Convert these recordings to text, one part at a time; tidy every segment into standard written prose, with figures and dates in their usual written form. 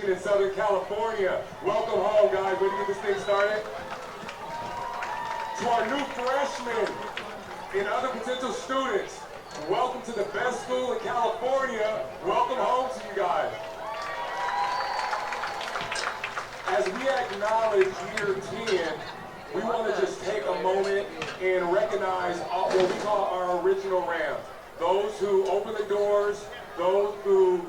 In Southern California. Welcome home, guys. Ready to get this thing started? To our new freshmen and other potential students, welcome to the best school in California. Welcome home to you guys. As we acknowledge year 10, we want to just take a moment and recognize what we call our original Rams. Those who opened the doors, those who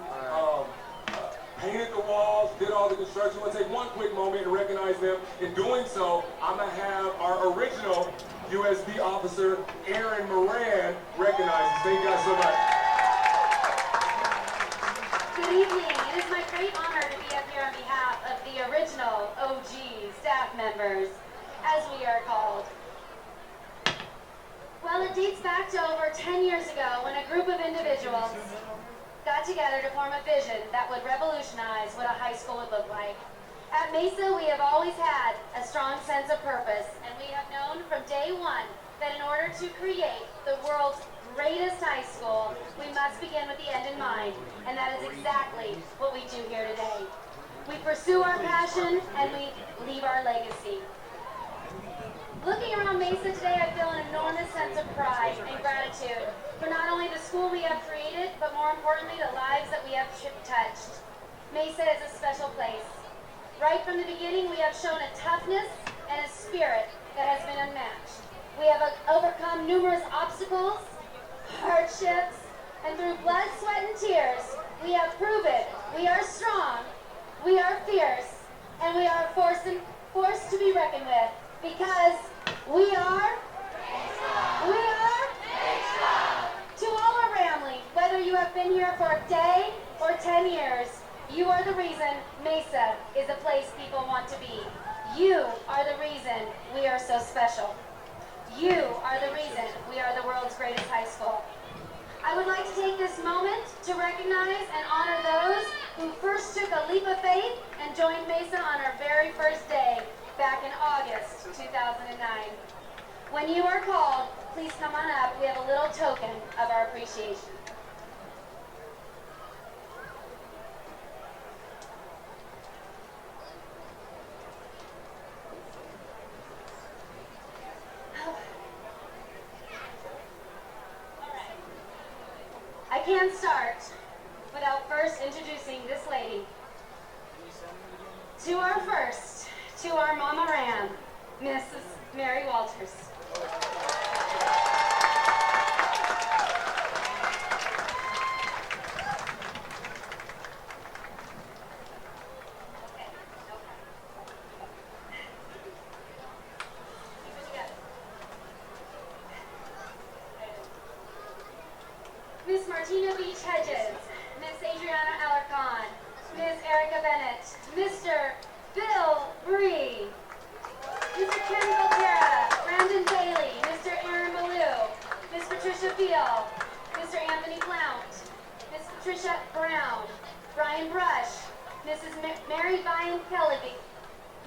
painted the walls, did all the construction. We'll take one quick moment and recognize them. In doing so, I'm going to have our original USB officer, Aaron Moran, recognized. Thank you guys so much. Good evening. It is my great honor to be up here on behalf of the original OG staff members, as we are called. Well, it dates back to over 10 years ago when a group of individuals got together to form a vision that would revolutionize what a high school would look like. At Mesa, we have always had a strong sense of purpose, and we have known from day one that in order to create the world's greatest high school, we must begin with the end in mind, and that is exactly what we do here today. We pursue our passion, and we leave our legacy. Looking around Mesa today, I feel an enormous sense of pride and gratitude for not only the school we have created, but more importantly, the lives that we have touched. Mesa is a special place. Right from the beginning, we have shown a toughness and a spirit that has been unmatched. We have overcome numerous obstacles, hardships, and through blood, sweat, and tears, we have proven we are strong, we are fierce, and we are a force to be reckoned with, because we are. To all our family, whether you have been here for a day or 10 years, you are the reason Mesa is a place people want to be. You are the reason we are so special. You are the reason we are the world's greatest high school. I would like to take this moment to recognize and honor those who first took a leap of faith and joined Mesa on our very first day back in August 2009. When you are called, please come on up. We have a little token of our appreciation. I can't start without first introducing this lady. To our Mama Ram, Mrs. Mary Walters. Miss Martina Beach Hedges, Miss Adriana Alarcon, Miss Erica Bennett, Mr. Bill Bree, Mr. Ken Volterra, Brandon Bailey, Mr. Aaron Malou, Miss Patricia Beal, Mr. Anthony Blount, Miss Patricia Brown, Brian Brush, Mrs. Mary Vian Kelly,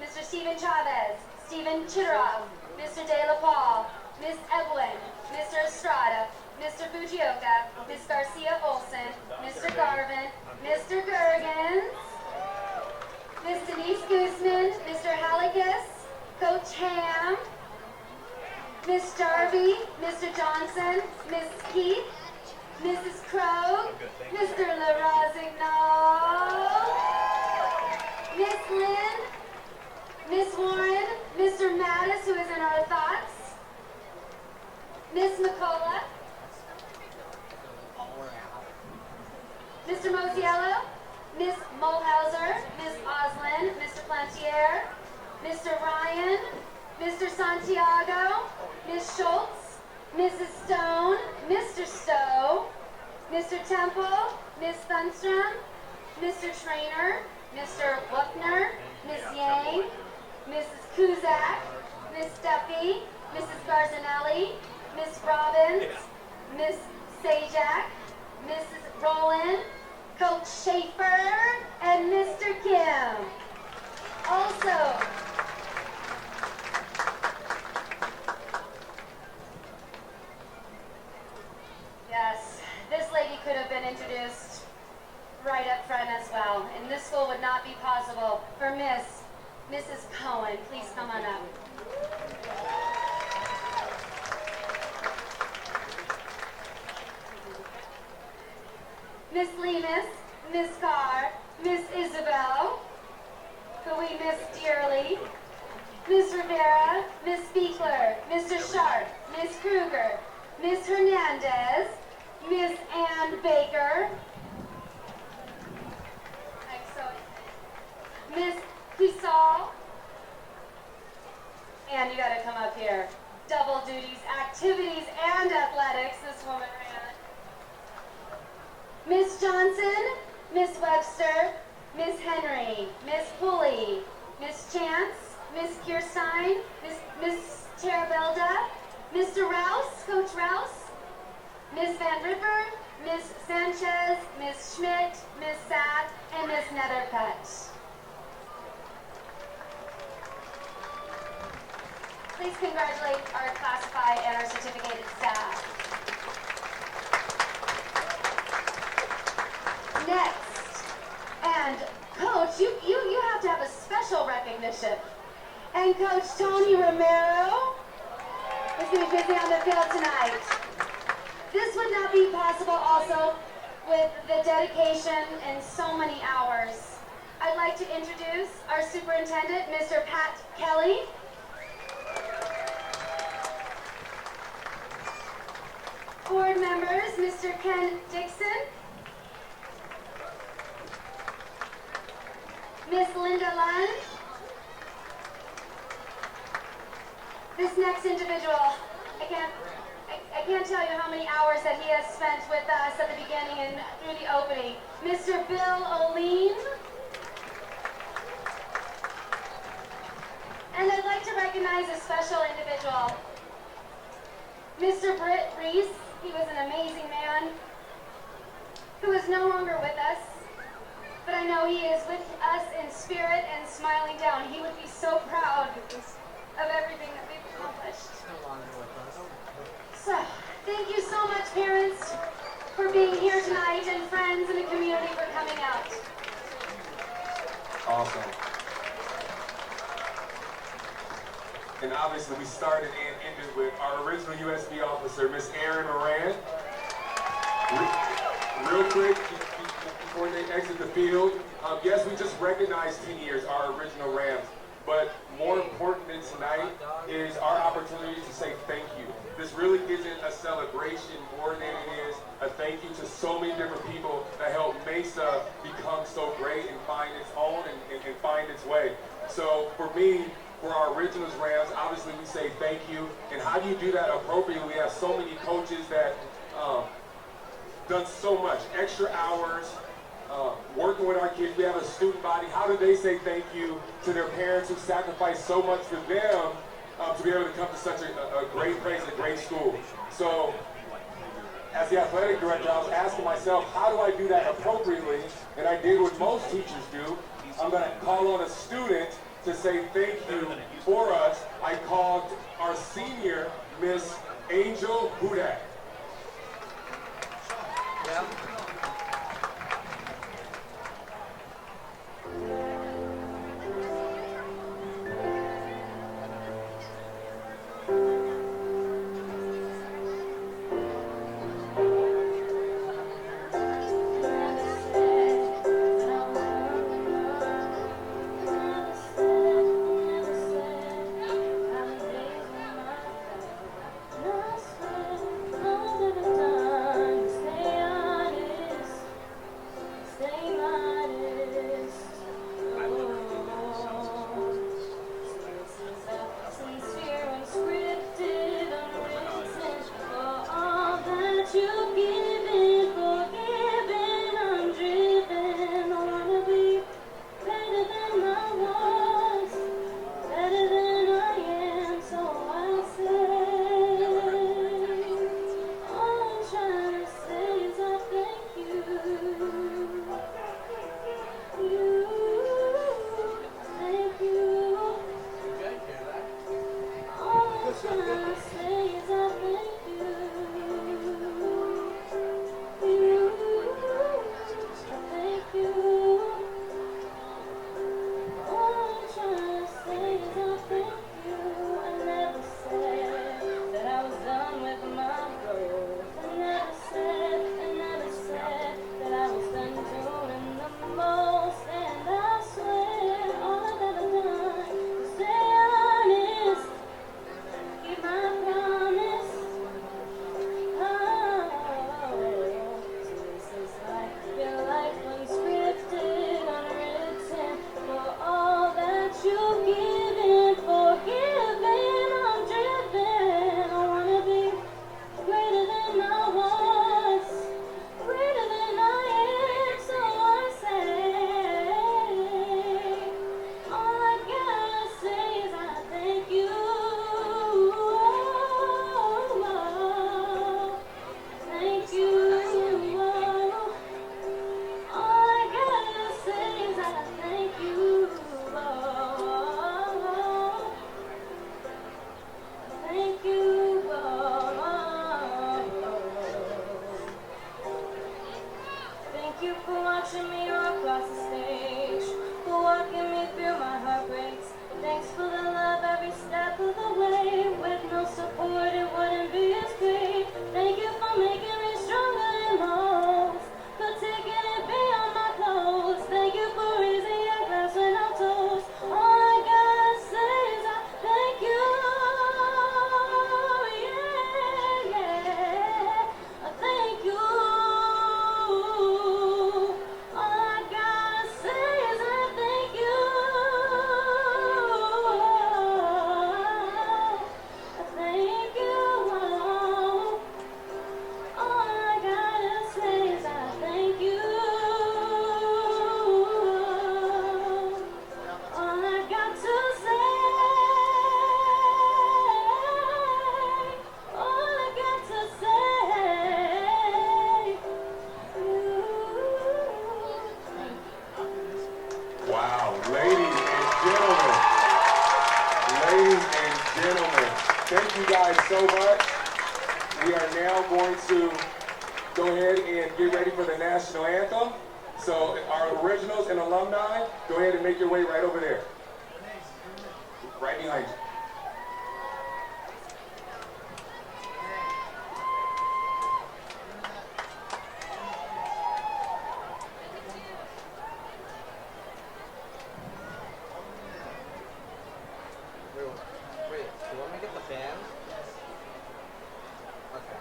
Mr. Stephen Chavez, Stephen Chitteroff, Mr. De La Paul, Miss Evelyn, Mr. Estrada, Mr. Fujioka, Miss Garcia Olson, Mr. Garvin, Mr. Gergens, Miss Denise Guzman, Mr. Hallegas, Coach Ham, Miss Jarvie, Mr. Johnson, Miss Keith, Mrs. Krogh, Mr. LaRosignol, Miss Lynn, Miss Warren, Mr. Mattis, who is in our thoughts, Miss McCullough, Mr. Mosiello, Miss Mulhauser, Miss Oslin, Mr. Plantier, Mr. Ryan, Mr. Santiago, Miss Schultz, Mrs. Stone, Mr. Stowe, Mr. Temple, Miss Thunstrom, Mr. Trainer, Mr. Wuckner, Miss Yang, Mrs. Kuzak, Miss Duffy, Mrs. Garzanelli, Miss Robbins, Miss Sajak, Mrs. Rowland, Coach Schaefer, and Mr. Kim. Also, yes, this lady could have been introduced right up front as well. And this school would not be possible for Mrs. Cohen. Please come on up. Miss Lemus, Miss Carr, Miss Isabel, who we miss dearly, Miss Rivera, Miss Beekler, Mr. Sharp, Miss Kruger, Miss Hernandez, Miss Ann Baker, Miss Cusall, and you gotta come up here. Double duties, activities and athletics, this woman ran. Miss Johnson, Miss Webster, Miss Henry, Miss Pulley, Miss Chance, Miss Kierstein, Miss Terabelda, Mr. Rouse, Coach Rouse, Miss Van Ripper, Miss Sanchez, Miss Schmidt, Miss Satt, and Miss Nethercutt. Please congratulate our classified and our certificated staff. Next, and Coach, you have to have a special recognition. And Coach Tony Romero is going to be busy on the field tonight. This would not be possible also with the dedication and so many hours. I'd like to introduce our superintendent, Mr. Pat Kelly. Board members, Mr. Ken Dixon, Miss Linda Lund. This next individual, I can't tell you how many hours that he has spent with us at the beginning and through the opening. Mr. Bill Oline. And I'd like to recognize a special individual. Mr. Britt Reese. He was an amazing man who is no longer with us, but I know he is with us in spirit and smiling down. He would be so proud of everything that we've accomplished. So, thank you so much, parents, for being here tonight, and friends and the community for coming out. Awesome. And obviously we started and ended with our original USB officer, Miss Erin Moran. Real quick, before they exit the field, yes, we just recognized 10 years, our original Rams, but more important than tonight is our opportunity to say thank you. This really isn't a celebration more than it is a thank you to so many different people that helped Mesa become so great and find its own and find its way. So for me, for our originals Rams, obviously we say thank you. And how do you do that appropriately? We have so many coaches that done so much, extra hours, working with our kids. We have a student body. How do they say thank you to their parents who sacrificed so much for them to be able to come to such a great place, a great school? So as the athletic director, I was asking myself, how do I do that appropriately? And I did what most teachers do. I'm going to call on a student to say thank you for us. I called our senior, Miss Angel Hudak. Yeah. Thank you for watching me rock across the stage, for walking me through my heartbreaks. Thanks for the love every step of the way. With no support, it wouldn't be as great. Thank you for making me stronger than most, for taking it beyond my clothes. Thank you for raising your glass when I'm toast. All I gotta say is I thank you. Yeah, yeah. I thank you. All I gotta say is I thank you. I thank you. All I gotta say is I thank you. All I got to say, all I got to say. Wow, ladies and gentlemen, thank you guys so much. We are now going to go ahead and get ready for the national anthem. So our originals and alumni, go ahead and make your way right over there. Right behind you. Wait, do you want me to get the band? Okay.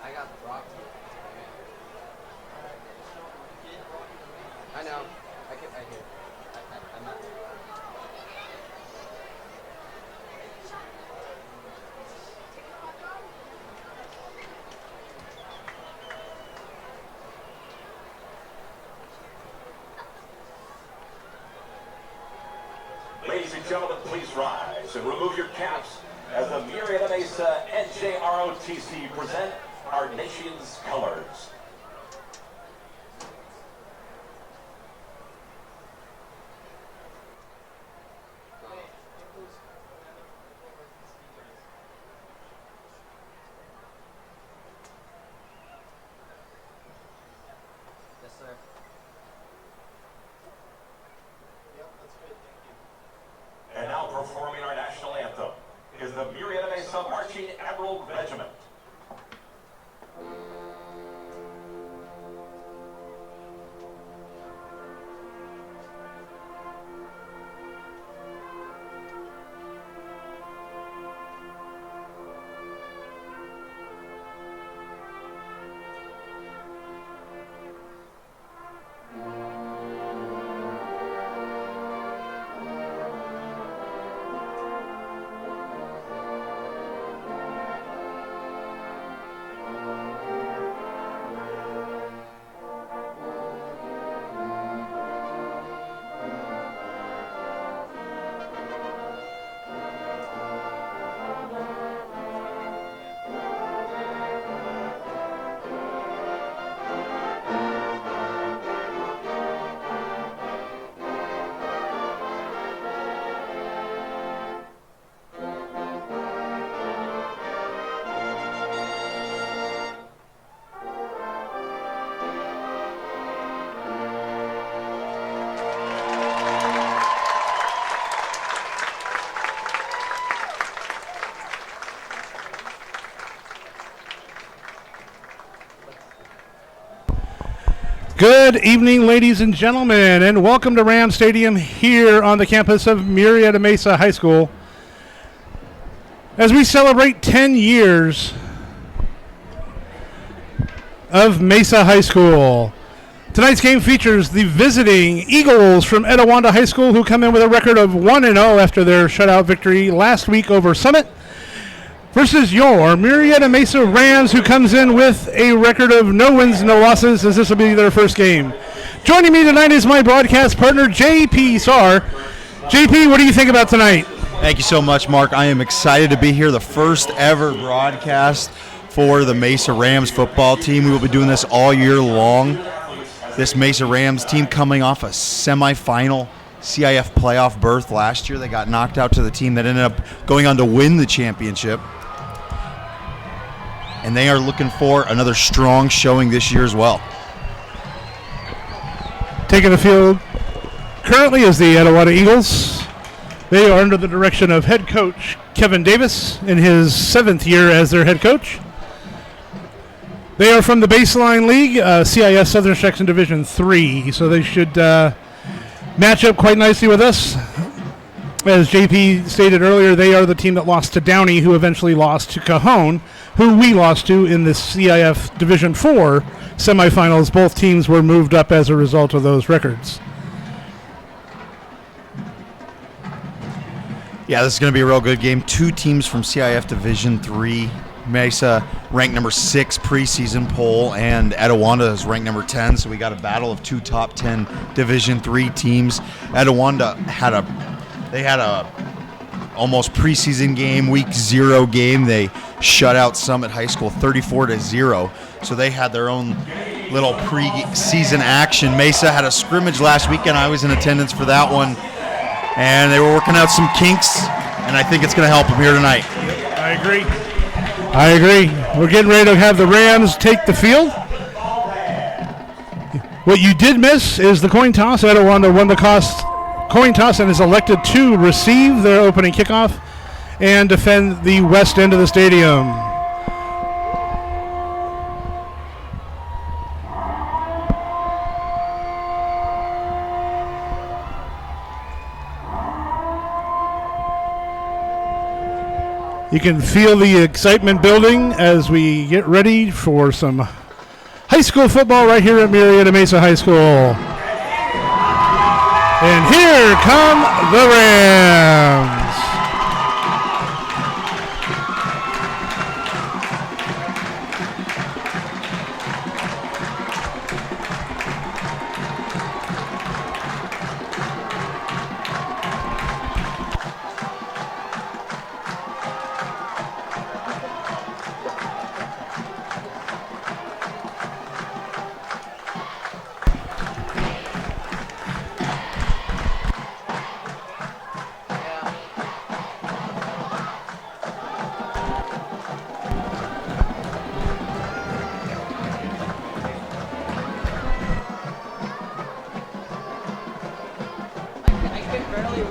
I got rock. I know. I hear. I'm not. Ladies and gentlemen, please rise and remove your caps as the WeAreMesa NJROTC present our nation's colors. Yes, sir. And now performing our national anthem is the WeAreMesa Marching Admiral Regiment. Good evening, ladies and gentlemen, and welcome to Ram Stadium here on the campus of WeAreMesa High School as we celebrate 10 years of Mesa High School. Tonight's game features the visiting Eagles from Etiwanda High School, who come in with a record of 1-0 after their shutout victory last week over Summit. versus your Murrieta Mesa Rams, who comes in with a record of no wins, no losses, as this will be their first game. Joining me tonight is my broadcast partner, JP Saar. JP, what do you think about tonight? Thank you so much, Mark. I am excited to be here, the first ever broadcast for the Mesa Rams football team. We will be doing this all year long. This Mesa Rams team coming off a semifinal CIF playoff berth last year. They got knocked out to the team that ended up going on to win the championship. And they are looking for another strong showing this year as well. Taking the field currently is the Etiwanda Eagles. They are under the direction of head coach Kevin Davis in his 7th year as their head coach. They are from the Baseline League, CIS Southern Section Division 3, so they should match up quite nicely with us. As JP stated earlier, they are the team that lost to Downey, who eventually lost to Cajon, who we lost to in the CIF Division 4 semifinals. Both teams were moved up as a result of those records. Yeah, this is going to be a real good game. Two teams from CIF Division 3. Mesa ranked number 6 preseason poll, and Etiwanda is ranked number 10. So we got a battle of two top 10 Division 3 teams. Etiwanda had a almost preseason game, week 0 game. They shut out Summit High School 34-0. So they had their own little preseason action. Mesa had a scrimmage last weekend. I was in attendance for that one, and they were working out some kinks, and I think it's going to help them here tonight. I agree. We're getting ready to have the Rams take the field. What you did miss is the coin toss. Etiwanda won the coin toss and is elected to receive their opening kickoff and defend the west end of the stadium. You can feel the excitement building as we get ready for some high school football right here at Murrieta Mesa High School. And here come the Rams.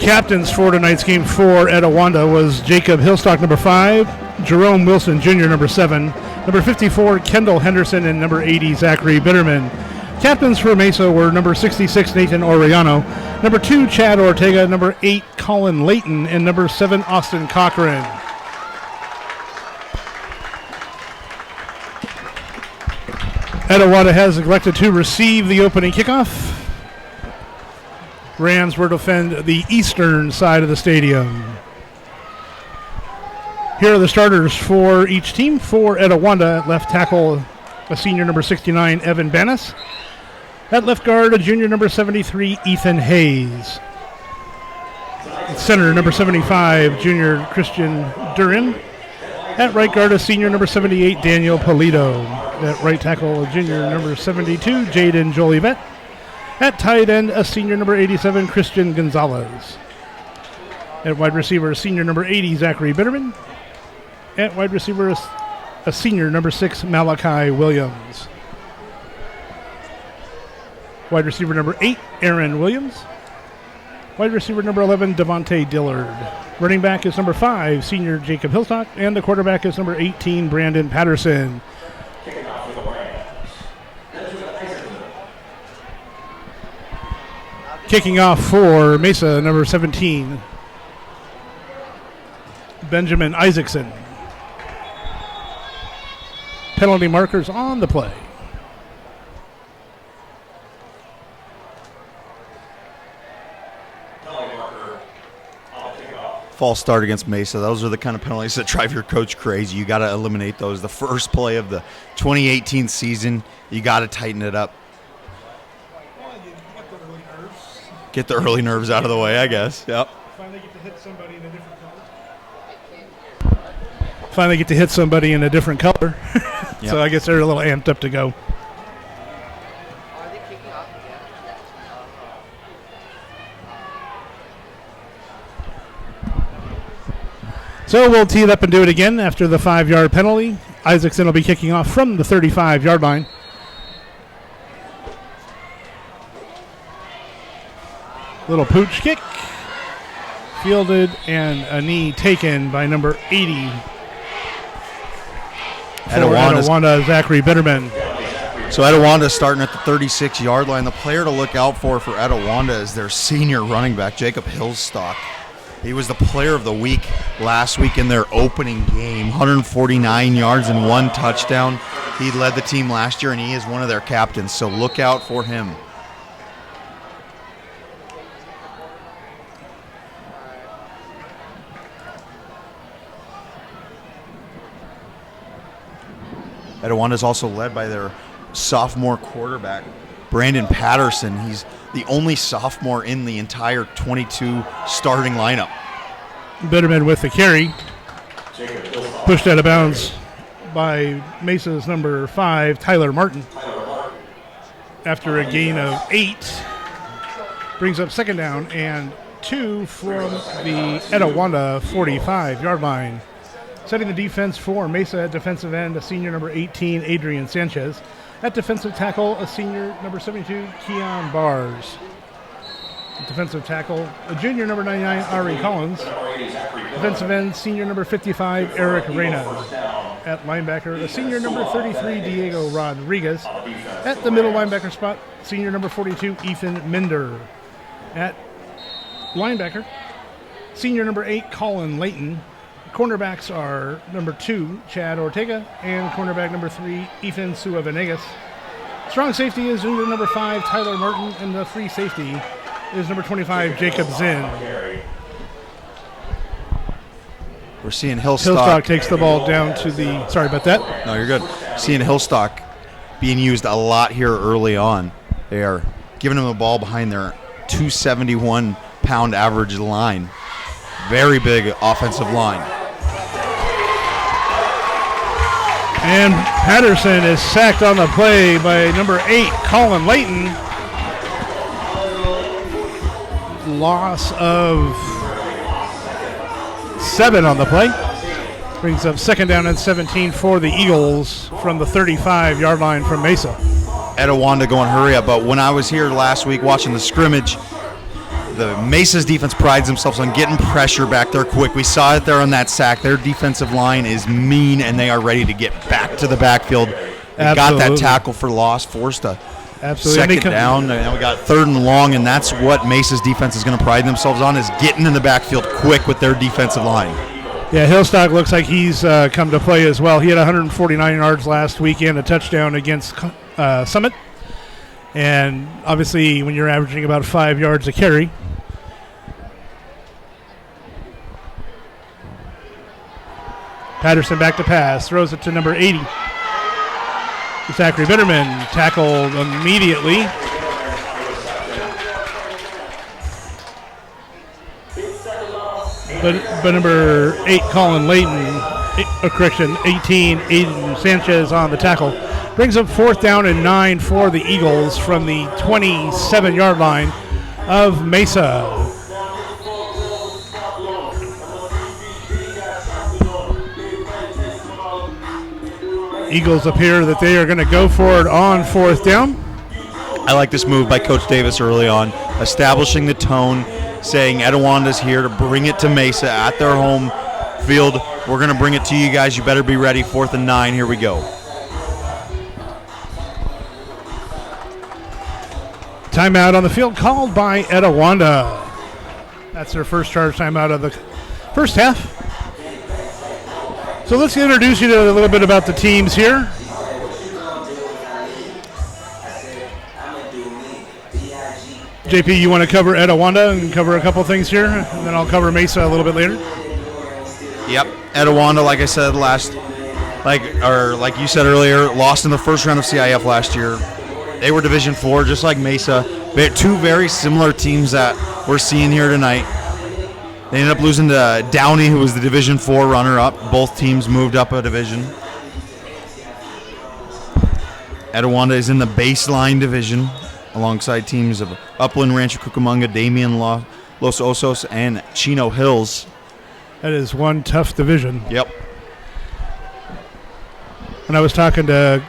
Captains for tonight's game for Etiwanda was Jacob Hillstock, number 5, Jerome Wilson Jr., number 7, number 54, Kendall Henderson, and number 80, Zachary Bitterman. Captains for Mesa were number 66, Nathan Oriano, number 2, Chad Ortega, number 8, Colin Layton, and number 7, Austin Cochran. Etiwanda has elected to receive the opening kickoff. Rams will defend the eastern side of the stadium. Here are the starters for each team. For Etiwanda, at left tackle, a senior number 69, Evan Banas. At left guard, a junior number 73, Ethan Hayes. At center, number 75, junior Christian Durin. At right guard, a senior number 78, Daniel Polito. At right tackle, a junior number 72, Jaden Jolivet. At tight end, a senior number 87, Christian Gonzalez. At wide receiver, a senior number 80, Zachary Bitterman. At wide receiver, a senior number 6, Malachi Williams. Wide receiver number 8, Aaron Williams. Wide receiver number 11, Devontae Dillard. Running back is number 5, senior Jacob Hillstock. And the quarterback is number 18, Brandon Patterson. Kicking off for Mesa, number 17, Benjamin Isaacson. Penalty markers on the play. false start against Mesa. Those are the kind of penalties that drive your coach crazy. You got to eliminate those. The first play of the 2018 season, you got to tighten it up. Get the early nerves out of the way, I guess. Yep. Finally get to hit somebody in a different color. Finally get to hit somebody in a different color. Yep. So I guess they're a little amped up to go. Are they kicking off again? So we'll tee it up and do it again after the 5-yard penalty. Isaacson will be kicking off from the 35-yard line. Little pooch kick. Fielded and a knee taken by number 80. Etiwanda, Zachary Bitterman. So Etiwanda starting at the 36-yard line. The player to look out for Etiwanda is their senior running back, Jacob Hillstock. He was the player of the week last week in their opening game, 149 yards and 1 touchdown. He led the team last year, and he is one of their captains, so look out for him. Etiwanda is also led by their sophomore quarterback, Brandon Patterson. He's the only sophomore in the entire 22 starting lineup. Bitterman with the carry. Pushed out of bounds by Mesa's number 5, Tyler Martin. After a gain of 8. Brings up second down and 2 from the Etiwanda 45-yard line. Setting the defense for Mesa at defensive end, a senior number 18, Adrian Sanchez. At defensive tackle, a senior number 72, Keon Bars. At defensive tackle, a junior number 99, Ari Collins. Defensive end, senior number 55, Eric Reyna. At linebacker, a senior number 33, Diego Rodriguez. At the middle linebacker spot, senior number 42, Ethan Minder. At linebacker, senior number 8, Colin Layton. Cornerbacks are number 2, Chad Ortega, and cornerback number 3, Ethan Suavenegas. Strong safety is junior number 5, Tyler Martin, and the free safety is number 25, Jacob Zinn. We're seeing Hillstock. Hillstock takes the ball down to the, sorry about that. No, you're good. Seeing Hillstock being used a lot here early on. They are giving him the ball behind their 271-pound average line. Very big offensive line. And Patterson is sacked on the play by number 8, Colin Layton. Loss of 7 on the play. Brings up second down and 17 for the Eagles from the 35-yard line from Mesa. Etiwanda going hurry up, but when I was here last week watching the scrimmage, the Mesa's defense prides themselves on getting pressure back there quick. We saw it there on that sack. Their defensive line is mean, and they are ready to get back to the backfield. They got that tackle for loss, forced a second down, and we got 3rd and long, and that's what Mesa's defense is going to pride themselves on, is getting in the backfield quick with their defensive line. Yeah, Hillstock looks like he's come to play as well. He had 149 yards last week and a touchdown against Summit. And obviously, when you're averaging about 5 yards a carry, Patterson back to pass, throws it to number 80. Zachary Bitterman tackled immediately. But number 8, Colin Layton, 18, Aiden Sanchez on the tackle. Brings up 4th down and 9 for the Eagles from the 27-yard line of Mesa. Eagles appear that they are going to go for it on 4th down. I like this move by Coach Davis early on, establishing the tone, saying Etiwanda's here to bring it to Mesa at their home field. We're going to bring it to you guys. You better be ready. 4th and 9. Here we go. Timeout on the field called by Etiwanda. That's their first charge timeout of the first half. So let's introduce you to a little bit about the teams here. JP, you want to cover Etiwanda and cover a couple things here, and then I'll cover Mesa a little bit later. Yep, Etiwanda, like I said like you said earlier, lost in the first round of CIF last year. They were Division 4, just like Mesa. They're two very similar teams that we're seeing here tonight. They ended up losing to Downey, who was the Division 4 runner-up. Both teams moved up a division. Etiwanda is in the baseline division, alongside teams of Upland, Rancho Cucamonga, Damien, Los Osos, and Chino Hills. That is one tough division. Yep. When I was talking to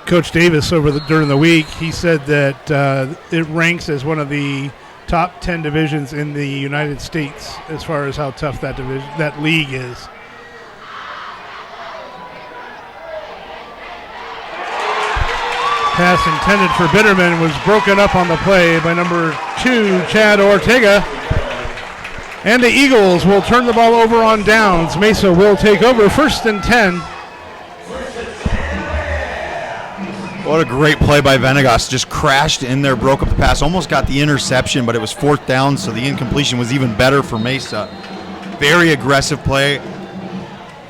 Coach Davis during the week, he said that it ranks as one of the top 10 divisions in the United States as far as how tough that league is. Pass intended for Bitterman was broken up on the play by number 2, Chad Ortega. And the Eagles will turn the ball over on downs. Mesa will take over 1st and 10. What a great play by Venegas. Just crashed in there, broke up the pass, almost got the interception, but it was 4th down, so the incompletion was even better for Mesa. Very aggressive play,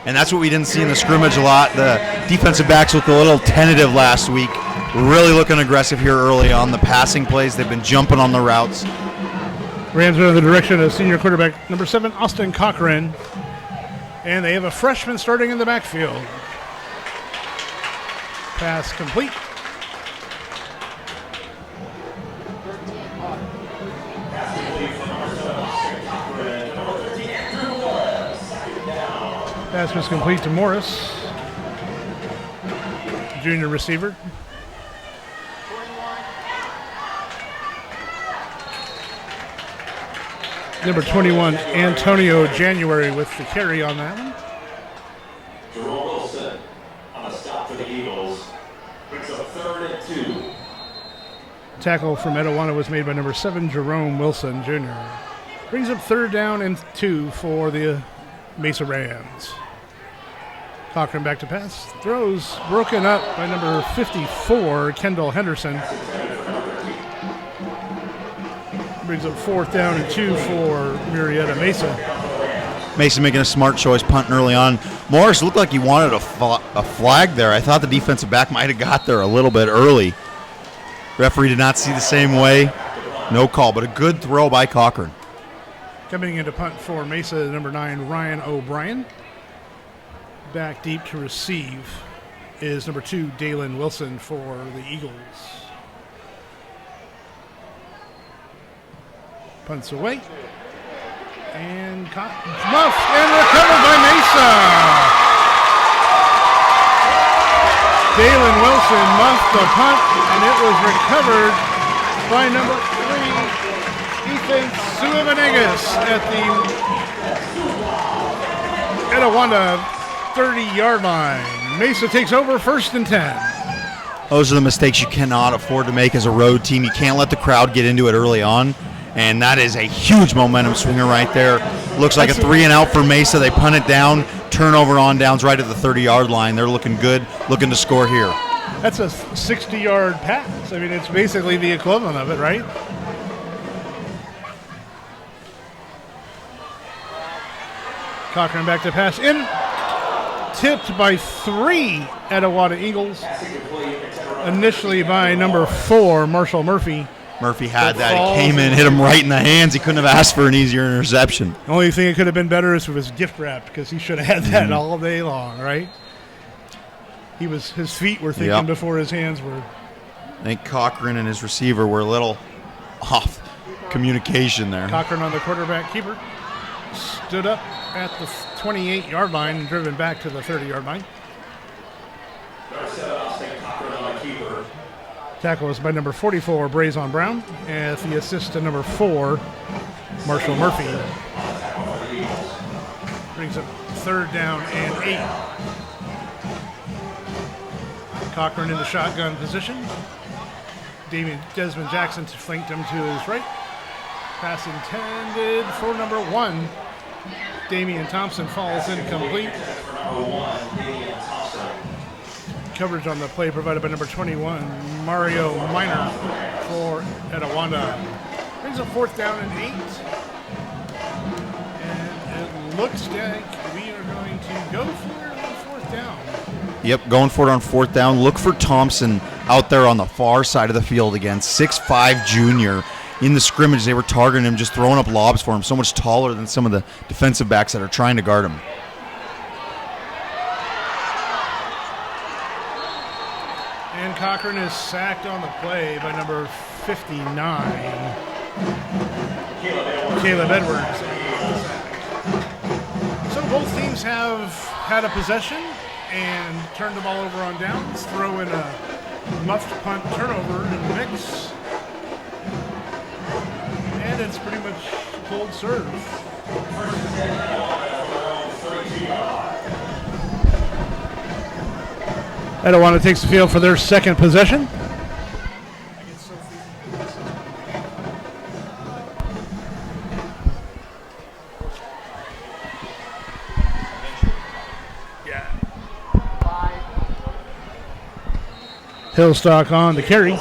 and that's what we didn't see in the scrimmage a lot. The defensive backs looked a little tentative last week. Really looking aggressive here early on. The passing plays, they've been jumping on the routes. Rams are in the direction of senior quarterback number 7, Austin Cochran. And they have a freshman starting in the backfield. Pass complete. Pass was complete to Morris, junior receiver. Number 21, Antonio January with the carry on that one. Jerome Wilson on a stop for the Eagles. Brings up 3rd and 2. Tackle from Etiwanda was made by number 7, Jerome Wilson Jr. Brings up 3rd down and 2 for the Mesa Rams. Cochran back to pass. Throws broken up by number 54, Kendall Henderson. Brings up 4th down and 2 for Murrieta Mesa. Mesa making a smart choice, punting early on. Morris looked like he wanted a flag there. I thought the defensive back might have got there a little bit early. Referee did not see the same way. No call, but a good throw by Cochran. Coming into punt for Mesa, number 9, Ryan O'Brien. Back deep to receive is number 2, Dalen Wilson for the Eagles. Punts away. And muffed and recovered by Mesa. Dalen Wilson muffed the punt, and it was recovered by number 3, Ethan Suivanegas at the Etiwanda 30-yard line. Mesa takes over 1st and 10. Those are the mistakes you cannot afford to make as a road team. You can't let the crowd get into it early on. And that is a huge momentum swinger right there. Looks like a 3 and out for Mesa. They punt it down, turnover on downs right at the 30-yard line. They're looking good, looking to score here. That's a 60-yard pass. I mean, it's basically the equivalent of it, right? Cochran back to pass in. Tipped by 3 Etiwanda Eagles. Initially by number 4, Marshall Murphy. Murphy had that. He came in, hit him right in the hands. He couldn't have asked for an easier interception. The only thing it could have been better is if it was gift wrapped, because he should have had that all day long, right? His feet were thinking before his hands were. I think Cochran and his receiver were a little off communication there. Cochran on the quarterback keeper. Stood up at the 28-yard line and driven back to the 30-yard line. Tackle was by number 44, Brazon Brown, and the assist to number 4, Marshall Murphy. Brings up 3rd down and 8. Cochran in the shotgun position. Desmond Jackson flanked him to his right. Pass intended for number 1. Damian Thompson falls incomplete. Coverage on the play provided by number 21, Mario Miner for Etiwanda. Brings a 4th down and 8. And it looks like we are going to go for it on 4th down. Yep, going for it on 4th down. Look for Thompson out there on the far side of the field again. 6'5" junior. In the scrimmage, they were targeting him, just throwing up lobs for him. So much taller than some of the defensive backs that are trying to guard him. And Cochran is sacked on the play by number 59, Caleb Edwards. So both teams have had a possession and turned the ball over on downs. Throw in a muffed punt turnover in the mix. And it's pretty much cold serve. Etiwanda takes the field for their second possession. Hillstock on the carry.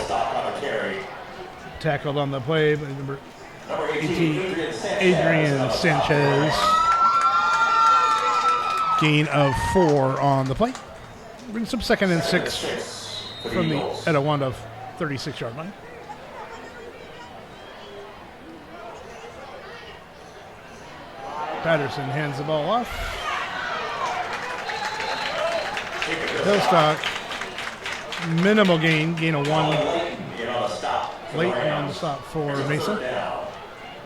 Tackled on the play by number 18, Adrian Sanchez. Gain of 4 on the play. Brings up 2nd and 6 from the Etiwanda 36-yard line. Patterson hands the ball off. Hillstock, minimal gain of 1. Leighton on the stop for Mesa.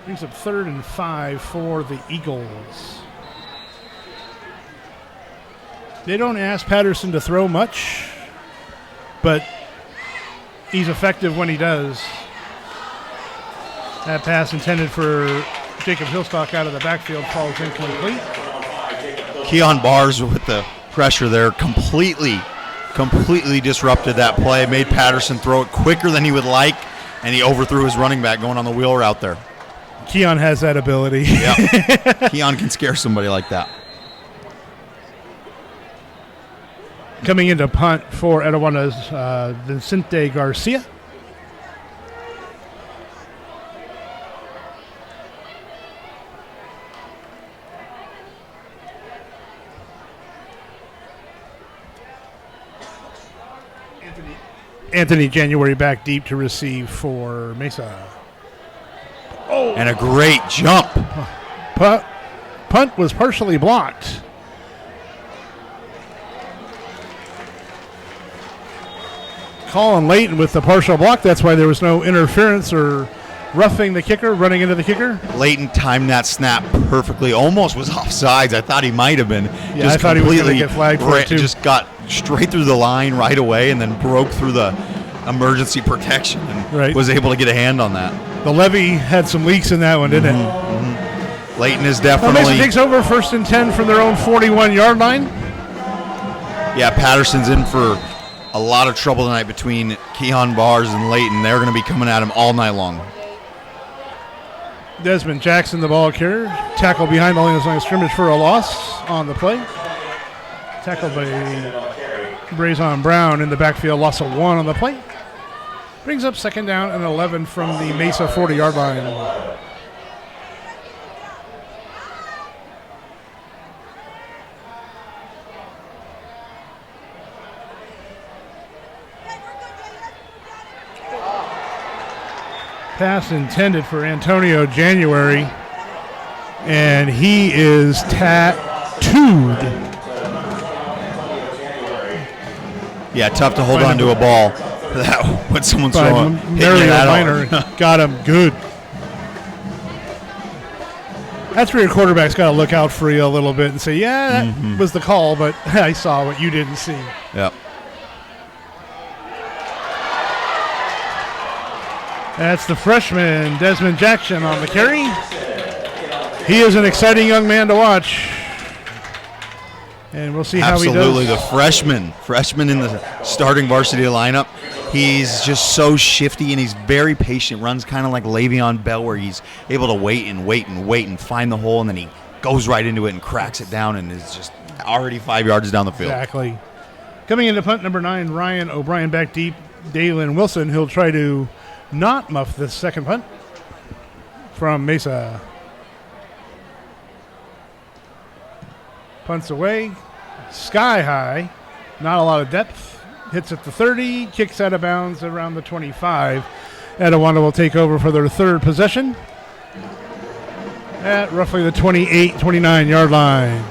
Brings up 3rd and 5 for the Eagles. They don't ask Patterson to throw much, but he's effective when he does. That pass intended for Jacob Hillstock out of the backfield falls incomplete. Keon Bars with the pressure there completely disrupted that play, made Patterson throw it quicker than he would like, and he overthrew his running back going on the wheel route there. Keon has that ability. Yeah, Keon can scare somebody like that. Coming into punt for Etiwanda's Vicente Garcia. Anthony January back deep to receive for Mesa. Oh, And a great jump. Punt was partially blocked. Colin Leighton with the partial block. That's why there was no interference or roughing the kicker, running into the kicker. Leighton timed that snap perfectly. Almost was offsides. I thought he might have been. Yeah, I thought he was going to get flagged for it too. Just got straight through the line right away and then broke through the emergency protection and was able to get a hand on that. The levee had some leaks in that one, didn't it? Mm-hmm. Leighton is definitely... Mesa takes over 1st and 10 from their own 41-yard line. Yeah, Patterson's in for a lot of trouble tonight between Keon Bars and Leighton. They're going to be coming at him all night long. Desmond Jackson, the ball carrier. Tackle behind the line of scrimmage for a loss on the play. Tackled by Brazon Brown in the backfield, loss of 1 on the play. Brings up 2nd down and 11 from the Mesa 40-yard line. Pass intended for Antonio January, and he is tattooed. Yeah, tough to hold on to a ball. That when someone's throwing. Mario Miner got him good. That's where your quarterback's got to look out for you a little bit and say, yeah, that was the call, but I saw what you didn't see. Yep. That's the freshman, Desmond Jackson, on the carry. He is an exciting young man to watch. And we'll see how he does. Absolutely, the freshman in the starting varsity lineup. He's just so shifty, and he's very patient. Runs kind of like Le'Veon Bell, where he's able to wait and find the hole, and then he goes right into it and cracks it down and is just already 5 yards down the field. Exactly. Coming into punt number 9, Ryan O'Brien back deep. Dalen Wilson, he'll try to not muff this second punt from Mesa. Punts away. Sky high. Not a lot of depth. Hits at the 30. Kicks out of bounds around the 25. Etiwanda will take over for their third possession at roughly the 28, 29 yard line.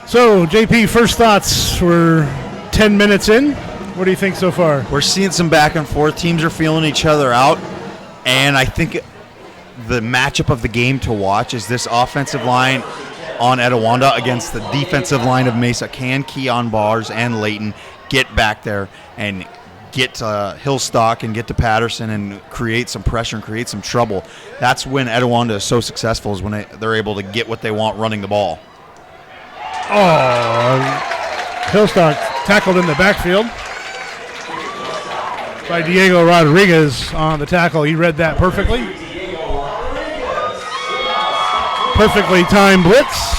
So, JP, first thoughts. We're 10 minutes in. What do you think so far? We're seeing some back and forth. Teams are feeling each other out. And I think the matchup of the game to watch is this offensive line on Etiwanda against the defensive line of Mesa. Can Keon Bars and Layton get back there and get to Hillstock and get to Patterson and create some pressure and create some trouble? That's when Etiwanda is so successful, is when they're able to get what they want running the ball. Hillstock tackled in the backfield by Diego Rodriguez on the tackle. He read that perfectly. Perfectly timed blitz.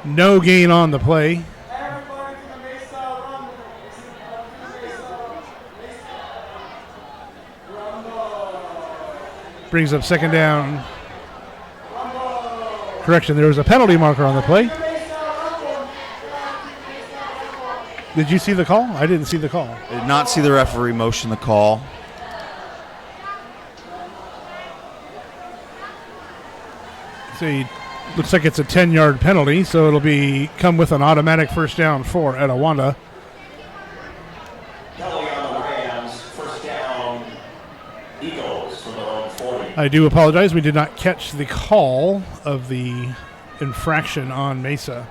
No gain on the play. Brings up second down. Correction, there was a penalty marker on the play. Did you see the call? I didn't see the call. I did not see the referee motion the call. See, looks like it's a 10-yard penalty, so it'll come with an automatic first down for Etiwanda. Penalty on the Rams. First down, Eagles from their own 40. I do apologize. We did not catch the call of the infraction on Mesa.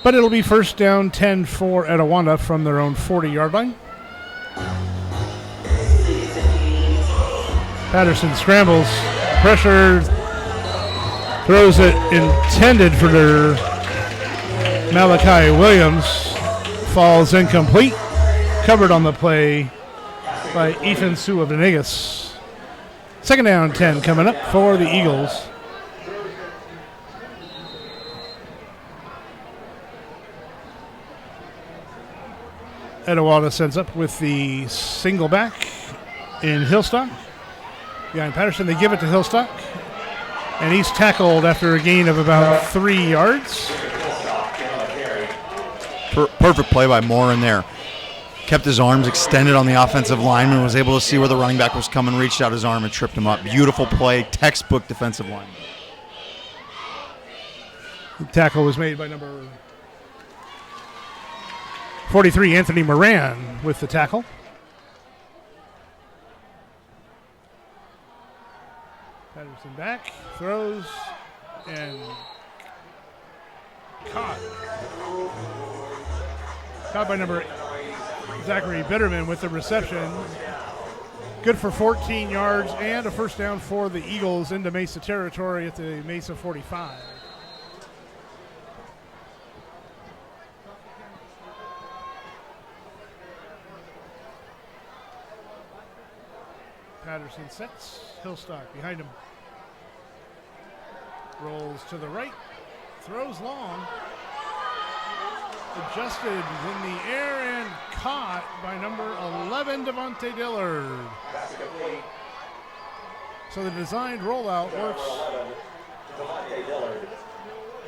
But it'll be first down 10 for Etiwanda from their own 40-yard line. Patterson scrambles, pressure, throws it intended for their Malachi Williams. Falls incomplete. Covered on the play by Ethan Sua Venegas. Second down 10 coming up for the Eagles. Etiwanda sends up with the single back in Hillstock. Behind Patterson, they give it to Hillstock. And he's tackled after a gain of about 3 yards. Perfect play by Moore in there. Kept his arms extended on the offensive lineman, was able to see where the running back was coming, reached out his arm and tripped him up. Beautiful play, textbook defensive line. The tackle was made by number 43, Anthony Moran, with the tackle. Patterson back, throws, and caught. Caught by number Zachary Bitterman with the reception. Good for 14 yards and a first down for the Eagles into Mesa territory at the Mesa 45. Patterson sets. Hillstock behind him. Rolls to the right. Throws long. Adjusted in the air and caught by number 11, Devontae Dillard. So the designed rollout works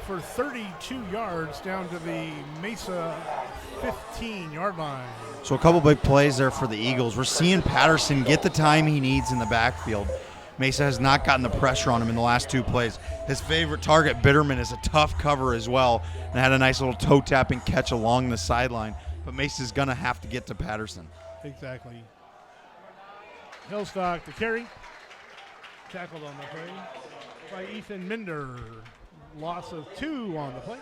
for 32 yards down to the Mesa 15-yard line. So a couple big plays there for the Eagles. We're seeing Patterson get the time he needs in the backfield. Mesa has not gotten the pressure on him in the last 2 plays. His favorite target, Bitterman, is a tough cover as well and had a nice little toe-tapping catch along the sideline. But Mesa's going to have to get to Patterson. Exactly. Hillstock to carry. Tackled on the play by Ethan Minder. Loss of 2 on the play.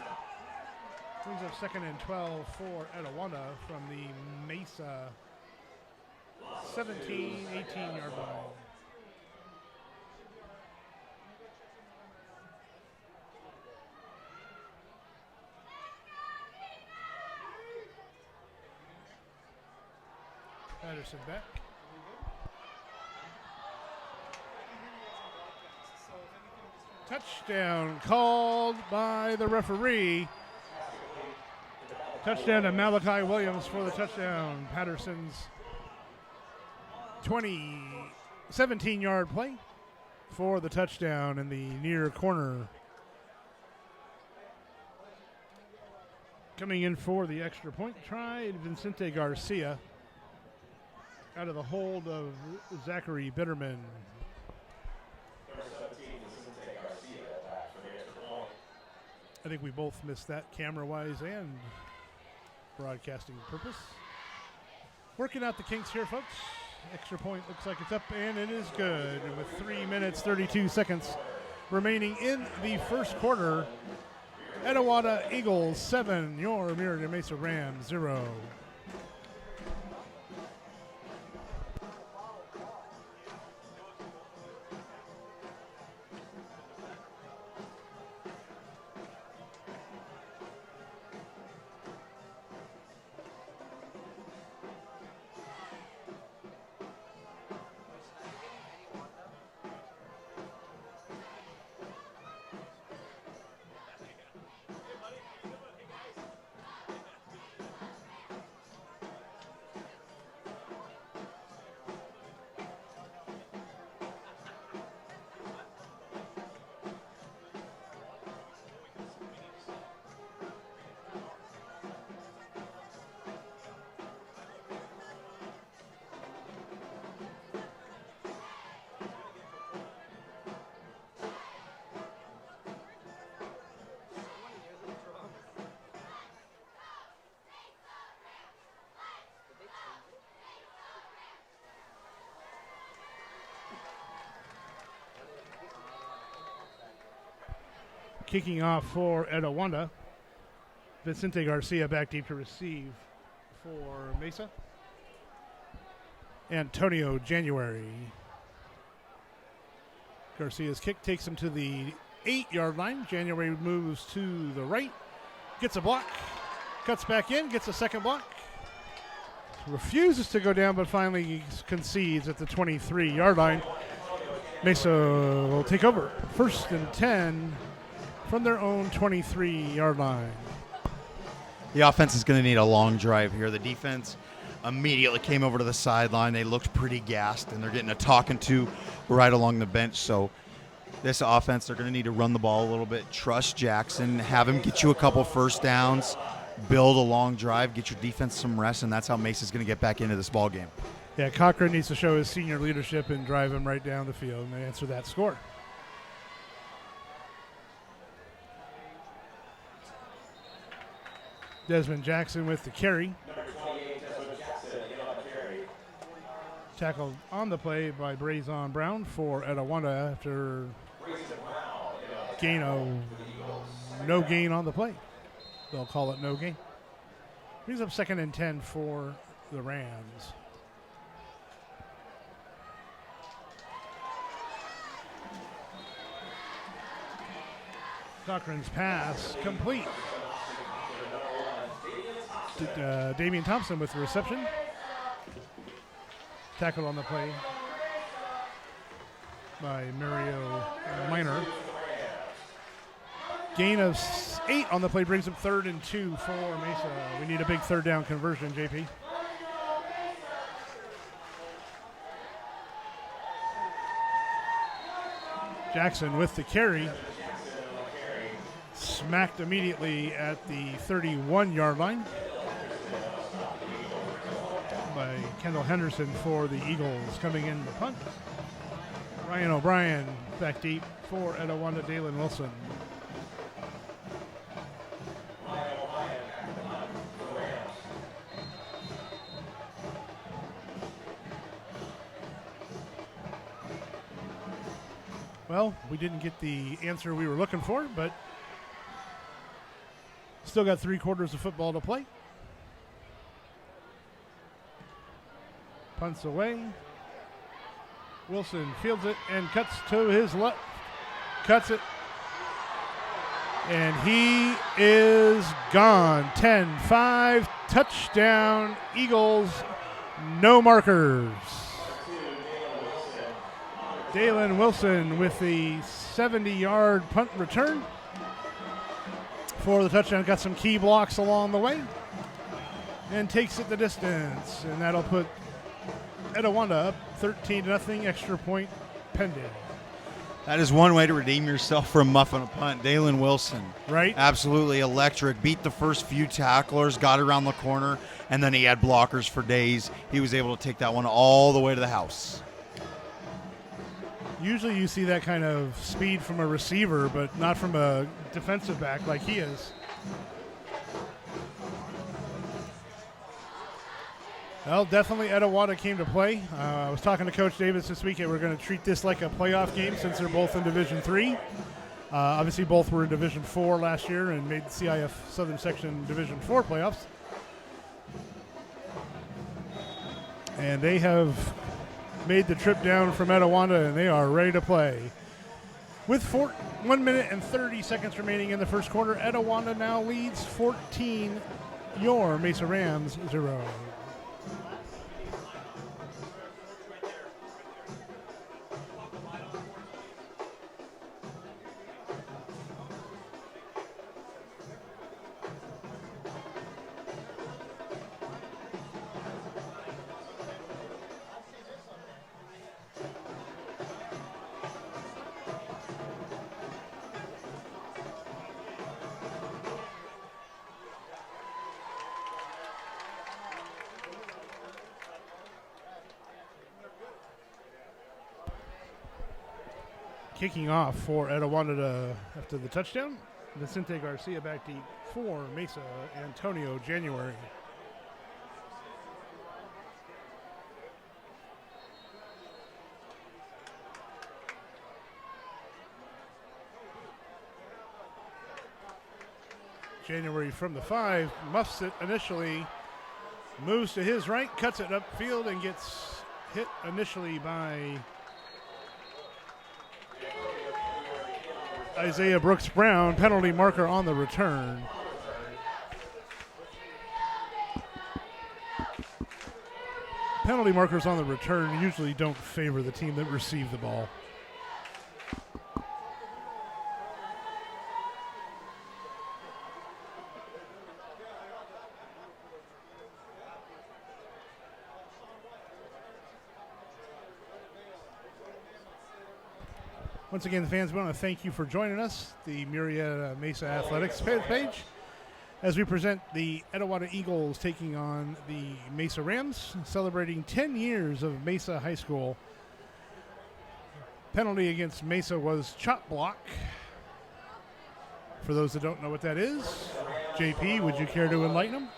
Brings up second and 12 for Etiwanda from the Mesa 17, 18-yard line. Patterson back. Touchdown called by the referee. Touchdown to Malachi Williams for the touchdown. Patterson's 17-yard play for the touchdown in the near corner. Coming in for the extra point try, Vicente Garcia out of the hold of Zachary Bitterman. I think we both missed that camera-wise and broadcasting purpose. Working out the kinks here, folks. Extra point looks like it's up, and it is good. And with 3 minutes, 32 seconds remaining in the first quarter, Etiwanda Eagles 7, your MMHS Rams 0. Kicking off for Etiwanda. Vicente Garcia back deep to receive for Mesa. Antonio January. Garcia's kick takes him to the 8-yard line. January moves to the right. Gets a block. Cuts back in. Gets a second block. Refuses to go down, but finally concedes at the 23-yard line. Mesa will take over. 1st and 10 from their own 23-yard line. The offense is going to need a long drive here. The defense immediately came over to the sideline. They looked pretty gassed, and they're getting a talking to right along the bench. So this offense, they're going to need to run the ball a little bit. Trust Jackson. Have him get you a couple first downs. Build a long drive. Get your defense some rest, and that's how Mesa's going to get back into this ball game. Yeah, Cochran needs to show his senior leadership and drive him right down the field and answer that score. Desmond Jackson with the carry. Tackled on the play by Brazon Brown for Etiwanda after no gain on the play. They'll call it no gain. Brings up 2nd and 10 for the Rams. Cochran's pass complete. Damian Thompson with the reception. Tackled on the play by Mario Minor. Gain of 8 on the play brings up 3rd and 2 for Mesa. We need a big 3rd down conversion, JP. Jackson with the carry. Smacked immediately at the 31-yard line by Kendall Henderson for the Eagles. Coming in the punt, Ryan O'Brien back deep for Etiwanda. Dalen Wilson. Well, we didn't get the answer we were looking for, but still got 3 quarters of football to play. Punts away. Wilson fields it and cuts to his left. Cuts it. And he is gone. 10-5. Touchdown, Eagles. No markers. Dalen Wilson with the 70-yard punt return for the touchdown. Got some key blocks along the way and takes it the distance. And that'll put Etiwanda up 13-0, extra point pending. That is one way to redeem yourself from muffing a punt. Dalen Wilson. Right. Absolutely electric. Beat the first few tacklers, got around the corner, and then he had blockers for days. He was able to take that one all the way to the house. Usually you see that kind of speed from a receiver, but not from a defensive back like he is. Well, definitely Etiwanda came to play. I was talking to Coach Davis this weekend. We're going to treat this like a playoff game since they're both in Division III. Obviously, both were in Division IV last year and made CIF Southern Section Division IV playoffs. And they have made the trip down from Etiwanda, and they are ready to play. With 1 minute and 30 seconds remaining in the first quarter, Etiwanda now leads 14, your Mesa Rams 0. Kicking off for Etiwanda after the touchdown. Vicente Garcia back deep for Mesa, Antonio January. January from the 5, muffs it initially, moves to his right, cuts it upfield, and gets hit initially by Isaiah Brooks-Brown. Penalty marker on the return. Penalty markers on the return usually don't favor the team that received the ball. Once again, fans, we want to thank you for joining us, the MMHS Athletics page, as we present the Etiwanda Eagles taking on the Mesa Rams, celebrating 10 years of Mesa High School. Penalty against Mesa was chop block. For those that don't know what that is, JP, would you care to enlighten them?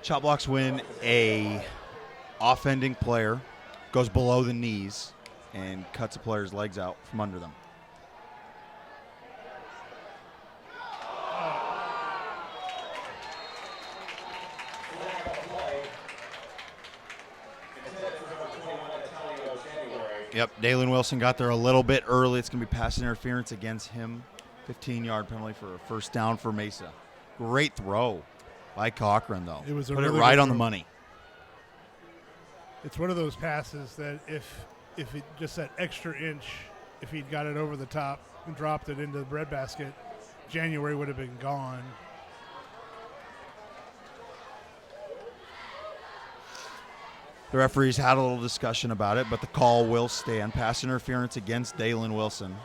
Chop blocks when a offending player goes below the knees and cuts a player's legs out from under them. Yep, Dalen Wilson got there a little bit early. It's going to be pass interference against him. 15-yard penalty for a first down for Mesa. Great throw by Cochran, though. It was a Put really it right good on the throw. money. It's one of those passes that if it just that extra inch, if he'd got it over the top and dropped it into the breadbasket, January would have been gone. The referees had a little discussion about it, but the call will stand. Pass interference against Dalen Wilson.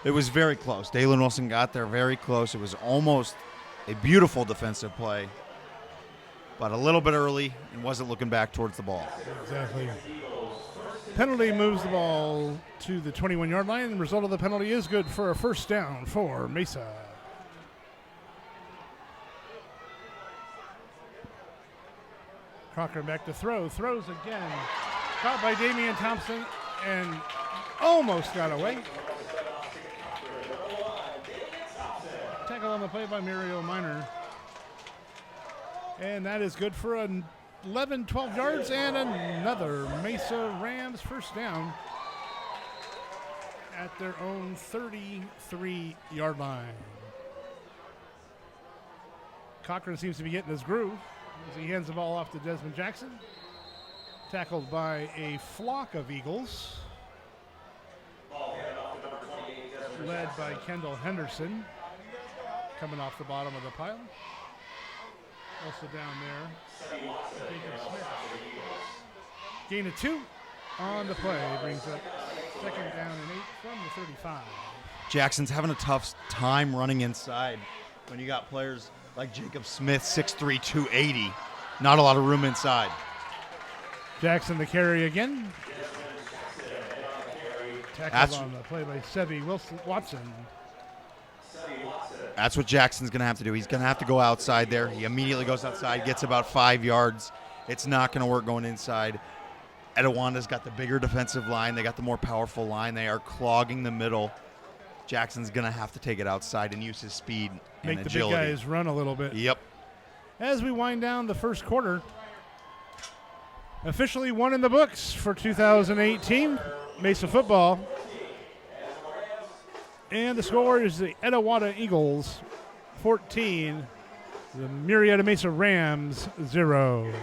It was very close. Dalen Wilson got there very close. It was almost a beautiful defensive play, but a little bit early and wasn't looking back towards the ball. Exactly. Penalty moves the ball to the 21-yard line. The result of the penalty is good for a first down for Mesa. Cochran back to throw. Throws again. Caught by Damian Thompson and almost got away. Tackle on the play by Mario Minor. And that is good for an 11, 12 yards and another Mesa Rams first down at their own 33-yard line. Cochran seems to be getting his groove as he hands the ball off to Desmond Jackson. Tackled by a flock of Eagles. led by Kendall Henderson, coming off the bottom of the pile. Also down there, Jacob Smith. Gain of 2 on the play, brings up second down and 8 from the 35. Jackson's having a tough time running inside when you got players like Jacob Smith, 6'3", 280. Not a lot of room inside. Jackson the carry again. Tackled on the play by Sevi Watson. That's what Jackson's going to have to do. He's going to have to go outside there. He immediately goes outside, gets about 5 yards. It's not going to work going inside. Etiwanda's got the bigger defensive line. They got the more powerful line. They are clogging the middle. Jackson's going to have to take it outside and use his speed and Make agility. the big guys run a little bit. Yep. As we wind down the first quarter, officially one in the books for 2018 Mesa football. And the score is the Etiwanda Eagles 14, the Murrieta Mesa Rams 0.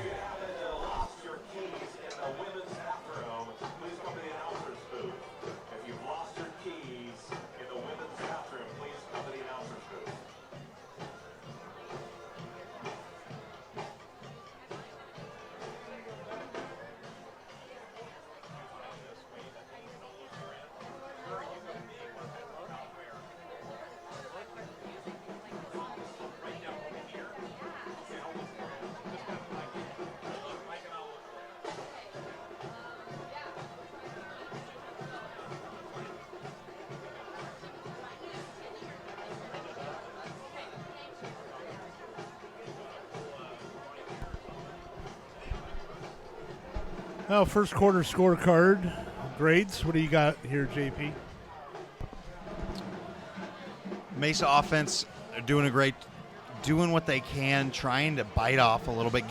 Well, first quarter scorecard grades. What do you got here, JP? Mesa offense are doing what they can, trying to bite off a little bit,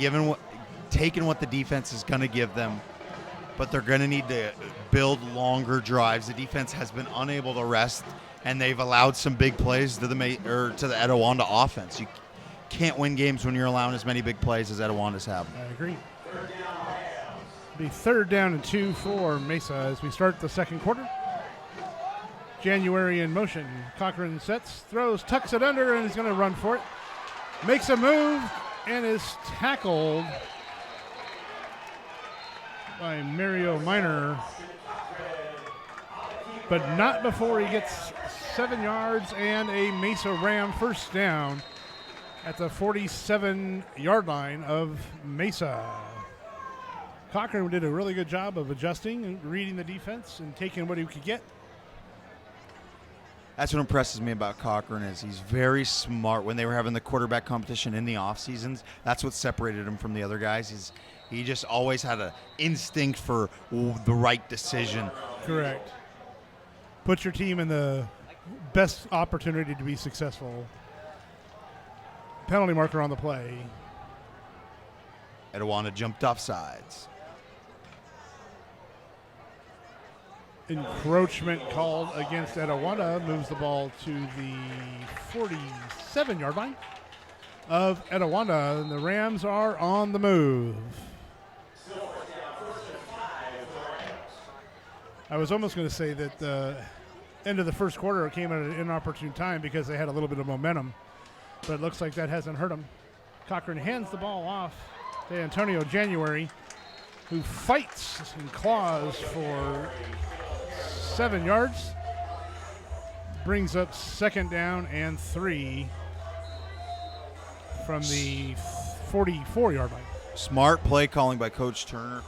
taking what the defense is going to give them, but they're going to need to build longer drives. The defense has been unable to rest, and they've allowed some big plays to the Etiwanda offense. You can't win games when you're allowing as many big plays as Etiwanda's have. I agree. Be third down and 2 for Mesa as we start the second quarter. January in motion. Cochran sets, throws, tucks it under, and is going to run for it. Makes a move and is tackled by Mario Miner, but not before he gets 7 yards and a Mesa Ram first down at the 47-yard line of Mesa. Cochran did a really good job of adjusting and reading the defense and taking what he could get. That's what impresses me about Cochran is he's very smart. When they were having the quarterback competition in the off seasons, that's what separated him from the other guys. He just always had an instinct for the right decision. Correct. Put your team in the best opportunity to be successful. Penalty marker on the play. Etiwanda jumped off sides. Encroachment called against Etiwanda, moves the ball to the 47-yard line of Etiwanda, and the Rams are on the move. I was almost going to say that the end of the first quarter came at an inopportune time because they had a little bit of momentum, but it looks like that hasn't hurt them. Cochran hands the ball off to Antonio January, who fights and claws for 7 yards, brings up second down and 3 from the 44-yard line. Smart play calling by Coach Turner.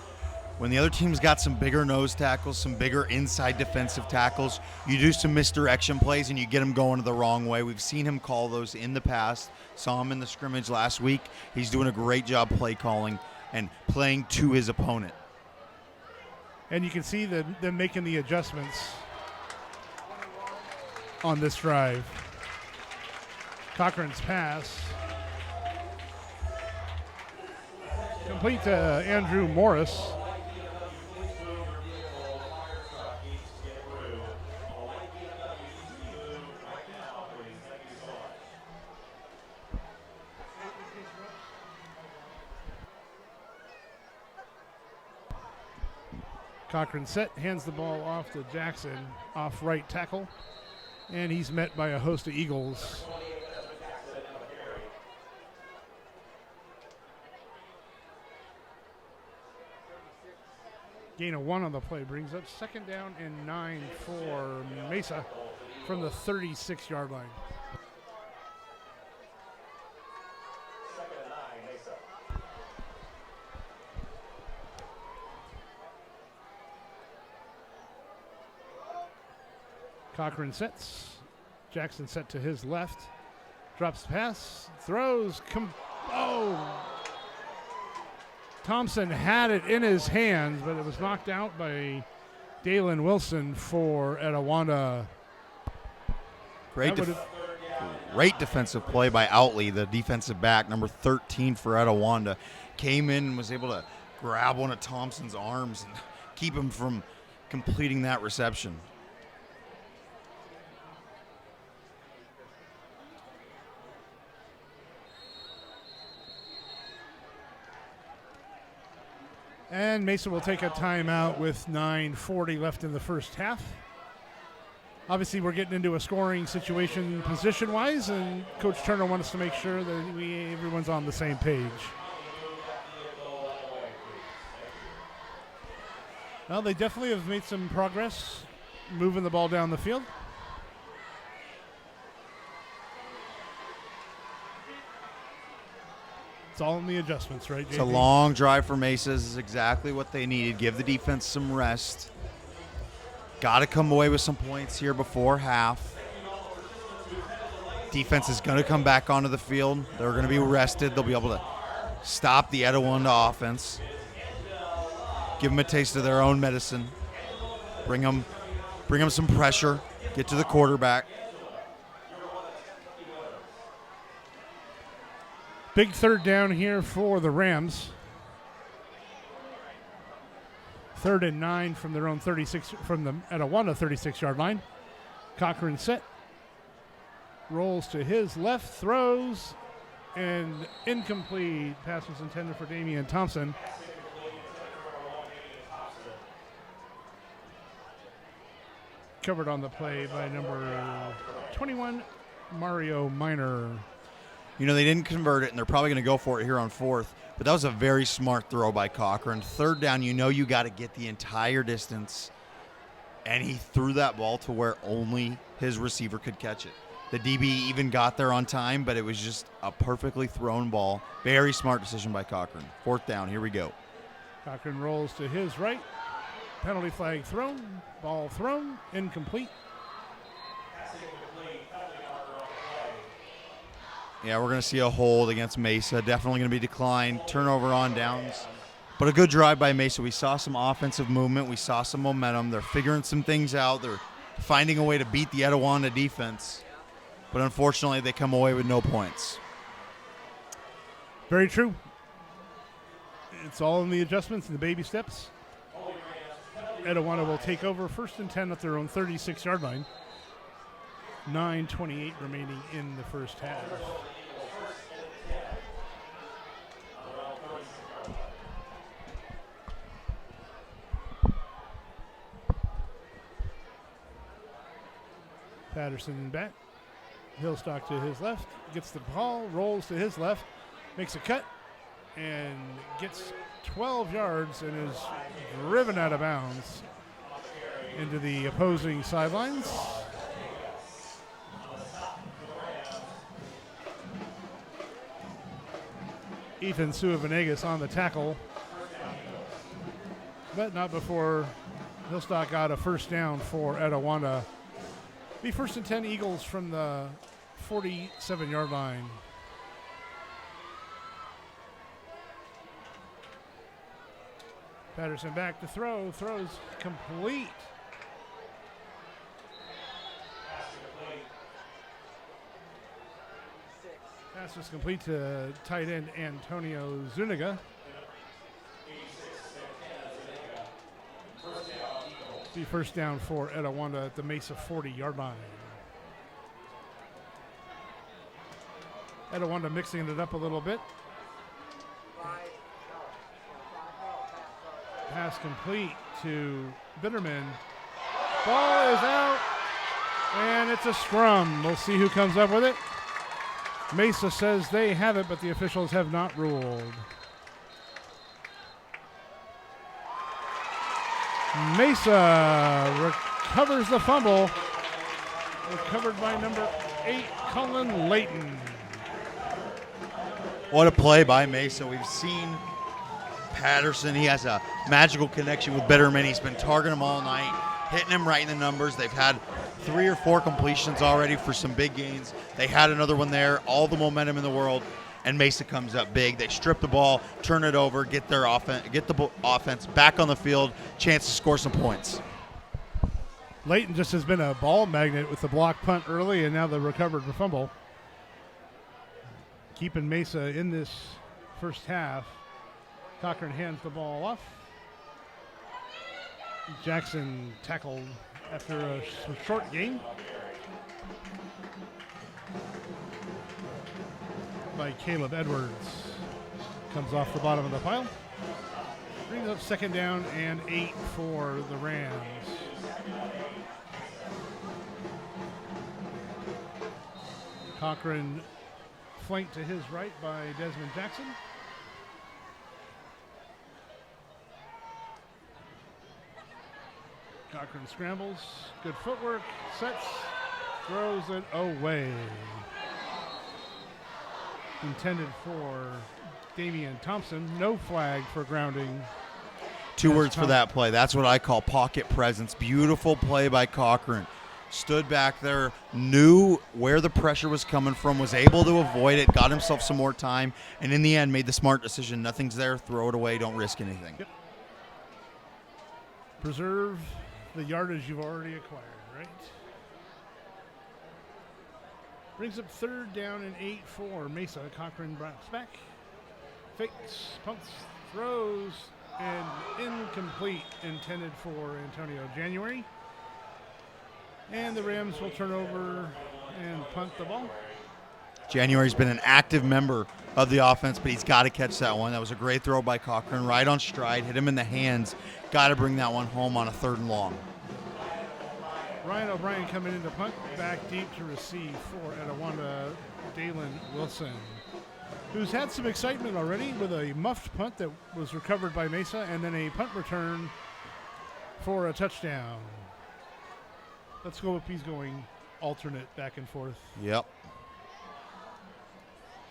When the other team's got some bigger nose tackles, some bigger inside defensive tackles, you do some misdirection plays and you get them going the wrong way. We've seen him call those in the past. Saw him in the scrimmage last week. He's doing a great job play calling and playing to his opponent. And you can see them making the adjustments on this drive. Cochran's pass complete to Andrew Morris. Cochran set, hands the ball off to Jackson, off right tackle. And he's met by a host of Eagles. Gain of 1 on the play brings up 2nd down and 9 for Mesa from the 36-yard line. 2nd and 9, Mesa. Cochran sets. Jackson set to his left. Drops the pass. Throws. Thompson had it in his hands, but it was knocked out by Dalen Wilson for Etiwanda. Great defensive play by Outley, the defensive back, number 13 for Etiwanda. Came in and was able to grab one of Thompson's arms and keep him from completing that reception. And Mesa will take a timeout with 9:40 left in the first half. Obviously, we're getting into a scoring situation position-wise, and Coach Turner wants to make sure that everyone's on the same page. Well, they definitely have made some progress moving the ball down the field. It's all in the adjustments, right, JP? It's a long drive for Mesa. This is exactly what they needed. Give the defense some rest. Got to come away with some points here before half. Defense is going to come back onto the field. They're going to be rested. They'll be able to stop the Etiwanda offense. Give them a taste of their own medicine. Bring them some pressure. Get to the quarterback. Big 3rd down here for the Rams. 3rd and 9 from their own 36, from the Etiwanda 36-yard line. Cochran set. Rolls to his left, throws, and incomplete. Pass was intended for Damian Thompson. Covered on the play by number 21, Mario Minor. You know, they didn't convert it, and they're probably going to go for it here on 4th. But that was a very smart throw by Cochran. 3rd down, you know you got to get the entire distance. And he threw that ball to where only his receiver could catch it. The DB even got there on time, but it was just a perfectly thrown ball. Very smart decision by Cochran. 4th down, here we go. Cochran rolls to his right. Penalty flag thrown. Ball thrown. Incomplete. Yeah, we're going to see a hold against Mesa. Definitely going to be declined. Turnover on downs. But a good drive by Mesa. We saw some offensive movement. We saw some momentum. They're figuring some things out. They're finding a way to beat the Etiwanda defense. But unfortunately, they come away with no points. Very true. It's all in the adjustments and the baby steps. Etiwanda will take over 1st and 10 at their own 36-yard line. 9:28 remaining in the first half. Patterson back. Hillstock to his left. Gets the ball, rolls to his left, makes a cut, and gets 12 yards and is driven out of bounds into the opposing sidelines. Ethan Suavanegas on the tackle, but not before Hillstock got a 1st down for Etiwanda. Be 1st and 10 Eagles from the 47-yard line. Patterson back to throw, throws complete. Pass was complete to tight end Antonio Zuniga. Be 1st down for Etiwanda at the Mesa 40-yard line. Etiwanda mixing it up a little bit. Pass complete to Bitterman. Ball is out, And it's a scrum. We'll see who comes up with it. Mesa says they have it, but the officials have not ruled. Mesa recovers the fumble. Recovered by number 8, Cullen Layton. What a play by Mesa. We've seen Patterson. He has a magical connection with Bitterman. He's been targeting him all night, hitting him right in the numbers. They've had 3 or 4 completions already for some big gains. They had another one there, all the momentum in the world, and Mesa comes up big. They strip the ball, turn it over, get the offense back on the field, chance to score some points. Layton just has been a ball magnet with the block punt early, and now the recovered fumble. Keeping Mesa in this first half. Cochran hands the ball off. Jackson tackled after a short gain by Caleb Edwards. Comes off the bottom of the pile. Brings up second down and 8 for the Rams. Cochran flanked to his right by Desmond Jackson. Cochran scrambles, good footwork, sets, throws it away. Intended for Damian Thompson. No flag for grounding. 2 words for that play. That's what I call pocket presence. Beautiful play by Cochran. Stood back there, knew where the pressure was coming from, was able to avoid it, got himself some more time, and in the end made the smart decision. Nothing's there, throw it away, don't risk anything. Yep. Preserve the yardage you've already acquired, right? Brings up third down and 8 for Mesa. Cochran drops back, fakes, pumps, throws, and incomplete, intended for Antonio January. And the Rams will turn over and punt the ball. January's been an active member of the offense, but he's got to catch that one. That was a great throw by Cochran, right on stride, hit him in the hands. Got to bring that one home on a 3rd and long. Ryan O'Brien coming in to punt, back deep to receive for Etiwanda, Dalen Wilson, who's had some excitement already with a muffed punt that was recovered by Mesa, and then a punt return for a touchdown. Let's go if he's going alternate back and forth. Yep.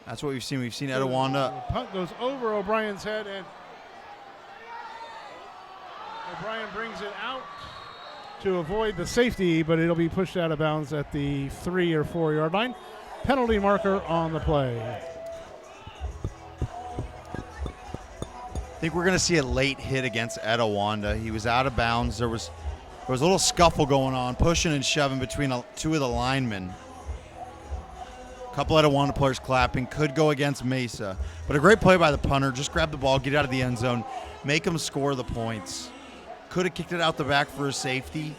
That's what we've seen. We've seen Etiwanda. The punt goes over O'Brien's head, and O'Brien brings it out to avoid the safety, but it'll be pushed out of bounds at the 3 or 4 yard line. Penalty marker on the play. I think we're going to see a late hit against Etiwanda. He was out of bounds. There was a little scuffle going on, pushing and shoving between 2 of the linemen. A couple Etiwanda players clapping. Could go against Mesa. But a great play by the punter. Just grab the ball, get out of the end zone, make them score the points. Could have kicked it out the back for a safety,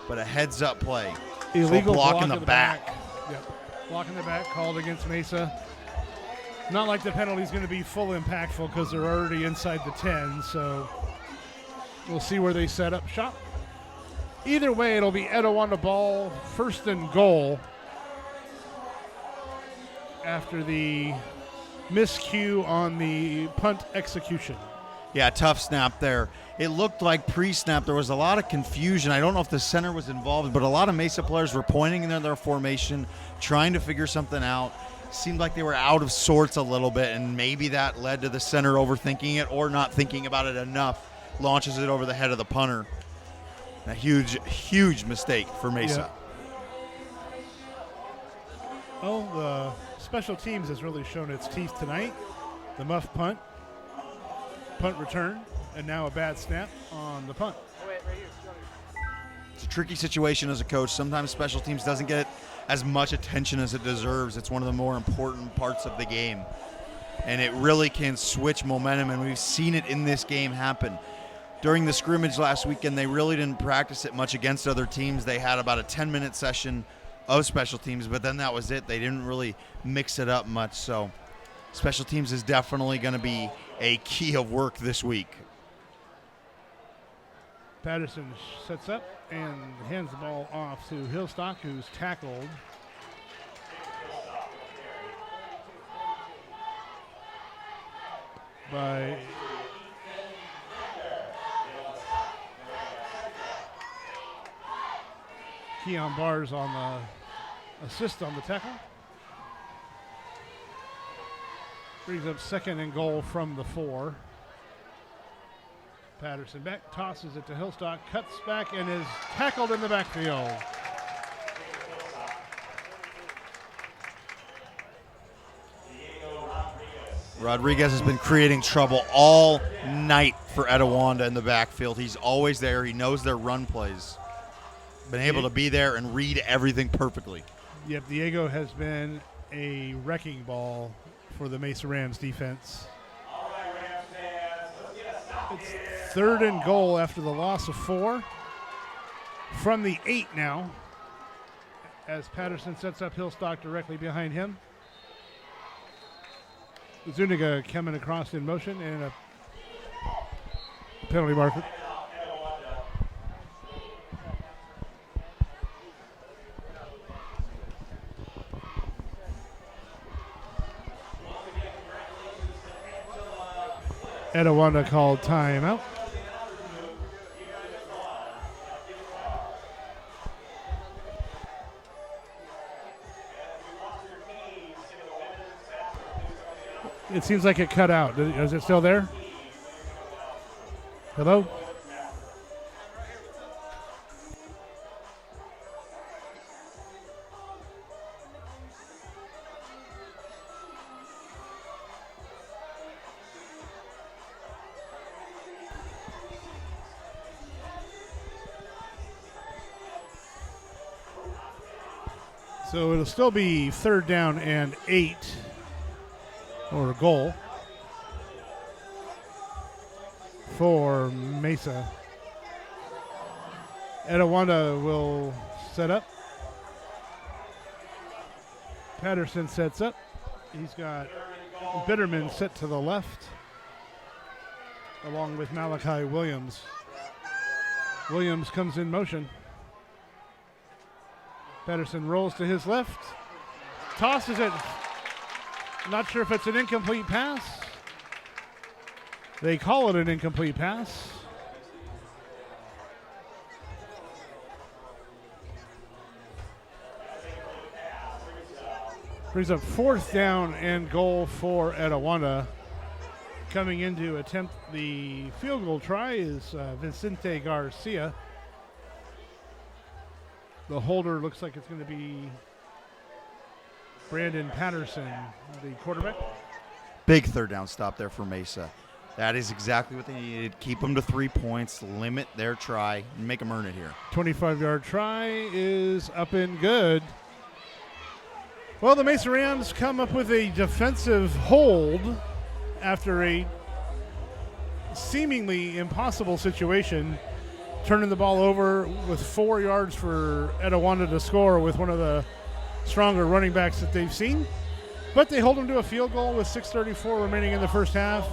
but a heads-up play. Illegal so block in the back. Yep. Block in the back called against Mesa. Not like the penalty's going to be full impactful because they're already inside the 10, so we'll see where they set up shop. Either way, it'll be Etiwanda ball, 1st and goal after the miscue on the punt execution. Yeah, tough snap there. It looked like pre-snap there was a lot of confusion. I don't know if the center was involved, but a lot of Mesa players were pointing in their formation, trying to figure something out. Seemed like they were out of sorts a little bit, and maybe that led to the center overthinking it or not thinking about it enough. Launches it over the head of the punter. A huge, huge mistake for Mesa. Yeah. Oh, the special teams has really shown its teeth tonight. The muff punt return, and now a bad snap on the punt. It's a tricky situation as a coach. Sometimes special teams doesn't get as much attention as it deserves. It's one of the more important parts of the game, and it really can switch momentum, and we've seen it in this game happen. During the scrimmage last weekend, they really didn't practice it much against other teams. They had about a 10-minute session of special teams, but then that was it. They didn't really mix it up much, so special teams is definitely going to be a key of work this week. Patterson sets up and hands the ball off to Hillstock, who's tackled. By Keon Bars on the assist on the tackle. Brings up 2nd and goal from the 4. Patterson back, tosses it to Hillstock, cuts back, and is tackled in the backfield. Rodriguez has been creating trouble all night for Etiwanda in the backfield. He's always there. He knows their run plays. Been able to be there and read everything perfectly. Yep, Diego has been a wrecking ball for the Mesa Rams defense. It's 3rd and goal after the loss of 4. From the 8 now, as Patterson sets up Hillstock directly behind him. Zuniga coming across in motion and a penalty marker. Etiwanda called timeout. It seems like it cut out. Is it still there? Hello? So it'll still be 3rd down and 8. Or a goal for Mesa. Etiwanda will set up. Patterson sets up. He's got Bitterman set to the left, along with Malachi Williams. Williams comes in motion. Patterson rolls to his left, tosses it. Not sure if it's an incomplete pass. They call it an incomplete pass. Brings up 4th down and goal for Etiwanda. Coming in to attempt the field goal try is Vicente Garcia. The holder looks like it's going to be Brandon Patterson, the quarterback. Big 3rd down stop there for Mesa. That is exactly what they needed. Keep them to 3 points, limit their try, and make them earn it here. 25-yard try is up and good. Well, the Mesa Rams come up with a defensive hold after a seemingly impossible situation, turning the ball over with 4 yards for Etiwanda to score with one of the stronger running backs that they've seen. But they hold them to a field goal with 6:34 remaining in the first half.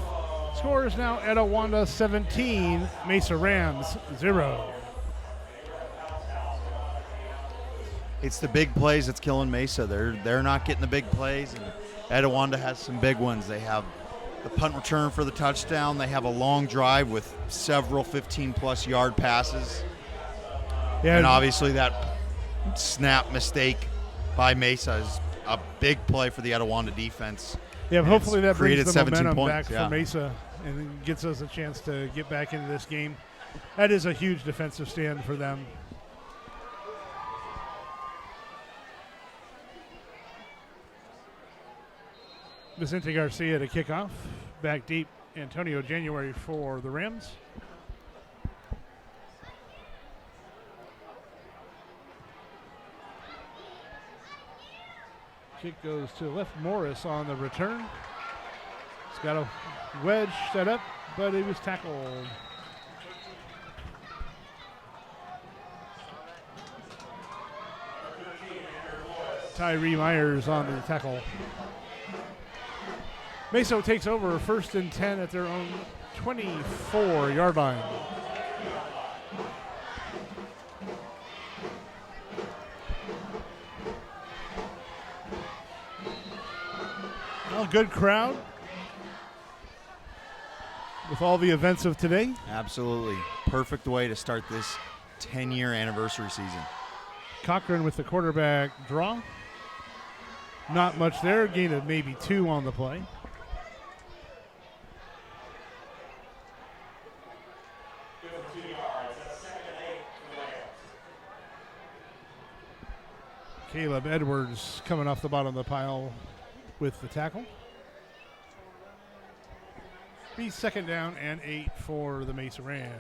Score is now Etiwanda 17, Mesa Rams 0. It's the big plays that's killing Mesa. They're not getting the big plays, and Etiwanda has some big ones. They have the punt return for the touchdown. They have a long drive with several 15-plus yard passes. Yeah, and obviously that snap mistake by Mesa is a big play for the Etiwanda defense. Yeah, hopefully that brings created the 17 momentum points, back for Mesa and gets us a chance to get back into this game. That is a huge defensive stand for them. Vicente Garcia to kick off. Back deep, Antonio January for the Rams. Kick goes to the left. Morris on the return. He's got a wedge set up, but he was tackled. Tyree Myers on the tackle. Mesa takes over 1st and 10 at their own 24-yard line. A good crowd with all the events of today. Absolutely. Perfect way to start this 10-year anniversary season. Cochran with the quarterback draw. Not much there. Gain of maybe 2 on the play. Caleb Edwards coming off the bottom of the pile with the tackle. Be 2nd down and 8 for the Mesa Rams.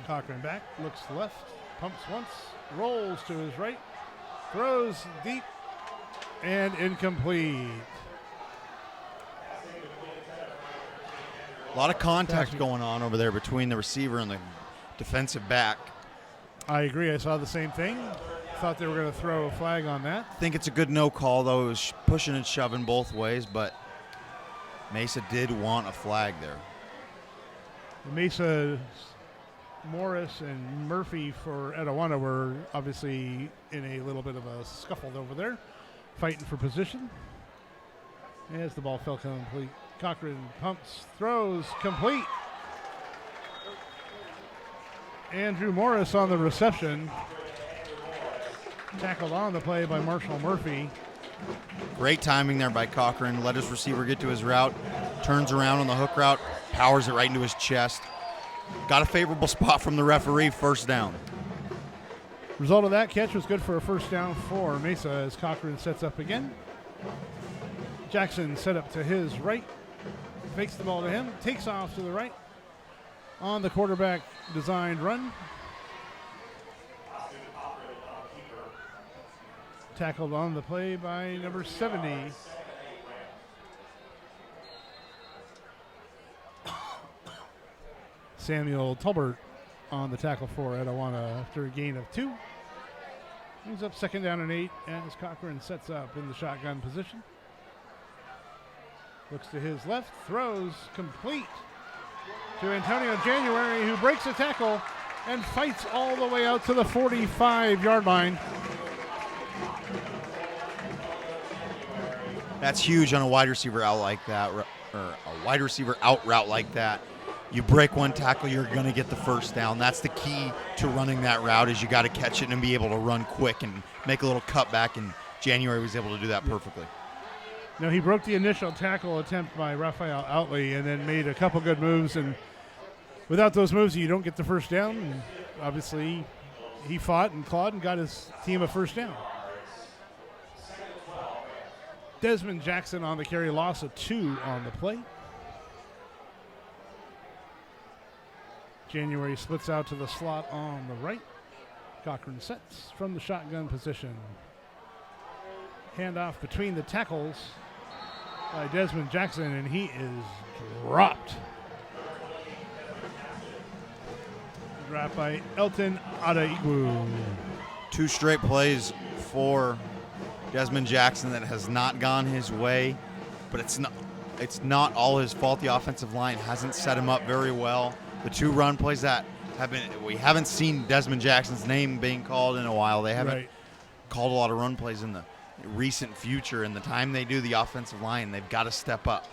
Cochran back, looks left, pumps once, rolls to his right, throws deep and incomplete. A lot of contact going on over there between the receiver and the defensive back. I agree. I saw the same thing. Thought they were going to throw a flag on that. I think it's a good no call, though. It was pushing and shoving both ways, but Mesa did want a flag there. Mesa, Morris, and Murphy for Etiwanda were obviously in a little bit of a scuffle over there, fighting for position. As the ball fell complete, Cochran pumps, throws, complete. Andrew Morris on the reception. Tackled on the play by Marshall Murphy. Great timing there by Cochran. Let his receiver get to his route. Turns around on the hook route. Powers it right into his chest. Got a favorable spot from the referee. 1st down. Result of that catch was good for a 1st down for Mesa as Cochran sets up again. Jackson set up to his right. Fakes the ball to him. Takes off to the right. On the quarterback designed run. Tackled on the play by number 70. Samuel Tolbert on the tackle for Etiwanda after a gain of 2. Brings up 2nd down and 8 as Cochran sets up in the shotgun position. Looks to his left, throws complete to Antonio January, who breaks a tackle and fights all the way out to the 45-yard line. That's huge on a wide receiver out like that, or a wide receiver out route like that. You break one tackle, you're going to get the 1st down. That's the key to running that route is you got to catch it and be able to run quick and make a little cutback, and January was able to do that perfectly. No, he broke the initial tackle attempt by Raphael Outley and then made a couple good moves, and without those moves, you don't get the 1st down. And obviously, he fought and clawed and got his team a 1st down. Desmond Jackson on the carry, loss of 2 on the play. January splits out to the slot on the right. Cochran sets from the shotgun position. Handoff between the tackles by Desmond Jackson, and he is dropped. Dropped by Elton Adaigwu. 2 straight plays for Desmond Jackson that has not gone his way, but it's not all his fault. The offensive line hasn't set him up very well. The 2 run plays that we haven't seen Desmond Jackson's name being called in a while. They haven't called a lot of run plays in the recent future, and the time they do, the offensive line, they've got to step up.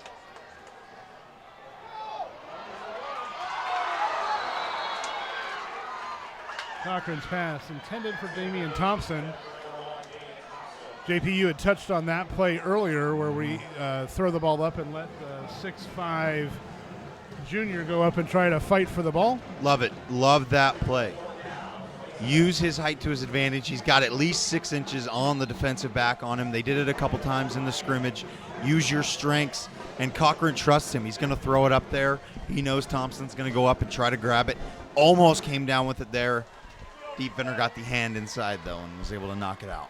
Cochran's pass intended for Damian Thompson. JP, you had touched on that play earlier where we throw the ball up and let the 6'5 junior go up and try to fight for the ball. Love it. Love that play. Use his height to his advantage. He's got at least 6 inches on the defensive back on him. They did it a couple times in the scrimmage. Use your strengths, and Cochran trusts him. He's going to throw it up there. He knows Thompson's going to go up and try to grab it. Almost came down with it there. Defender got the hand inside, though, and was able to knock it out.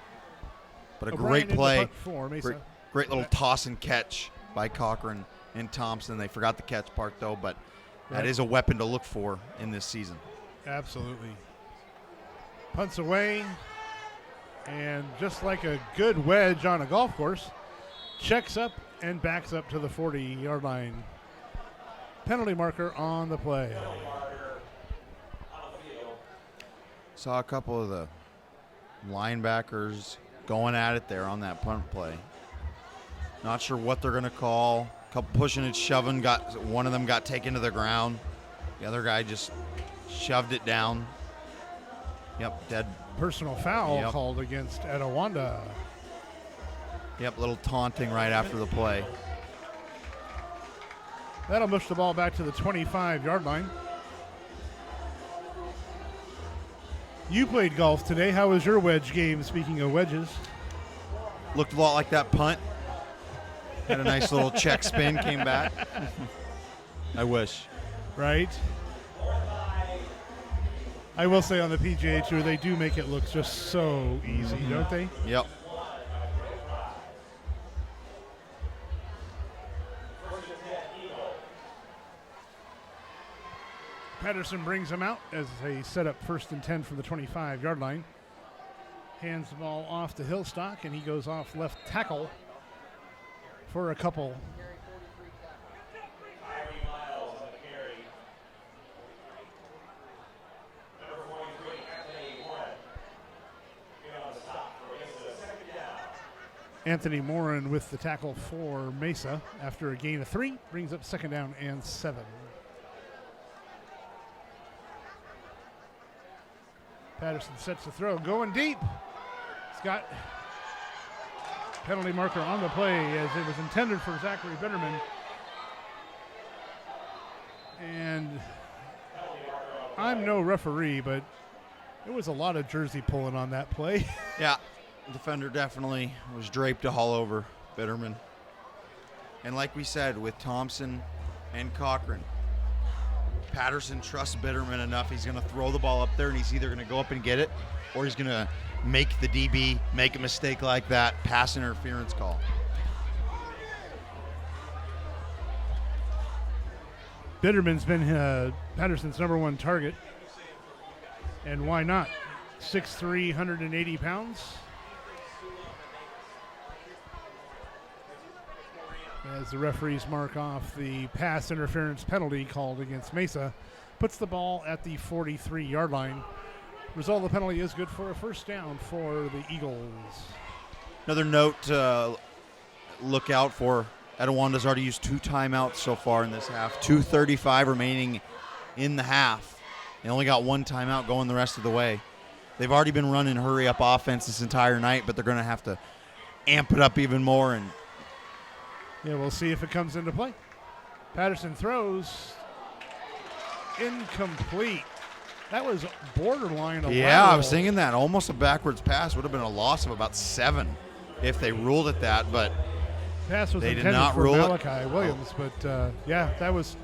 But a great play. Great little toss and catch by Cochran and Thompson. They forgot the catch part, though, but that is a weapon to look for in this season. Absolutely. Punts away, and just like a good wedge on a golf course, checks up and backs up to the 40-yard line. Penalty marker on the play. Saw a couple of the linebackers going at it there on that punt play. Not sure what they're going to call. Couple pushing and shoving. One of them got taken to the ground. The other guy just shoved it down. Yep, dead. Personal foul called against Etiwanda. Yep, little taunting right after the play. That'll push the ball back to the 25-yard line. You played golf today. How was your wedge game, speaking of wedges? Looked a lot like that punt. Had a nice little check spin, came back. I wish. Right. I will say on the PGA Tour, they do make it look just so easy, don't they? Yep. Patterson brings him out as they set up 1st and 10 from the 25-yard line. Hands the ball off to Hillstock, and he goes off left tackle for a couple. Anthony Morin with the tackle for Mesa after a gain of 3, brings up 2nd down and 7. Patterson sets the throw, going deep. Scott, penalty marker on the play as it was intended for Zachary Bitterman. And I'm no referee, but it was a lot of jersey pulling on that play. Yeah. Defender definitely was draped all over Bitterman. And like we said, with Thompson and Cochran, Patterson trusts Bitterman enough. He's going to throw the ball up there, and he's either going to go up and get it, or he's going to make the DB make a mistake like that, pass interference call. Bitterman's been Patterson's #1 target. And why not? 6'3", 180 pounds. As the referees mark off the pass interference penalty called against Mesa, puts the ball at the 43-yard line. Result of the penalty is good for a 1st down for the Eagles. Another note to look out for, Etiwanda's already used 2 timeouts so far in this half. 2:35 remaining in the half. They only got 1 timeout going the rest of the way. They've already been running hurry-up offense this entire night, but they're going to have to amp it up even more. And yeah, we'll see if it comes into play. Patterson throws. Incomplete. That was borderline. Yeah, I was thinking that. Almost a backwards pass. Would have been a loss of about 7 if they ruled it that, but pass was they intended did not for rule Malachi Williams, but yeah, that was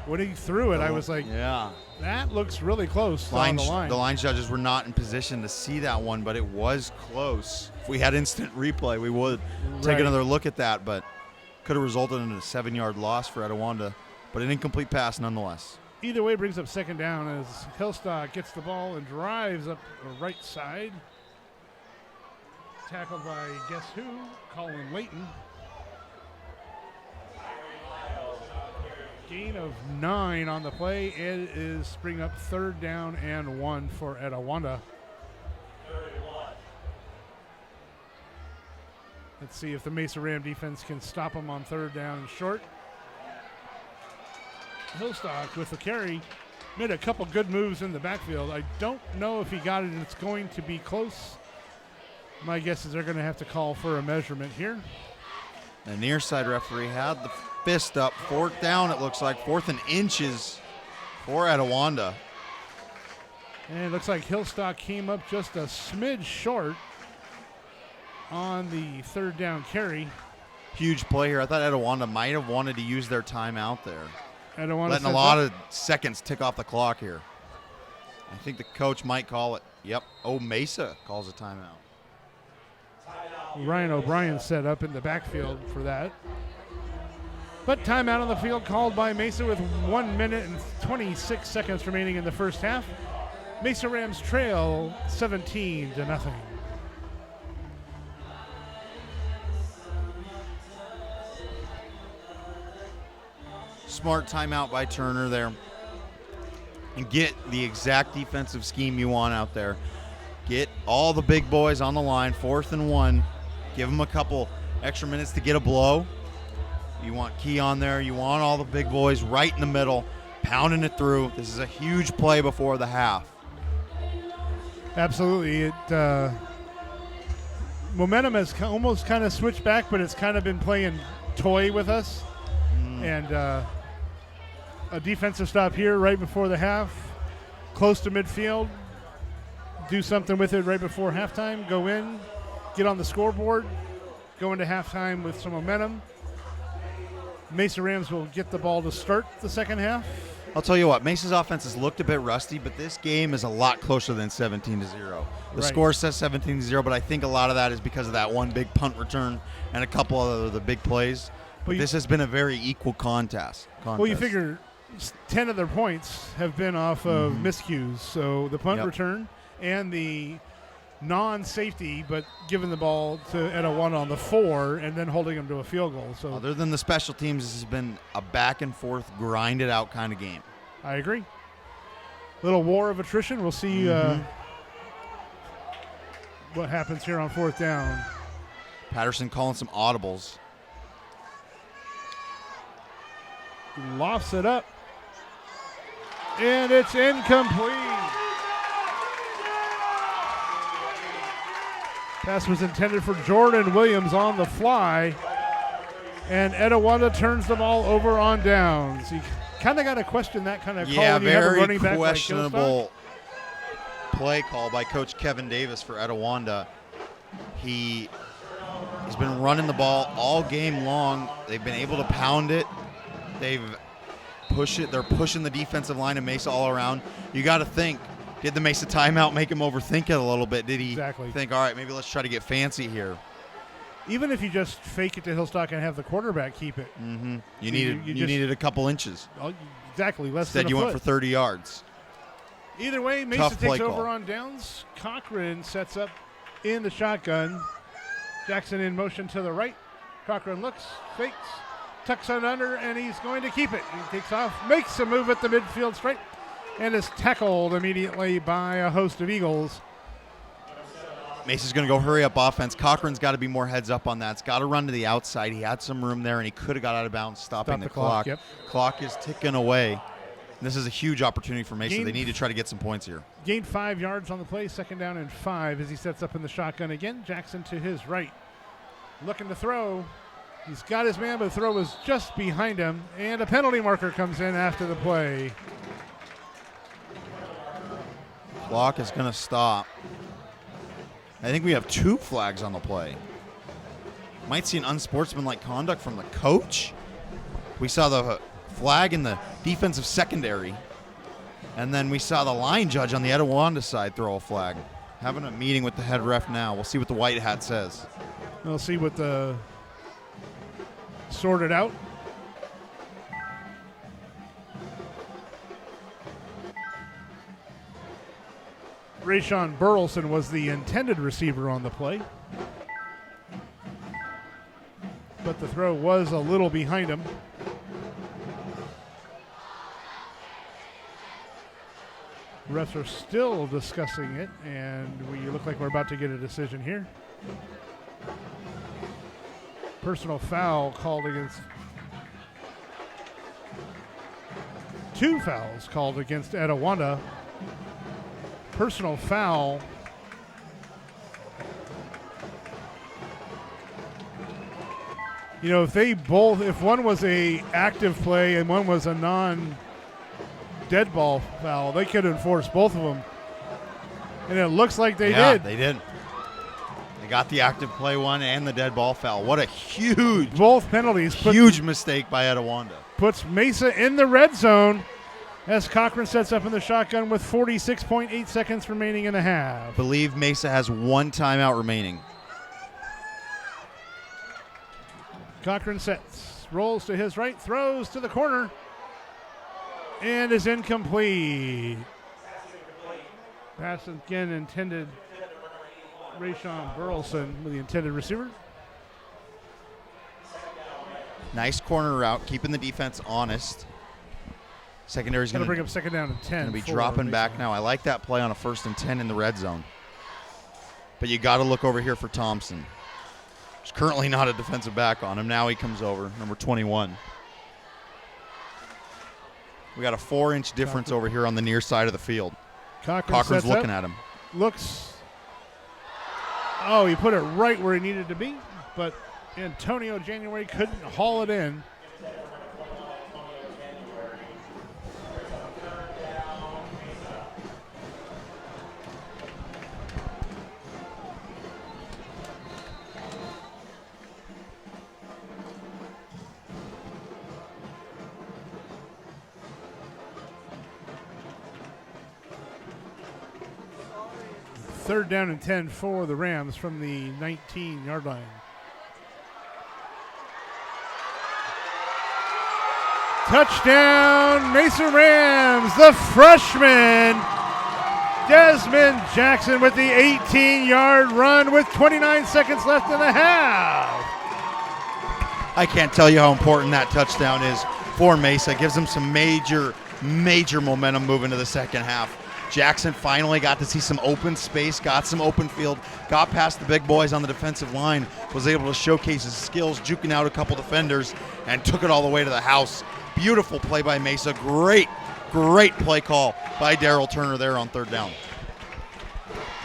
when he threw it. I was like, yeah, that looks really close on the line. The line judges were not in position to see that one, but it was close. If we had instant replay, we would take another look at that, but could have resulted in a 7-yard loss for Etiwanda, but an incomplete pass nonetheless. Either way brings up 2nd down as Hillstock gets the ball and drives up the right side. Tackled by guess who? Colin Layton. Gain of 9 on the play. It is bring up 3rd down and 1 for Etiwanda. Let's see if the Mesa Ram defense can stop them on 3rd down and short. Hillstock with the carry. Made a couple good moves in the backfield. I don't know if he got it, and it's going to be close. My guess is they're going to have to call for a measurement here. The near side referee had the fist up. 4th down, it looks like. 4th and inches for Etiwanda. And it looks like Hillstock came up just a smidge short on the 3rd down carry. Huge play here. I thought Etiwanda might have wanted to use their timeout there. Etiwanda letting a lot of seconds tick off the clock here. I think the coach might call it. Yep. Oh, Mesa calls a timeout. Ryan O'Brien set up in the backfield for that. But timeout on the field called by Mesa with 1 minute and 26 seconds remaining in the 1st half. Mesa Rams trail 17-0. Smart timeout by Turner there. and get the exact defensive scheme you want out there. Get all the big boys on the line, 4th and 1. Give them a couple extra minutes to get a blow. You want Key on there. You want all the big boys right in the middle, pounding it through. This is a huge play before the half. Absolutely. Momentum has almost kind of switched back, but it's kind of been playing toy with us. And a defensive stop here right before the half, close to midfield. Do something with it right before halftime. Go in, get on the scoreboard, go into halftime with some momentum. Mesa Rams will get the ball to start the second half. I'll tell you what, Mesa's offense has looked a bit rusty, but this game is a lot closer than 17-0. The score says 17-0, but I think a lot of that is because of that one big punt return and a couple of the big plays. But this has been a very equal contest. Well, you figure 10 of their points have been off of miscues. So the punt return and the non-safety, but giving the ball to Etiwanda on the 4 and then holding them to a field goal. So other than the special teams, this has been a back-and-forth, grinded-out kind of game. I agree. Little war of attrition. We'll see what happens here on 4th down. Patterson calling some audibles. Lofts it up. And it's incomplete. Pass was intended for Jordan Williams on the fly. And Etiwanda turns the ball over on downs. You kind of got to question that kind of call when you have a running back like Kilstock. Questionable play call by Coach Kevin Davis for Etiwanda. He's been running the ball all game long. They've been able to pound it. They've pushed it. They're pushing the defensive line of Mesa all around. You got to think, did the Mesa timeout make him overthink it a little bit? Did he think, all right, maybe let's try to get fancy here? Even if you just fake it to Hillstock and have the quarterback keep it. You needed a couple inches. Exactly, less Instead than a you foot. went for 30 yards. Either way, Mesa Tough play takes over call. on downs. Cochran sets up in the shotgun. Jackson in motion to the right. Cochran looks, fakes, tucks it under, and he's going to keep it. He takes off, makes a move at the midfield stripe, and is tackled immediately by a host of Eagles. Mesa's going to go hurry up offense. Cochran's got to be more heads up on that. It's got to run to the outside. He had some room there, and he could have got out of bounds, stopping the clock. Clock is ticking away. This is a huge opportunity for Mesa. They need to try to get some points here. Gained 5 yards on the play, 2nd down and 5 as he sets up in the shotgun again. Jackson to his right. Looking to throw. He's got his man, but the throw was just behind him, and a penalty marker comes in after the play. Clock is going to stop. I think we have 2 flags on the play. Might see an unsportsmanlike conduct from the coach. We saw the flag in the defensive secondary, and then we saw the line judge on the Etiwanda side throw a flag. Having a meeting with the head ref now. We'll see what the white hat says. We'll see what the sorted out. Rayshawn Burleson was the intended receiver on the play, but the throw was a little behind him. Refs are still discussing it, and we look like we're about to get a decision here. Personal foul called against. 2 fouls called against Etiwanda. Personal foul. You know, if one was a active play and one was a non-dead ball foul, they could enforce both of them. And it looks like they did. They did. They got the active play one and the dead ball foul. What a huge, both penalties. Huge mistake by Etiwanda. Puts Mesa in the red zone as Cochran sets up in the shotgun with 46.8 seconds remaining in the half. Believe Mesa has 1 timeout remaining. Cochran sets, rolls to his right, throws to the corner, and is incomplete. Pass again intended Rayshawn Burleson with the intended receiver. Nice corner route, keeping the defense honest. Secondary's Going going to bring up second down and 10. to be for dropping Mesa. back now. I like that play on a 1st and 10 in the red zone. But you got to look over here for Thompson. There's currently not a defensive back on him. Now he comes over, number 21. We got a 4-inch difference over here on the near side of the field. Cochran's sets looking up, at him. Looks. Oh, he put it right where he needed to be, but Antonio January couldn't haul it in. Third down and 10 for the Rams from the 19-yard line. Touchdown, Mesa Rams, the freshman, Desmond Jackson with the 18-yard run with 29 seconds left in the half. I can't tell you how important that touchdown is for Mesa. It gives them some major momentum moving to the second half. Jackson finally got to see some open space, got some open field, got past the big boys on the defensive line, was able to showcase his skills, juking out a couple defenders, and took it all the way to the house. Beautiful play by Mesa. Great play call by Darryl Turner there on third down.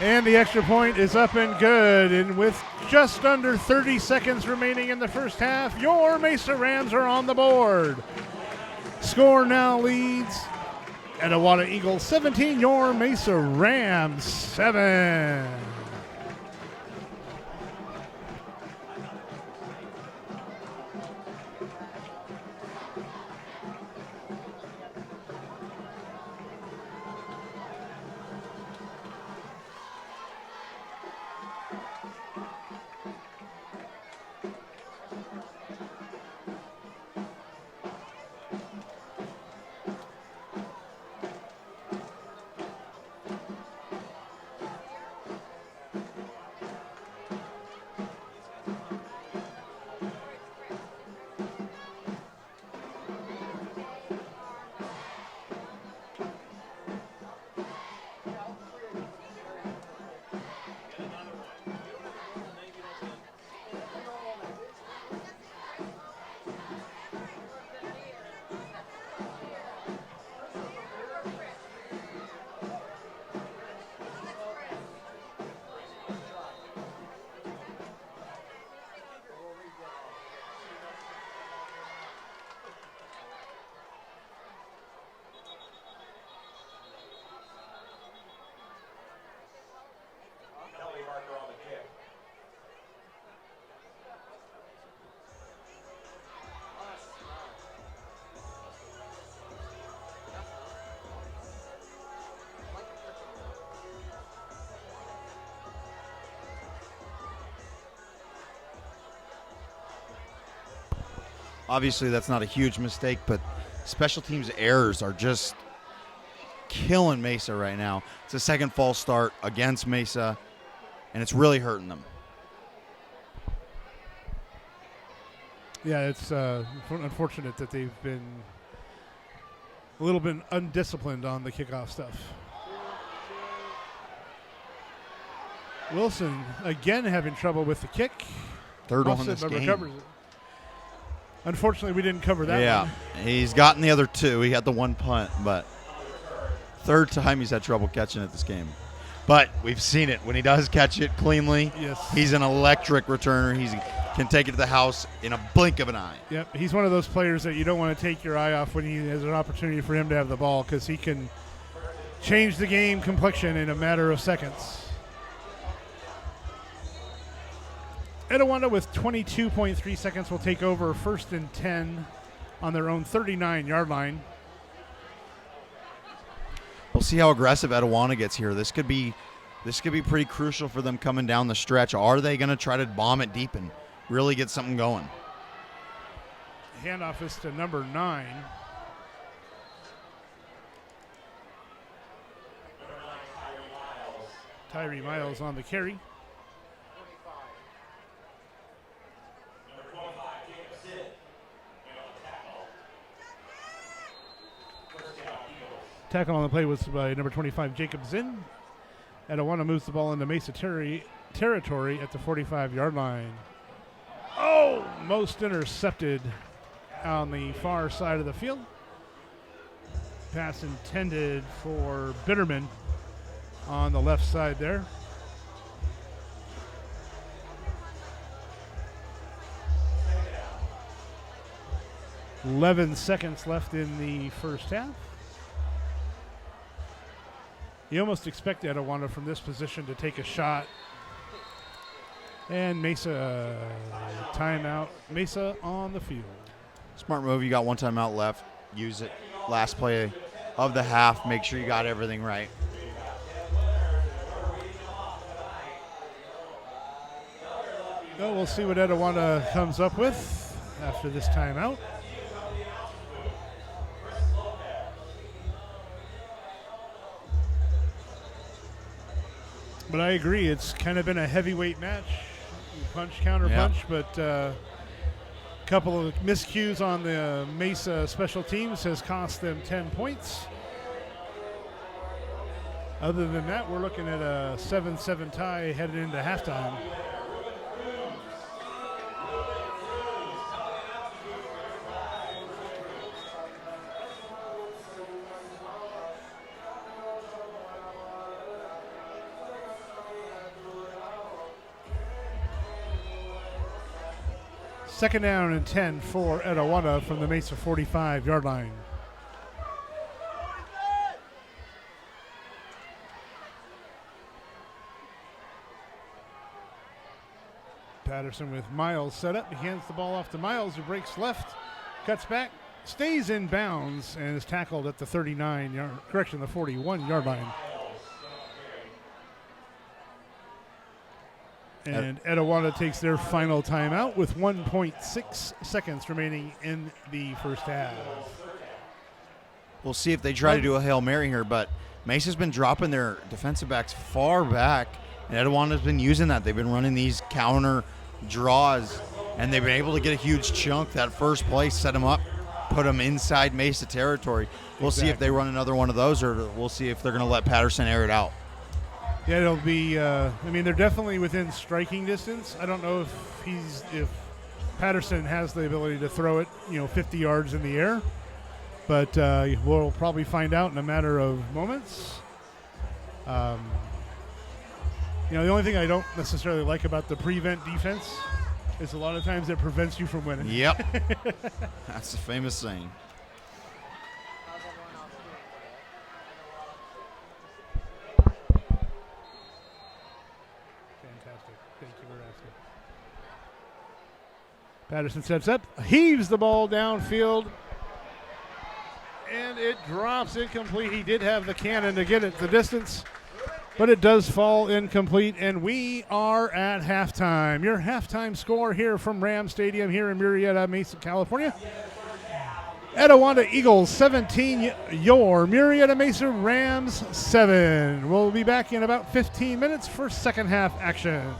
And the extra point is up and good. And with just under 30 seconds remaining in the first half, your Mesa Rams are on the board. Score now leads Etiwanda Eagles 17, your Mesa Rams 7. Obviously, that's not a huge mistake, but special teams errors are just killing Mesa right now. It's a second false start against Mesa, and it's really hurting them. Yeah, it's unfortunate that they've been a little bit undisciplined on the kickoff stuff. Wilson again having trouble with the kick. Third one in Offset, this but game. recovers it. Unfortunately, we didn't cover that Yeah, one. he's gotten the other two. He had the one punt, but third time he's had trouble catching it this game. But we've seen it. When he does catch it cleanly, Yes. he's an electric returner. He can take it to the house in a blink of an eye. Yep, he's one of those players that you don't want to take your eye off when he has an opportunity for him to have the ball, because he can change the game complexion in a matter of seconds. Etiwanda with 22.3 seconds will take over first and 10 on their own 39-yard line. We'll see how aggressive Etiwanda gets here. This could be pretty crucial for them coming down the stretch. Are they going to try to bomb it deep and really get something going? Handoff is to number 9. Tyree Miles on the carry. Tackle on the play was by number 25, Jacob Zinn. Etiwanda moves the ball into Mesa territory at the 45-yard line. Oh, most intercepted on the far side of the field. Pass intended for Bitterman on the left side there. 11 seconds left in the first half. You almost expect Etiwanda from this position to take a shot. And Mesa, timeout. Mesa on the field. Smart move. You got one timeout left. Use it. Last play of the half. Make sure you got everything right. Well, we'll see what Etiwanda comes up with after this timeout. But I agree, it's kind of been a heavyweight match. Punch, counter punch, but a couple of miscues on the Mesa special teams has cost them 10 points. Other than that, we're looking at a 7-7 tie headed into halftime. Second down and 10 for Etiwanda from the Mesa 45-yard line. Patterson with Miles set up. He hands the ball off to Miles, who breaks left, cuts back, stays in bounds, and is tackled at the 41-yard line. And Etiwanda takes their final timeout with 1.6 seconds remaining in the first half. We'll see if they try to do a Hail Mary here, but Mesa's been dropping their defensive backs far back, and Etiwanda's been using that. They've been running these counter draws, and they've been able to get a huge chunk. That first play set them up, put them inside Mesa territory. We'll see if they run another one of those, or we'll see if they're going to let Patterson air it out. Yeah, it'll be. I mean, they're definitely within striking distance. I don't know if Patterson has the ability to throw it, 50 yards in the air, but we'll probably find out in a matter of moments. The only thing I don't necessarily like about the prevent defense is a lot of times it prevents you from winning. Yep, that's the famous saying. Patterson steps up, heaves the ball downfield, and it drops incomplete. He did have the cannon to get it the distance, but it does fall incomplete, and we are at halftime. Your halftime score here from Ram Stadium here in Murrieta Mesa, California. Etiwanda Eagles 17, your Murrieta Mesa Rams 7. We'll be back in about 15 minutes for second half action.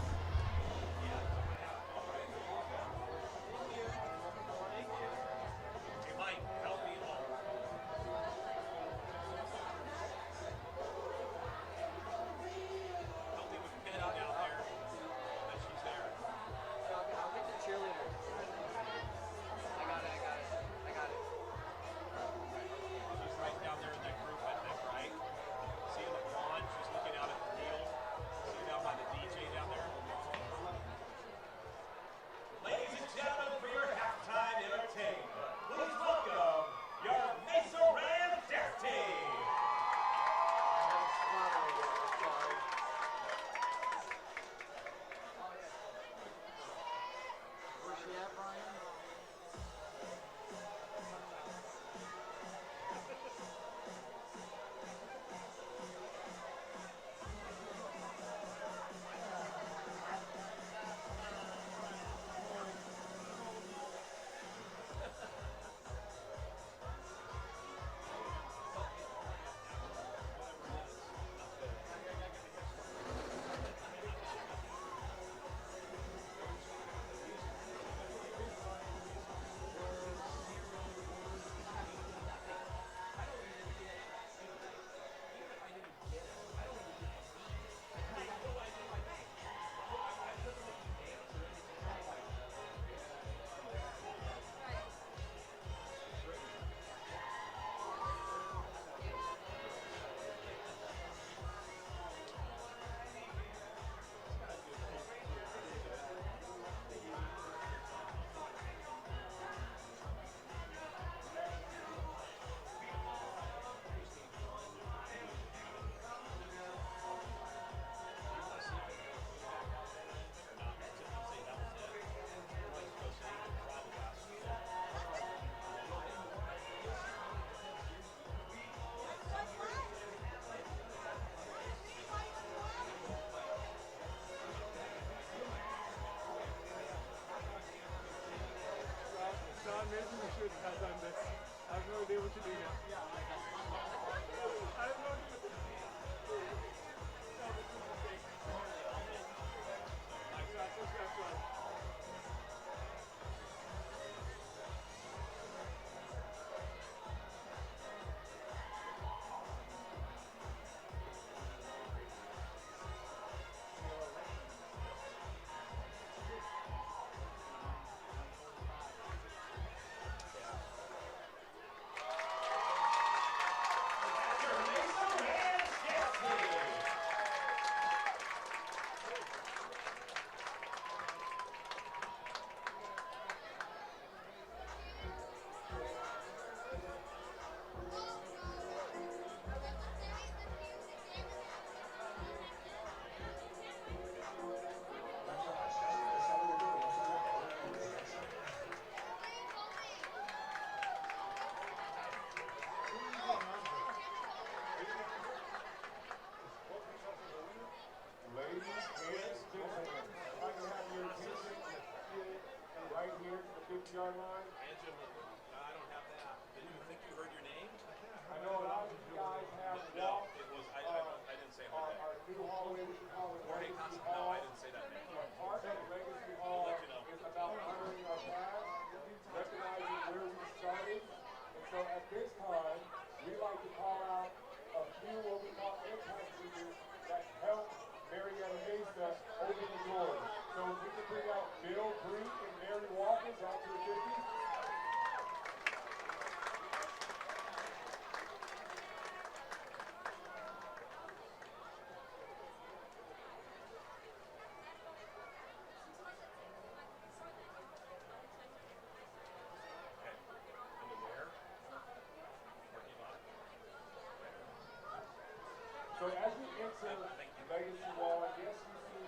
So as you enter Legacy Wall, yes, you see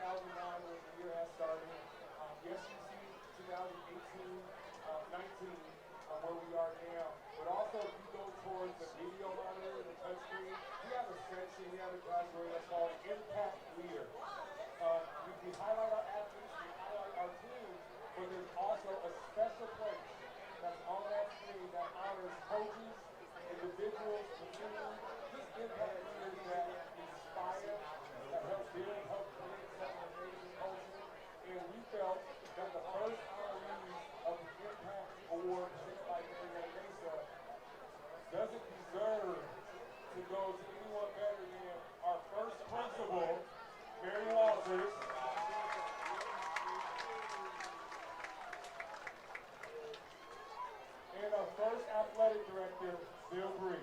2009 when the year has started. Yes, you see 2018, 19, where we are now. But also, if you go towards the video monitor, the touchscreen, we have a section, we have a category that's called Impact Leader. We highlight our athletes, we highlight our teams, but there's also a special place that's on that screen that honors coaches, individuals, community, just impact leaders that inspire, that help build, help create something amazing culture. And we felt that the first honorees of the Impact Award presented by WeAreMesa doesn't deserve to go to anyone better than our first principal, Mary Walters, and our first athletic director, Bill Bree.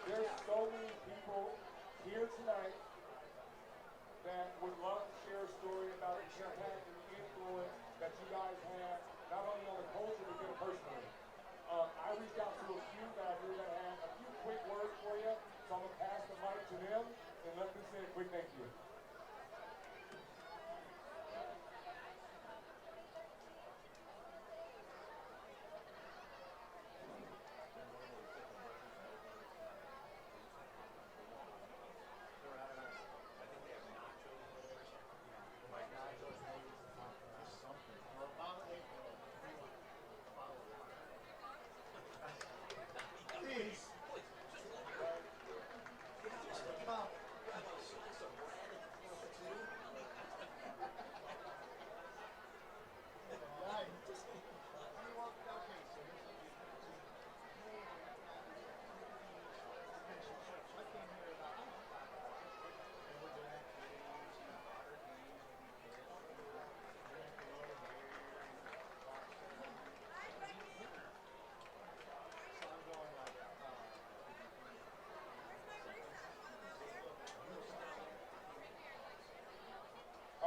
There's so many people here tonight that would love to share a story about the impact and the influence that you guys have, not only on the culture, but them personally. I reached out to a few that I knew that had a few quick words for you, so I'm going to pass the mic to them and let them say a quick thank you.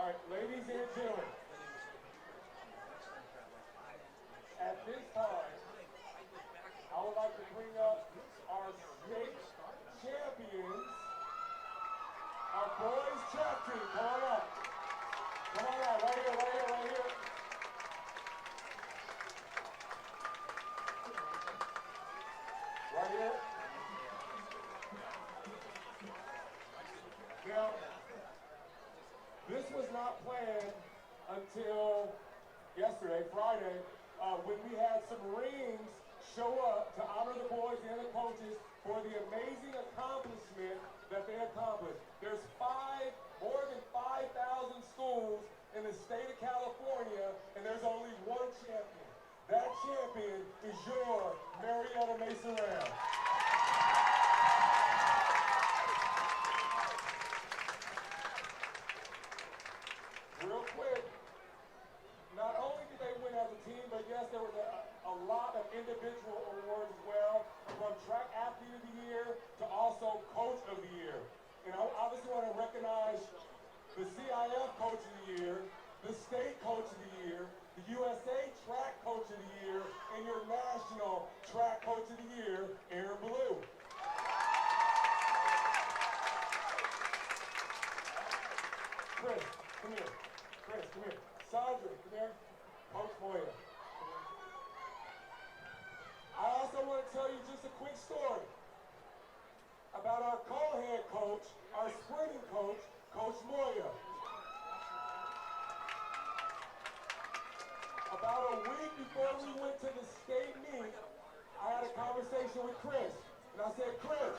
All right, ladies and gentlemen, at this time, I would like to bring up our state champions, our boys track team. Come on up. Come on up, right here, right here, right here. Right here. Now, this was not planned until yesterday, Friday, when we had some rings show up to honor the boys and the coaches for the amazing accomplishment that they accomplished. There's more than 5,000 schools in the state of California, and there's only one champion. That champion is your WeAreMesa Ram. Real quick, not only did they win as a team, but yes, there was a lot of individual awards as well, from Track Athlete of the Year to also Coach of the Year. And I obviously want to recognize the CIF Coach of the Year, the State Coach of the Year, the USA Track Coach of the Year, and your National Track Coach of the Year, Aaron Blue. Chris, come here. Chris, come here. Sandra, come here. Coach Moya. I also want to tell you just a quick story about our co-head coach, our sprinting coach, Coach Moya. About a week before we went to the state meet, I had a conversation with Chris. And I said, Chris,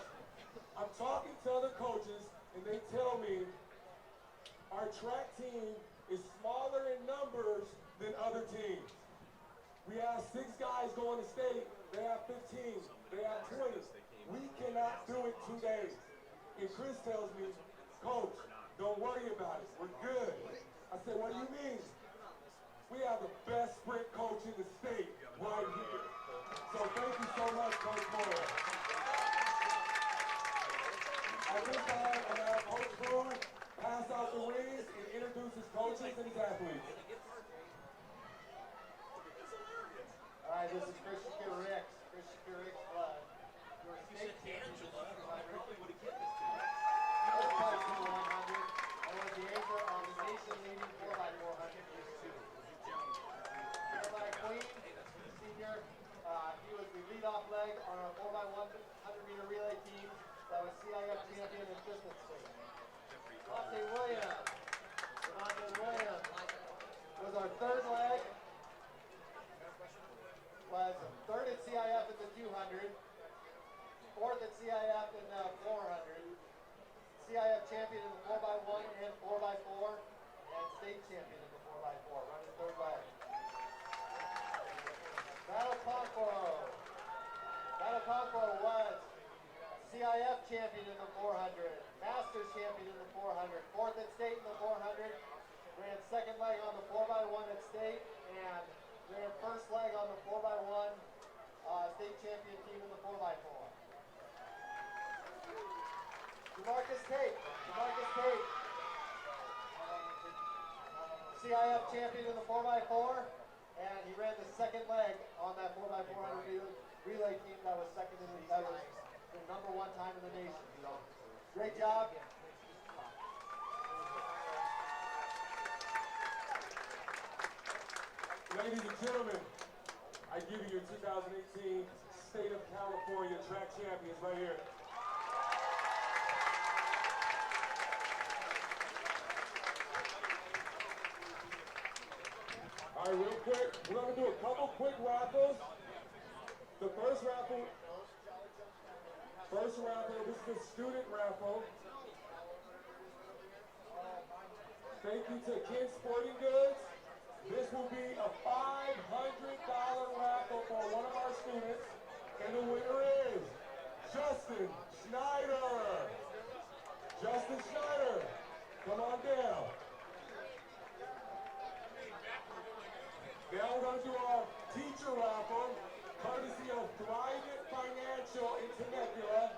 I'm talking to other coaches, and they tell me our track team is smaller in numbers than other teams. We have 6 guys going to state, they have 15, they have 20. We cannot do it 2 days. And Chris tells me, Coach, don't worry about it, we're good. I said, what do you mean? We have the best sprint coach in the state right here. So thank you so much, Coach Moore. At this time, I'm going to have Coach Moore pass out the rings and introduce his coaches and his athletes. All right, this is Christian Ricks. Christian Ricks that was CIF champion in Christmas State. Devontae Williams was our third leg. Was third at CIF in the 200, fourth at CIF in the 400, CIF champion in the 4x1 and 4x4, and state champion in the 4x4, running third leg. Battle Conqueror was CIF champion in the 400, Masters champion in the 400, fourth at state in the 400, ran second leg on the 4x1 at state, and ran first leg on the 4x1 state champion team in the 4x4. DeMarcus Tate, CIF champion in the 4x4, and he ran the second leg on that 4x400 relay team that was second in that was the number one time in the nation. So, great job. Ladies and gentlemen, I give you your 2018 State of California track champions right here. All right, real quick, we're going to do a couple quick raffles. The first raffle, this is the student raffle. Thank you to Ken Sporting Goods. This will be a $500 raffle for one of our students, and the winner is Justin Schneider. Come on down. Now we're going to do our teacher raffle, courtesy of Thrivent Financial in Temecula.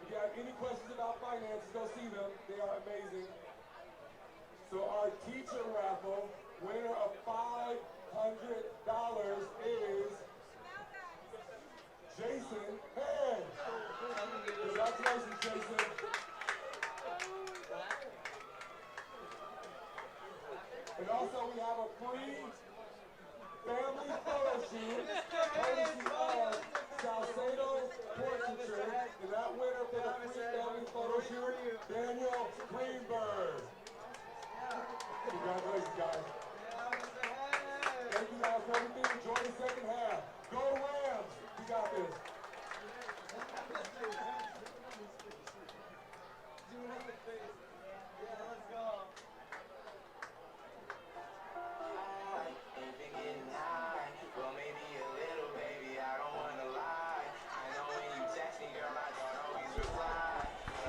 If you have any questions about finances, go see them. They are amazing. So our teacher raffle, winner of $500 is Jason Penn. Congratulations, Jason. And also we have a free family photo shoot, courtesy of Salcedo Portraiture, and that winner for the free family photo shoot, Daniel Greenberg. Congratulations, guys. Thank you guys for everything. Enjoy the second half. Go Rams! You got this.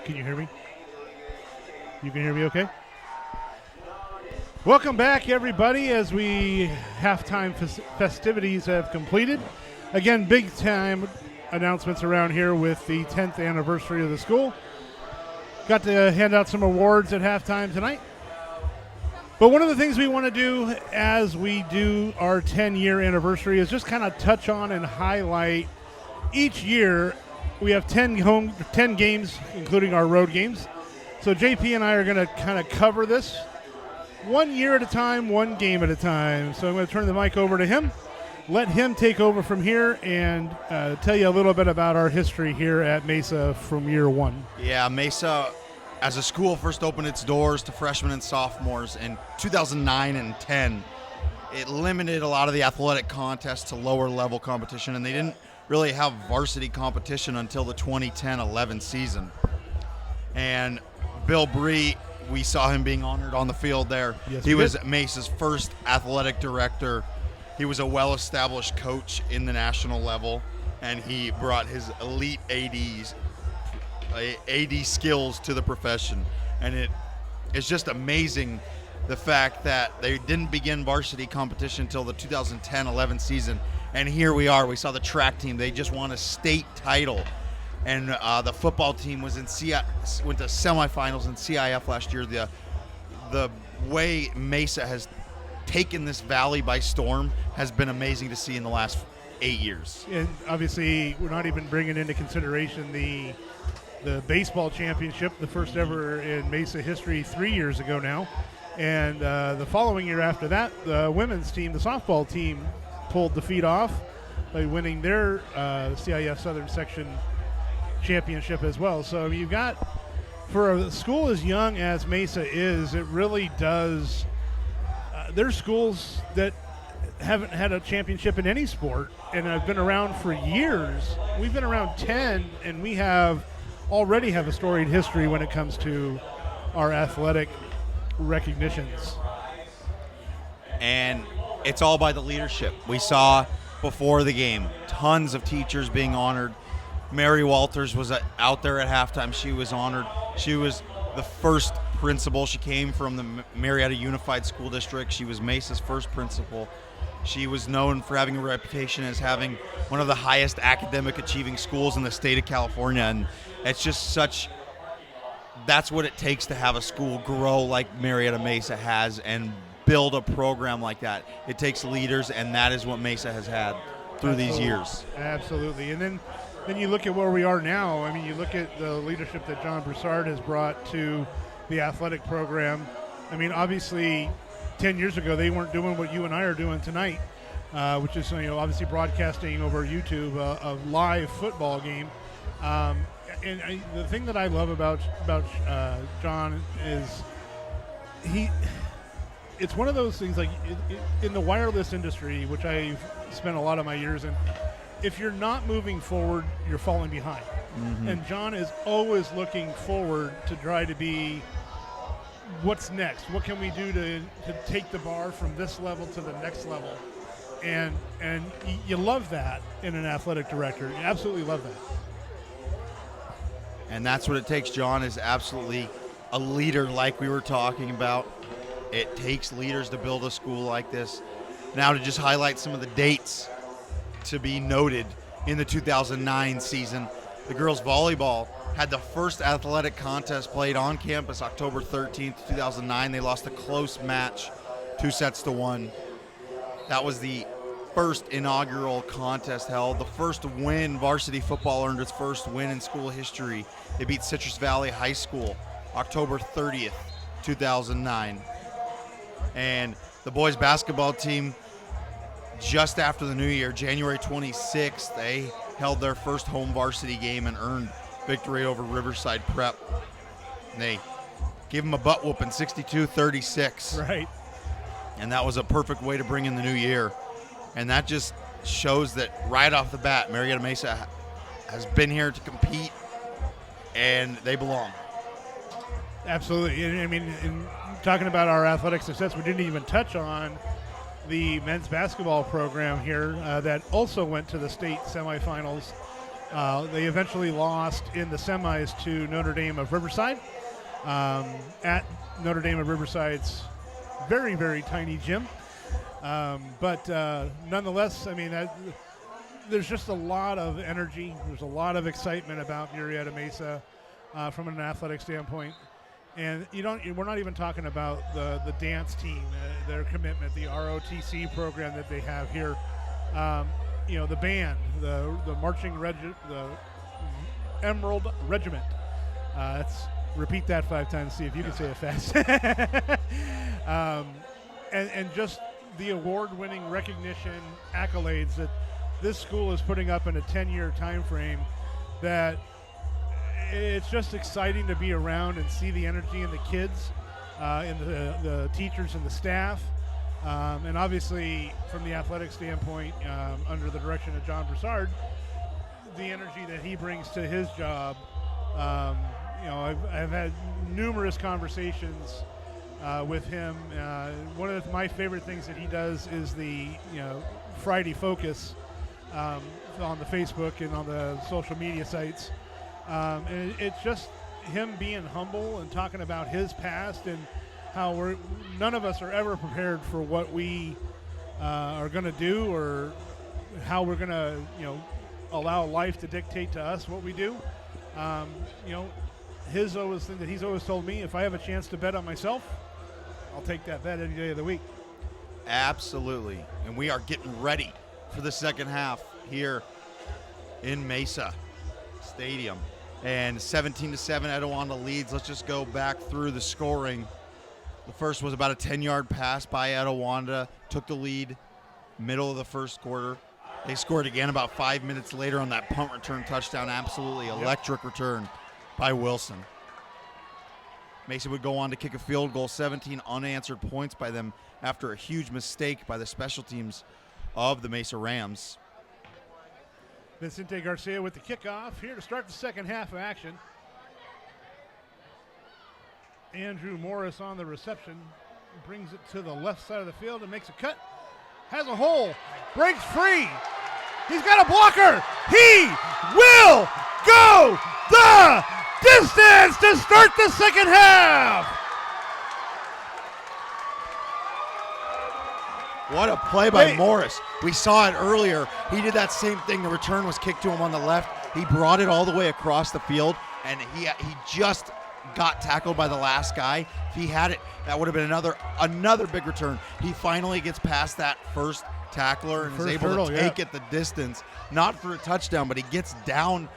Can you hear me? You can hear me okay? Welcome back, everybody, as we halftime festivities have completed. Again, big time announcements around here with the 10th anniversary of the school. Got to hand out some awards at halftime tonight. But one of the things we want to do as we do our 10-year anniversary is just kind of touch on and highlight each year. We have 10 games, including our road games. So JP and I are going to kind of cover this 1 year at a time, one game at a time. So I'm going to turn the mic over to him, let him take over from here, and tell you a little bit about our history here at Mesa from year one. Yeah, Mesa, as a school, first opened its doors to freshmen and sophomores in 2009 and 10. It limited a lot of the athletic contests to lower level competition, and they didn't really have varsity competition until the 2010-11 season. And Bill Bree, we saw him being honored on the field there. Yes, he was Mesa's first athletic director. He was a well-established coach in the national level, and he brought his elite AD skills to the profession. And it's just amazing the fact that they didn't begin varsity competition until the 2010-11 season. And here we are. We saw the track team. They just won a state title. And the football team was went to semifinals in CIF last year. The way Mesa has taken this valley by storm has been amazing to see in the last 8 years. And obviously, we're not even bringing into consideration the baseball championship, the first ever in Mesa history 3 years ago now. And the following year after that, the women's team, the softball team, pulled the feet off by winning their CIF Southern Section championship as well. So you've got, for a school as young as Mesa is, it really does. There's schools that haven't had a championship in any sport and have been around for years. We've been around 10, and we already have a storied history when it comes to our athletic recognitions. And it's all by the leadership. We saw before the game tons of teachers being honored. Mary Walters was out there at halftime. She was honored. She was the first principal. She came from the Marietta Unified School District. She was Mesa's first principal. She was known for having a reputation as having one of the highest academic achieving schools in the state of California. And it's just that's what it takes to have a school grow like Marietta Mesa has and build a program like that. It takes leaders, and that is what Mesa has had through these years. Absolutely. And then you look at where we are now. I mean, you look at the leadership that John Broussard has brought to the athletic program. I mean, obviously, 10 years ago, they weren't doing what you and I are doing tonight, which is, obviously broadcasting over YouTube a live football game. The thing that I love about John is it's one of those things, like in the wireless industry, which I've spent a lot of my years in, if you're not moving forward, you're falling behind. Mm-hmm. And John is always looking forward to try to be, what's next? What can we do to take the bar from this level to the next level? And you love that in an athletic director. You absolutely love that. And that's what it takes. John is absolutely a leader, like we were talking about. It takes leaders to build a school like this. Now, to just highlight some of the dates to be noted in the 2009 season, the girls volleyball had the first athletic contest played on campus October 13th, 2009. They lost a close match, 2-1. That was the first inaugural contest held. The first win, varsity football earned its first win in school history. They beat Citrus Valley High School October 30th, 2009. And the boys basketball team, just after the new year, January 26th, they held their first home varsity game and earned victory over Riverside Prep. And they gave them a butt whooping, 62-36. Right. And that was a perfect way to bring in the new year. And that just shows that right off the bat, Marietta Mesa has been here to compete, and they belong. Absolutely. I mean, in talking about our athletic success, we didn't even touch on the men's basketball program here that also went to the state semifinals. They eventually lost in the semis to Notre Dame of Riverside at Notre Dame of Riverside's very, very tiny gym. But nonetheless, I mean, there's just a lot of energy. There's a lot of excitement about Marietta Mesa from an athletic standpoint. And we're not even talking about the dance team, their commitment, the ROTC program that they have here. The band, the marching the Emerald Regiment. Repeat that 5 times, see if you can say it fast. And just the award-winning recognition accolades that this school is putting up in a 10-year time frame, that it's just exciting to be around and see the energy in the kids, in the teachers and the staff. And obviously, from the athletic standpoint, under the direction of John Broussard, the energy that he brings to his job. I've had numerous conversations with him. One of my favorite things that he does is the Friday Focus on the Facebook and on the social media sites. And it's just him being humble and talking about his past and how none of us are ever prepared for what we are going to do, or how we're going to allow life to dictate to us what we do. His always thing that he's always told me, if I have a chance to bet on myself, I'll take that bet any day of the week. Absolutely. And we are getting ready for the second half here in Mesa Stadium. And 17-7, Etiwanda leads. Let's just go back through the scoring. The first was about a 10-yard pass by Etiwanda. Took the lead middle of the first quarter. They scored again about 5 minutes later on that punt return touchdown. Absolutely electric return by Wilson. Mesa would go on to kick a field goal, 17 unanswered points by them after a huge mistake by the special teams of the Mesa Rams. Vicente Garcia with the kickoff here to start the second half of action. Andrew Morris on the reception, brings it to the left side of the field and makes a cut. Has a hole, breaks free. He's got a blocker. He will go the distance to start the second half. What a play by Morris. We saw it earlier. He did that same thing. The return was kicked to him on the left. He brought it all the way across the field, and he just got tackled by the last guy. If he had it, that would have been another big return. He finally gets past that first tackler and is able to take it the distance. Not for a touchdown, but he gets down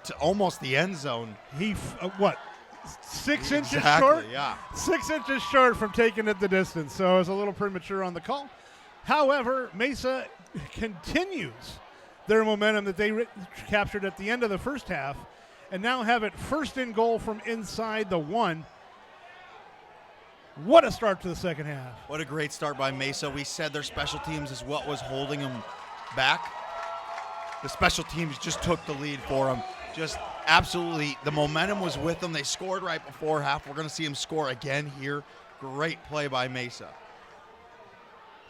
to almost the end zone. He, 6 inches Exactly, short? yeah. 6 inches short from taking it the distance, so it was a little premature on the call. However, Mesa continues their momentum that they captured at the end of the first half and now have it first and goal from inside the 1. What a start to the second half. What a great start by Mesa. We said their special teams is what was holding them back. The special teams just took the lead for them. Just absolutely, the momentum was with them. They scored right before half. We're going to see them score again here. Great play by Mesa.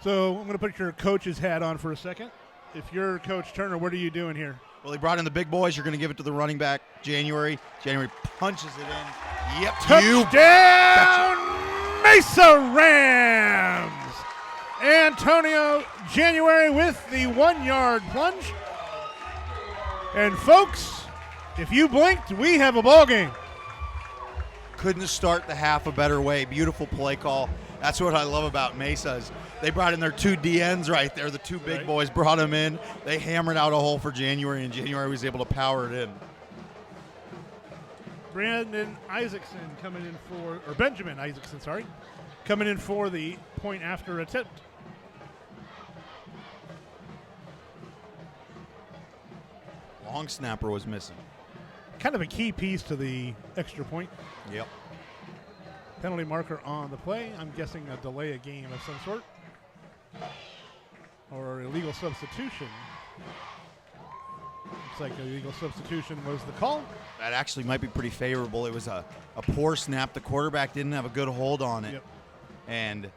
So I'm going to put your coach's hat on for a second. If you're Coach Turner, what are you doing here? Well, he brought in the big boys. You're going to give it to the running back, January. January punches it in. Yep. Touchdown, Mesa Rams! Antonio January with the 1-yard plunge. And folks, if you blinked, we have a ball game. Couldn't start the half a better way. Beautiful play call. That's what I love about Mesa is they brought in their 2 DNs right there. The 2 big boys brought them in. They hammered out a hole for January, and January was able to power it in. Benjamin Isaacson coming in for the point after attempt. Long snapper was missing. Kind of a key piece to the extra point. Yep. Penalty marker on the play. I'm guessing a delay a game of some sort. Or illegal substitution. Looks like illegal substitution was the call. That actually might be pretty favorable. It was a poor snap. The quarterback didn't have a good hold on it. Yep. And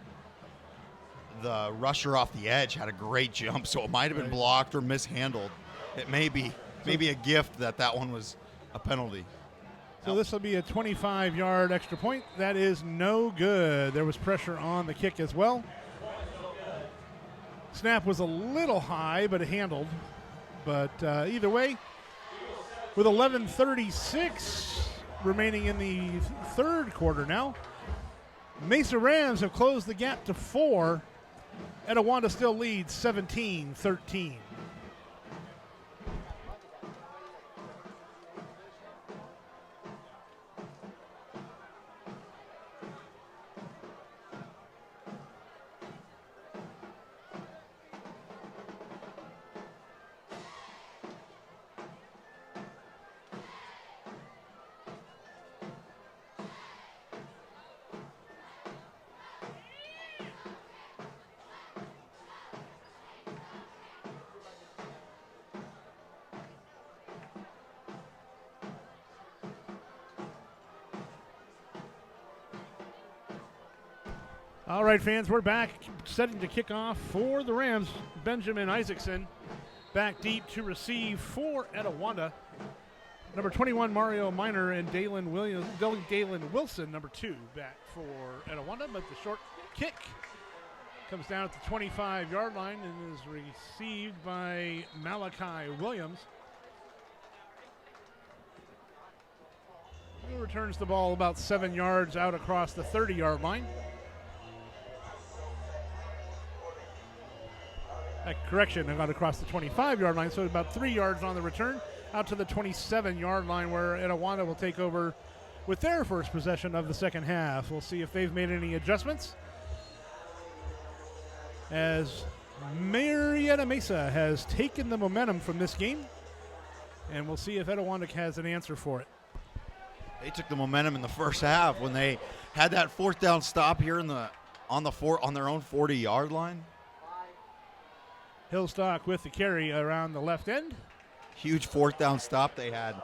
the rusher off the edge had a great jump, so it might have been blocked or mishandled. It may be a gift that one was a penalty. So this will be a 25-yard extra point. That is no good. There was pressure on the kick as well. Snap was a little high, but it handled. But either way, with 11:36 remaining in the third quarter now, Mesa Rams have closed the gap to 4. Etiwanda still leads 17-13. All right, fans, we're back, setting to kick off for the Rams. Benjamin Isaacson back deep to receive for Etiwanda. Number 21, Mario Miner, and Dalen Wilson, number 2, back for Etiwanda. But the short kick comes down at the 25-yard line and is received by Malachi Williams. He returns the ball about 7 yards out across the 30-yard line. Correction, I got across the 25-yard line, so about 3 yards on the return, out to the 27-yard line where Etiwanda will take over with their first possession of the second half. We'll see if they've made any adjustments as Marietta Mesa has taken the momentum from this game, and we'll see if Etiwanda has an answer for it. They took the momentum in the first half when they had that fourth down stop here on their own 40-yard line. Hillstock with the carry around the left end. Huge fourth down stop they had,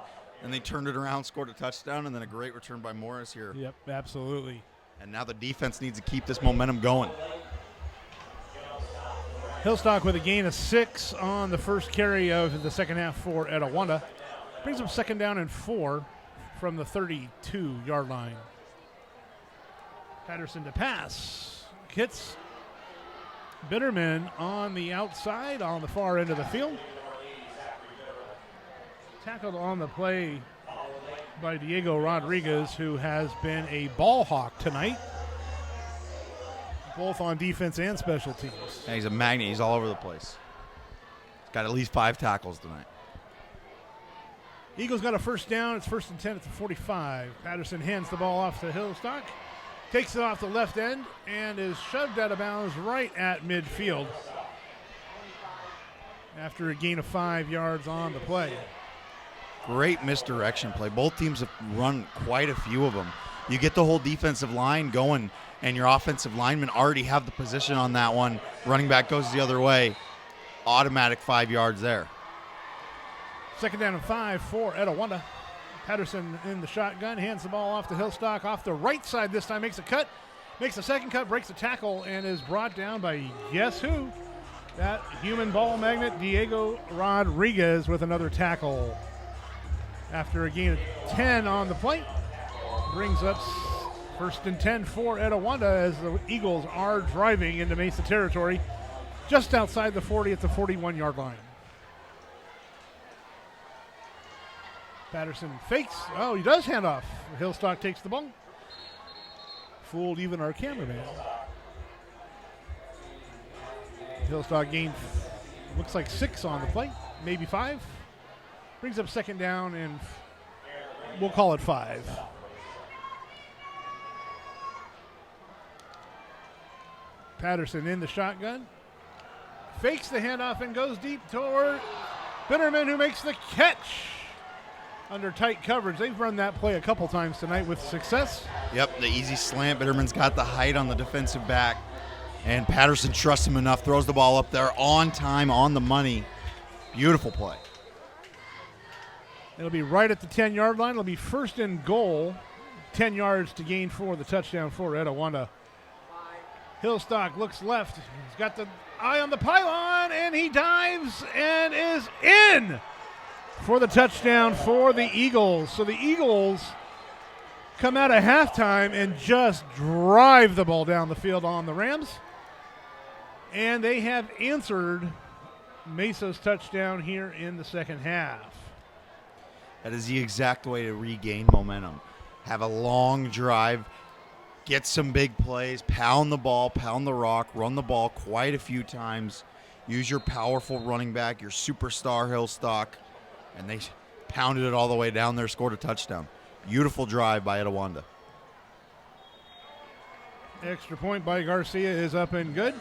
and they turned it around, scored a touchdown, and then a great return by Morris here. Yep, absolutely. And now the defense needs to keep this momentum going. Hillstock with a gain of 6 on the first carry of the second half for Etiwanda. Brings them second down and 4 from the 32-yard line. Patterson to pass. Hits Bitterman on the outside on the far end of the field. Tackled on the play by Diego Rodriguez, who has been a ball hawk tonight, both on defense and special teams. Yeah, he's a magnet. He's all over the place. He's got at least 5 tackles tonight. Eagles got a first down. It's 1st and 10 at the 45. Patterson hands the ball off to Hillstock, takes it off the left end, and is shoved out of bounds right at midfield after a gain of 5 yards on the play. Great misdirection play. Both teams have run quite a few of them. You get the whole defensive line going, and your offensive linemen already have the position on that one. Running back goes the other way. Automatic 5 yards there. Second down and 5 for Etiwanda. Patterson in the shotgun, hands the ball off to Hillstock off the right side this time, makes a cut, makes a second cut, breaks a tackle, and is brought down by guess who? That human ball magnet, Diego Rodriguez, with another tackle. After a gain of 10 on the play, brings up 1st and 10 for Etiwanda as the Eagles are driving into Mesa territory just outside the 40 at the 41-yard line. Patterson fakes. Oh, he does hand off. Hillstock takes the ball. Fooled even our cameraman. Hillstock gained, looks like 6 on the play, maybe 5. Brings up second down, and we'll call it 5. Patterson in the shotgun. Fakes the handoff and goes deep toward Bitterman, who makes the catch under tight coverage. They've run that play a couple times tonight with success. Yep, the easy slant. Bitterman's got the height on the defensive back, and Patterson trusts him enough, throws the ball up there on time, on the money. Beautiful play. It'll be right at the 10-yard line. It'll be 1st and goal, 10 yards to gain for the touchdown for Etiwanda. Hillstock looks left. He's got the eye on the pylon, and he dives and is in for the touchdown for the Eagles. So the Eagles come out of halftime and just drive the ball down the field on the Rams. And they have answered Mesa's touchdown here in the second half. That is the exact way to regain momentum. Have a long drive, get some big plays, pound the ball, pound the rock, run the ball quite a few times. Use your powerful running back, your superstar Hillstock, and they pounded it all the way down there, scored a touchdown. Beautiful drive by Etiwanda. Extra point by Garcia is up and good.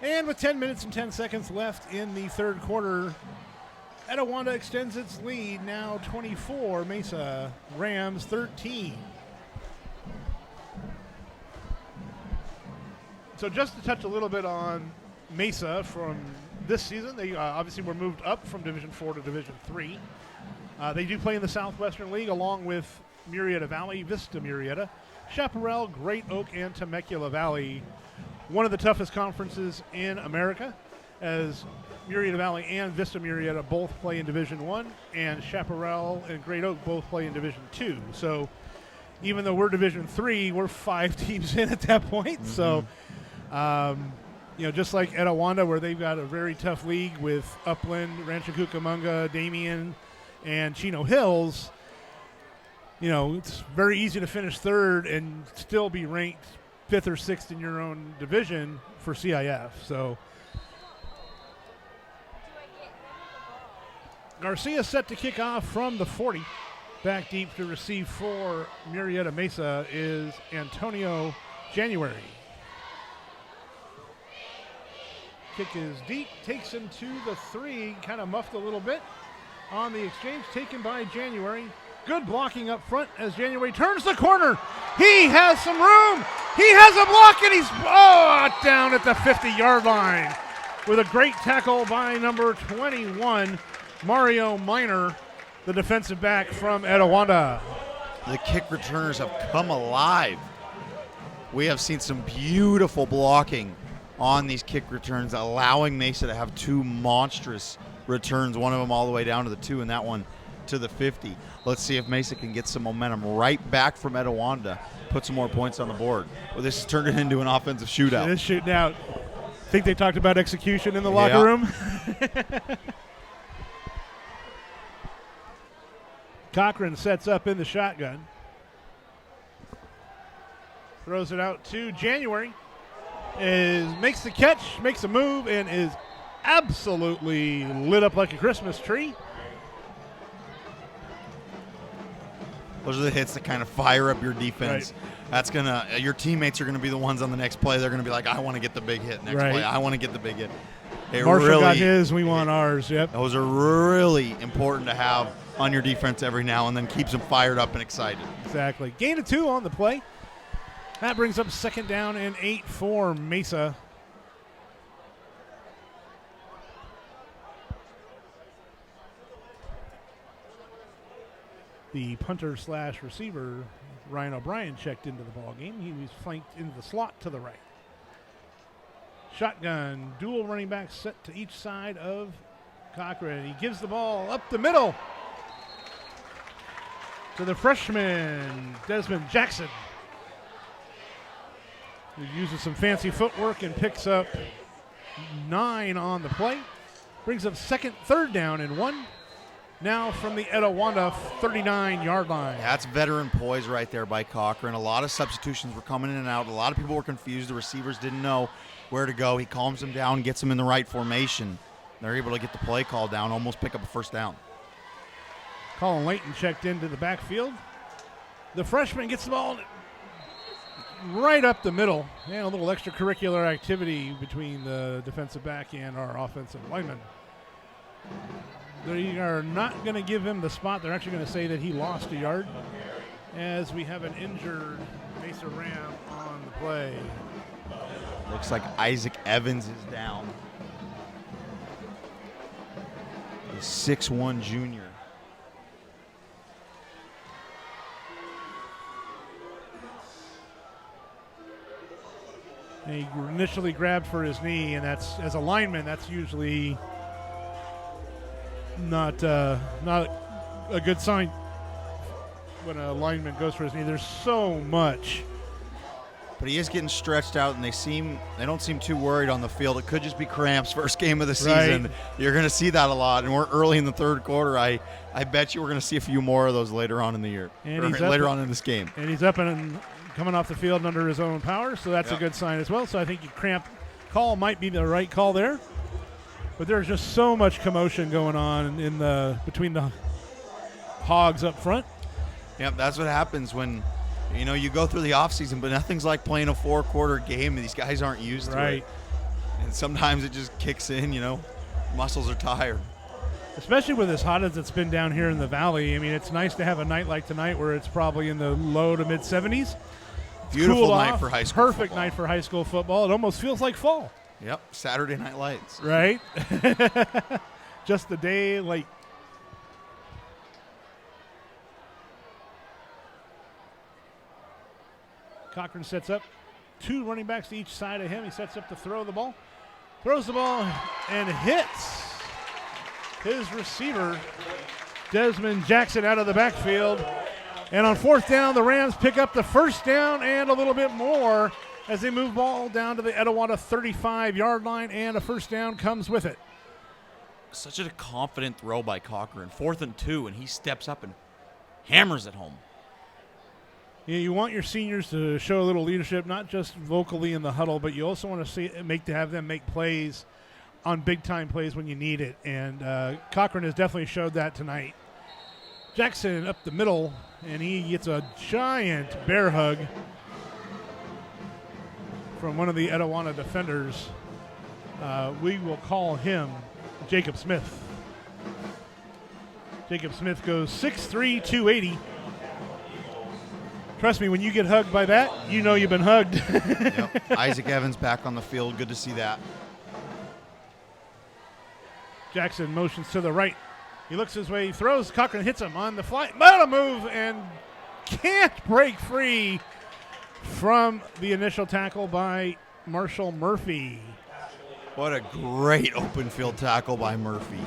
And with 10 minutes and 10 seconds left in the third quarter, Etiwanda extends its lead, now 24, Mesa Rams 13. So just to touch a little bit on Mesa from this season, they obviously were moved up from Division 4 to Division 3. They do play in the Southwestern League along with Murrieta Valley, Vista Murrieta, Chaparral, Great Oak, and Temecula Valley. One of the toughest conferences in America, as Murrieta Valley and Vista Murrieta both play in Division 1, and Chaparral and Great Oak both play in Division 2. So even though we're Division 3, we're 5 teams in at that point. Mm-hmm. So, just like Etiwanda, where they've got a very tough league with Upland, Rancho Cucamonga, Damien, and Chino Hills, it's very easy to finish third and still be ranked 5th or 6th in your own division for CIF. So Garcia set to kick off from the 40. Back deep to receive for Murrieta Mesa is Antonio January. Kick is deep, takes him to the 3, kind of muffed a little bit on the exchange, taken by January. Good blocking up front as January turns the corner. He has some room. He has a block, and he's down at the 50-yard line with a great tackle by number 21, Mario Miner, the defensive back from Etiwanda. The kick returners have come alive. We have seen some beautiful blocking on these kick returns, allowing Mesa to have 2 monstrous returns, one of them all the way down to the 2 and that one to the 50. Let's see if Mesa can get some momentum right back from Etiwanda, put some more points on the board. Well, this has turned it into an offensive shootout. It is shooting out. I think they talked about execution in the locker room. Cochran sets up in the shotgun. Throws it out to January. Makes the catch, makes a move, and is absolutely lit up like a Christmas tree. Those are the hits that kind of fire up your defense. Right. That's gonna. Your teammates are gonna be the ones on the next play. They're gonna be like, I want to get the big hit next play. I want to get the big hit. Marshall got his. We want ours. Yep. Those are really important to have on your defense every now and then. Keeps them fired up and excited. Exactly. Gain of 2 on the play. That brings up 2nd down and 8 for Mesa. The punter / receiver, Ryan O'Brien, checked into the ball game. He was flanked into the slot to the right. Shotgun, dual running backs set to each side of Cochran. He gives the ball up the middle to the freshman, Desmond Jackson, who uses some fancy footwork and picks up 9 on the play. Brings up 3rd down and 1. Now from the Etiwanda 39-yard line. That's veteran poise right there by Cochran. A lot of substitutions were coming in and out. A lot of people were confused. The receivers didn't know where to go. He calms them down, gets them in the right formation. They're able to get the play call down, almost pick up a 1st down. Colin Layton checked into the backfield. The freshman gets the ball right up the middle. And a little extracurricular activity between the defensive back and our offensive lineman. They are not going to give him the spot. They're actually going to say that he lost a yard as we have an injured Mesa Ram on the play. Looks like Isaac Evans is down. The 6'1 junior. He initially grabbed for his knee, and that's, as a lineman, that's usually not a good sign when a lineman goes for his knee. There's so much. But he is getting stretched out, and they don't seem too worried on the field. It could just be cramps. First game of the season. Right. You're going to see that a lot, and we're early in the 3rd quarter. I bet you we're going to see a few more of those later on in the year, later on in this game. And he's up and coming off the field under his own power, so that's a good sign as well. So I think your cramp call might be the right call there. But there's just so much commotion going on between the hogs up front. Yep, that's what happens when you go through the offseason, but nothing's like playing a 4-quarter game. These guys aren't used to it. And sometimes it just kicks in, muscles are tired. Especially with as hot as it's been down here in the valley. I mean, it's nice to have a night like tonight where it's probably in the low to mid 70s. Beautiful night for high school Perfect football. Night for high school football. It almost feels like fall. Yep, Saturday Night Lights. Right? Just the day late. Cochran sets up 2 running backs to each side of him. He sets up to throw the ball. Throws the ball and hits his receiver, Desmond Jackson, out of the backfield. And on 4th down, the Rams pick up the 1st down and a little bit more as they move ball down to the Etiwanda 35-yard line, and a 1st down comes with it. Such a confident throw by Cochran. 4th and 2, and he steps up and hammers it home. Yeah, you want your seniors to show a little leadership, not just vocally in the huddle, but you also want to have them make plays on big-time plays when you need it. And Cochran has definitely showed that tonight. Jackson up the middle, and he gets a giant bear hug from one of the Etiwanda defenders. We will call him Jacob Smith. Jacob Smith goes 6'3", 280. Trust me, when you get hugged by that, you know you've been hugged. Yep. Isaac Evans back on the field. Good to see that. Jackson motions to the right. He looks his way, he throws. Cochran hits him on the fly. Meta move and can't break free from the initial tackle by Marshall Murphy. What a great open field tackle by Murphy.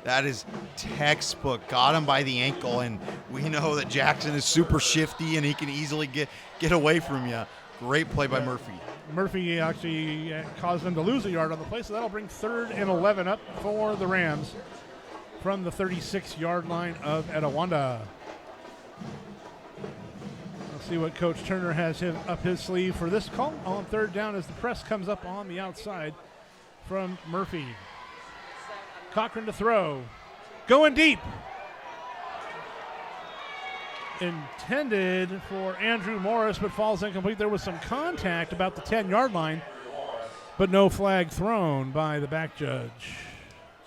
That is textbook. Got him by the ankle, and we know that Jackson is super shifty and he can easily get away from you. Great play by Murphy. Murphy actually caused them to lose a yard on the play, so that'll bring 3rd and 11 up for the Rams from the 36-yard line of Etiwanda. Let's see what Coach Turner has up his sleeve for this call on 3rd down as the press comes up on the outside from Murphy. Cochran to throw. Going deep. Intended for Andrew Morris, but falls incomplete. There was some contact about the 10-yard line, but no flag thrown by the back judge.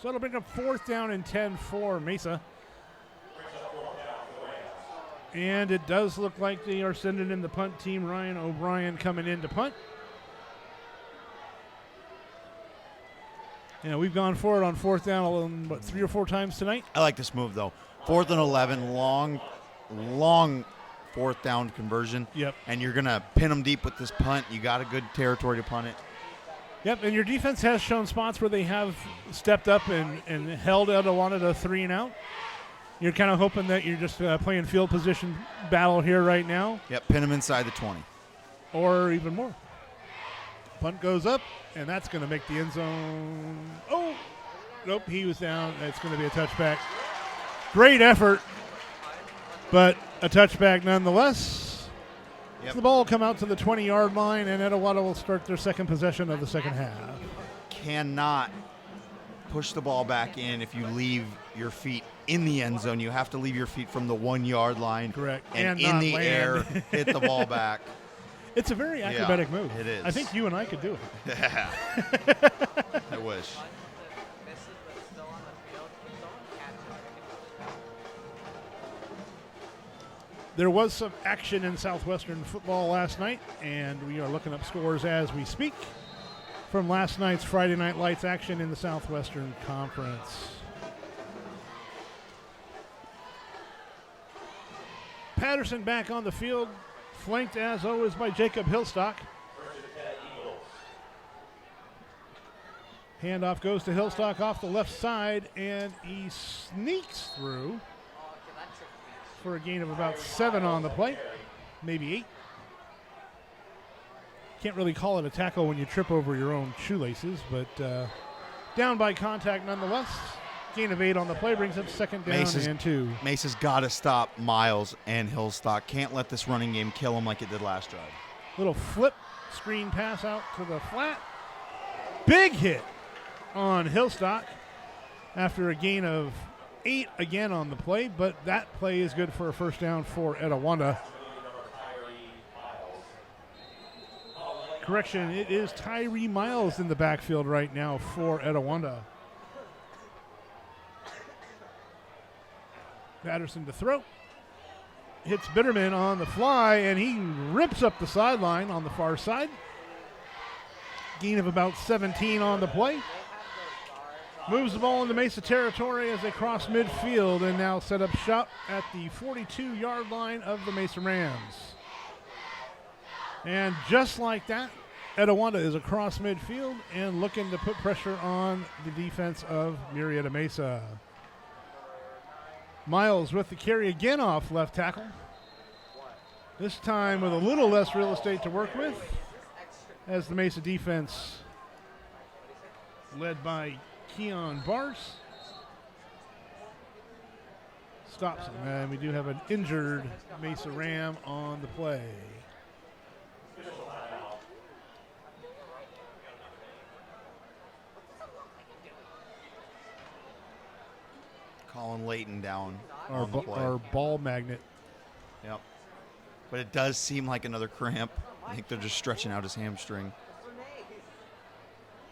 So it'll bring up 4th down and 10 for Mesa. And it does look like they are sending in the punt team. Ryan O'Brien coming in to punt. Yeah, we've gone for it on 4th down, 3 or 4 times tonight? I like this move, though. 4th and 11, long 4th down conversion. Yep. And you're going to pin them deep with this punt. You got a good territory to punt it. Yep, and your defense has shown spots where they have stepped up and held Etiwanda to 3 and out. You're kind of hoping that you're just playing field position battle here right now. Yep, pin them inside the 20. Or even more. Punt goes up, and that's going to make the end zone. Oh, nope, he was down. It's going to be a touchback. Great effort, but a touchback nonetheless. Yep. So the ball will come out to the 20-yard line, and Etiwanda will start their second possession of the second half. Cannot push the ball back in if you leave your feet in the end zone. You have to leave your feet from the 1-yard line. Correct. And in not the land. air, hit the ball back. It's a very acrobatic move. It is. I think you and I could do it. Yeah. I wish. There was some action in Southwestern football last night, and we are looking up scores as we speak from last night's Friday Night Lights action in the Southwestern Conference. Patterson back on the field, flanked as always by Jacob Hillstock. Handoff goes to Hillstock off the left side, and he sneaks through for a gain of about 7 on the play, maybe 8. Can't really call it a tackle when you trip over your own shoelaces, but down by contact nonetheless. Gain of 8 on the play brings up 2nd down and 2. Mesa's got to stop Miles and Hillstock. Can't let this running game kill him like it did last drive. Little flip screen pass out to the flat. Big hit on Hillstock after a gain of 8 again on the play, but that play is good for a 1st down for Etiwanda. Correction, it is Tyree Miles in the backfield right now for Etiwanda. Patterson to throw. Hits Bitterman on the fly, and he rips up the sideline on the far side. Gain of about 17 on the play. Moves the ball into Mesa territory as they cross midfield and now set up shop at the 42-yard line of the Mesa Rams. And just like that, Etiwanda is across midfield and looking to put pressure on the defense of Murrieta Mesa. Miles with the carry again off left tackle. This time with a little less real estate to work with as the Mesa defense led by Keon Bars stops him. And we do have an injured Mesa Ram on the play. Colin Layton down Our, on the play. our ball magnet. Yep. But it does seem like another cramp. I think they're just stretching out his hamstring.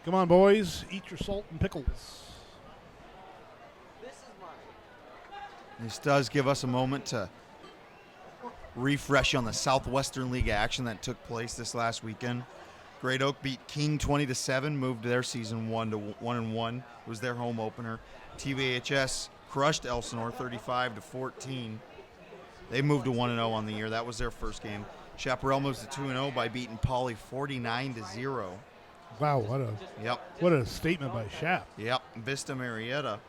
Come on, boys. Eat your salt and pickles. This is mine. This does give us a moment to refresh on the Southwestern League action that took place this last weekend. Great Oak beat King 20-7, moved their season 1-1. It was their home opener. TVHS crushed Elsinore 35-14. They moved to 1-0 on the year. That was their first game. Chaparral moves to 2-0 by beating Poly 49-0. Wow, Yep. what a statement by Shap. Yep. Vista Marietta,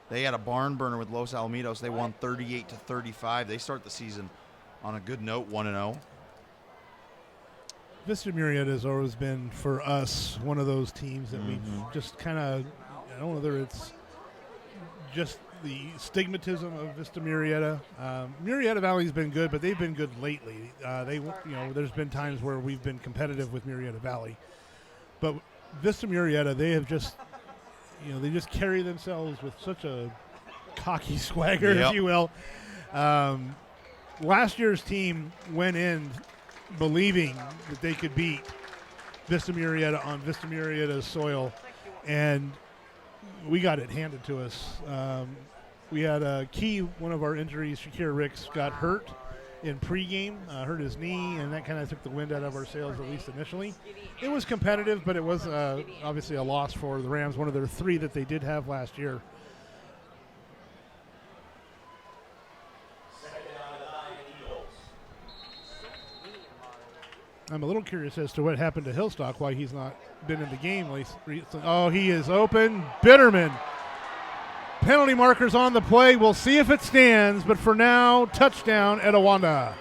they had a barn burner with Los Alamitos. They won 38-35. They start the season on a good note, 1-0. Vista Marietta has always been, for us, one of those teams that we've just kind of, I don't know whether it's just the stigmatism of Vista Marietta. Marietta Valley's been good, but they've been good lately. There's been times where we've been competitive with Marietta Valley. But Vista Marietta, they have just, they just carry themselves with such a cocky swagger, if you will. Last year's team went in believing that they could beat Vista Marietta on Vista Marietta's soil, and we got it handed to us. We had one of our injuries, Shakir Ricks, got hurt in pregame, hurt his knee, and that kind of took the wind out of our sails, at least initially. It was competitive, but it was obviously a loss for the Rams, one of their 3 that they did have last year. I'm a little curious as to what happened to Hillstock, why he's not been in the game. Oh, he is open. Bitterman. Penalty markers on the play. We'll see if it stands, but for now, touchdown, Etiwanda.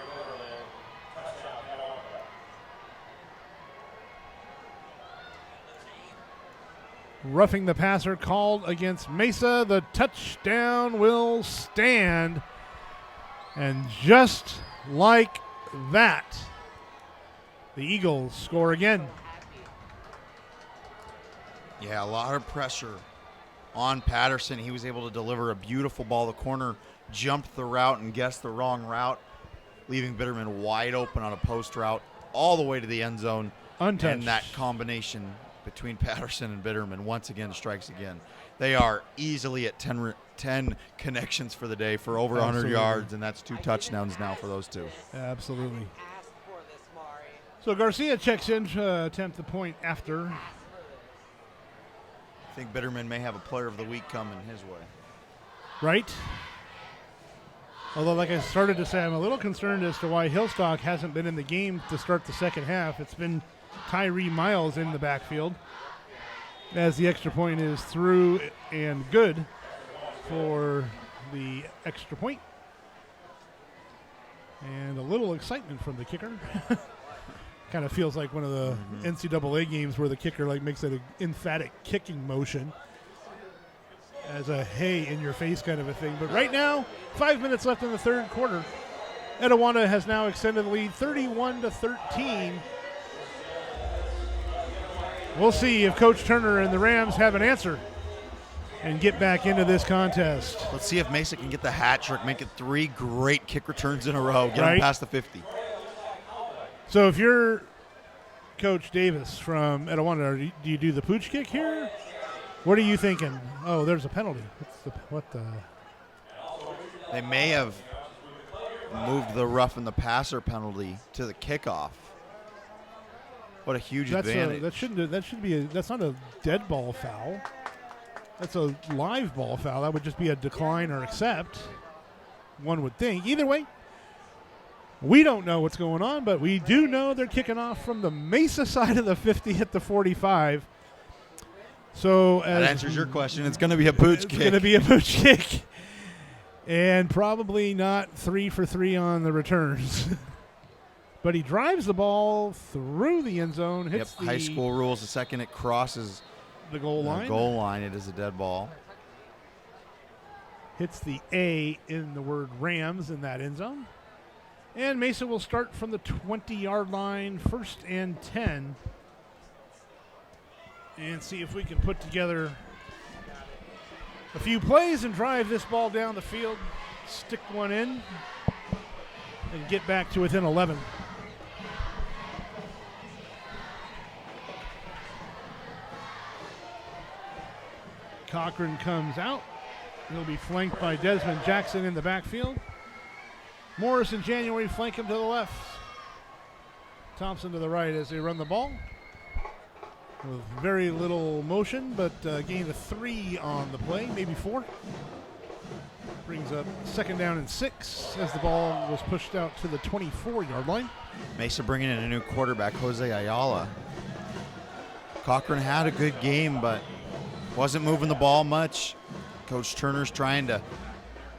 Roughing the passer called against Mesa. The touchdown will stand. And just like that, the Eagles score again. Yeah, a lot of pressure on Patterson. He was able to deliver a beautiful ball. The corner jumped the route and guessed the wrong route, leaving Bitterman wide open on a post route all the way to the end zone. Untouched. And that combination between Patterson and Bitterman once again strikes again. They are easily at 10 connections for the day for over 100 yards, and that's 2 touchdowns now for those 2. Absolutely. So Garcia checks in to attempt the point after. I think Bitterman may have a player of the week coming his way. Right. Although, like I started to say, I'm a little concerned as to why Hillstock hasn't been in the game to start the second half. It's been Tyree Miles in the backfield, as the extra point is through and good for the extra point. And a little excitement from the kicker. Kind of feels like one of the NCAA games where the kicker makes an emphatic kicking motion as a hey in your face kind of a thing. But right now, 5 minutes left in the third quarter. Etiwanda has now extended the lead 31-13. We'll see if Coach Turner and the Rams have an answer and get back into this contest. Let's see if Mesa can get the hat trick, make it 3 great kick returns in a row, get them past the 50. So if you're Coach Davis from Etiwanda, do you do the pooch kick here? What are you thinking? Oh, there's a penalty. What the? They may have moved the roughing the passer penalty to the kickoff. What a huge advantage. That's not a dead ball foul. That's a live ball foul. That would just be a decline or accept, one would think. Either way, we don't know what's going on, but we do know they're kicking off from the Mesa side of the 50 at the 45. So that answers your question. It's going to be a pooch kick. It's going to be a pooch kick. And probably not 3 for 3 on the returns. But he drives the ball through the end zone. Hits high school rules. The second it crosses the goal line, it is a dead ball. Hits the A in the word Rams in that end zone. And Mesa will start from the 20-yard line, 1st and 10. And see if we can put together a few plays and drive this ball down the field, stick one in, and get back to within 11. Cochran comes out. He'll be flanked by Desmond Jackson in the backfield. Morris and January flank him to the left. Thompson to the right as they run the ball. With very little motion, but gain of 3 on the play, maybe 4. Brings up 2nd down and 6 as the ball was pushed out to the 24-yard line. Mesa bringing in a new quarterback, Jose Ayala. Cochran had a good game, but wasn't moving the ball much. Coach Turner's trying to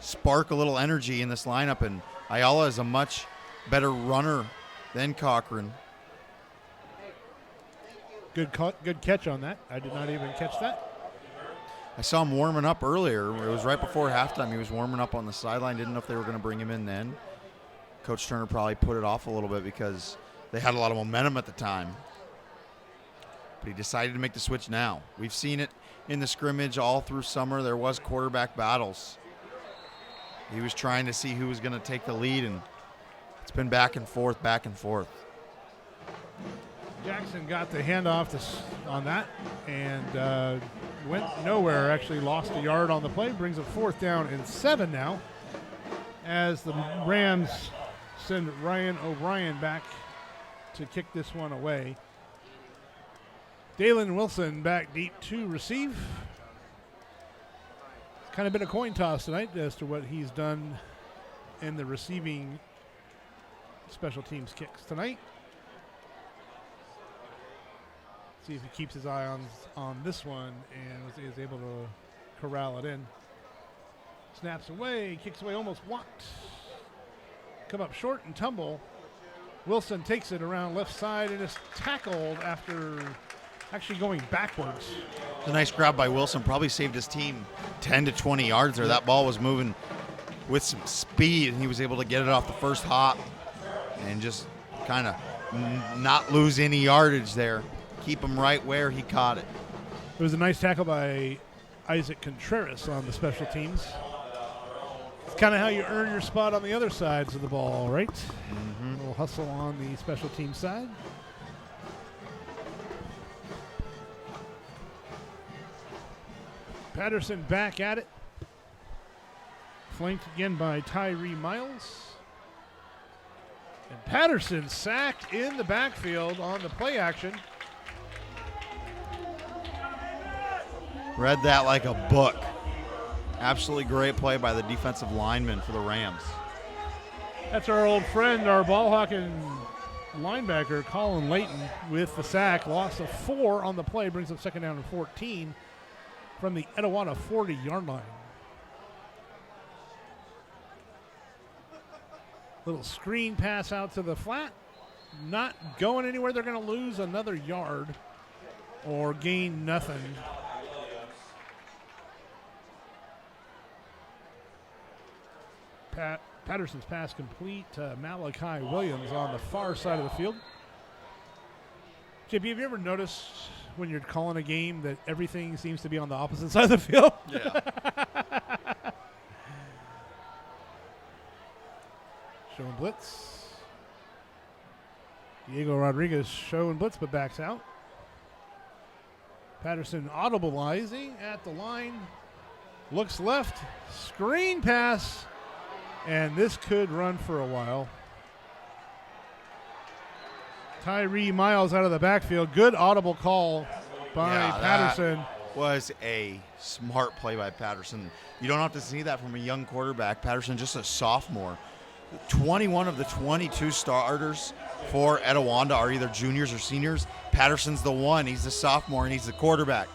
spark a little energy in this lineup, and Ayala is a much better runner than Cochran. Good catch on that. I did not even catch that. I saw him warming up earlier. It was right before halftime. He was warming up on the sideline. Didn't know if they were going to bring him in then. Coach Turner probably put it off a little bit because they had a lot of momentum at the time. But he decided to make the switch now. We've seen it in the scrimmage all through summer. There was quarterback battles. He was trying to see who was going to take the lead, and it's been back and forth, back and forth. Jackson got the handoff on that and went nowhere. Actually lost a yard on the play. Brings a 4th down and 7 now as the Rams send Ryan O'Brien back to kick this one away. Dalen Wilson back deep to receive. It's kind of been a coin toss tonight as to what he's done in the receiving special teams kicks tonight. See if he keeps his eye on this one and is able to corral it in. Snaps away, kicks away, almost blocked. Come up short and tumble. Wilson takes it around left side and is tackled after actually going backwards. It's a nice grab by Wilson. Probably saved his team 10 to 20 yards there. That ball was moving with some speed, and he was able to get it off the first hop and just kind of not lose any yardage there. Keep him right where he caught it. It was a nice tackle by Isaac Contreras on the special teams. It's kind of how you earn your spot on the other sides of the ball, right? A little hustle on the special team side. Patterson back at it. Flanked again by Tyree Miles. And Patterson sacked in the backfield on the play action. Read that like a book. Absolutely great play by the defensive lineman for the Rams. That's our old friend, our ball hawking linebacker, Colin Layton, with the sack. Loss of 4 on the play, brings up 2nd down and 14 from the Etiwanda 40-yard line. Little screen pass out to the flat. Not going anywhere. They're going to lose another yard or gain nothing. Patterson's pass complete to Malachi Williams on the far side of the field. JP, have you ever noticed when you're calling a game that everything seems to be on the opposite side of the field? Yeah. Showing blitz. Diego Rodriguez showing blitz but backs out. Patterson audibleizing at the line. Looks left. Screen pass. And this could run for a while. Tyree Miles out of the backfield. Good audible call by Patterson. That was a smart play by Patterson. You don't have to see that from a young quarterback. Patterson, just a sophomore. 21 of the 22 starters for Etiwanda are either juniors or seniors. Patterson's the one. He's the sophomore, and he's the quarterback.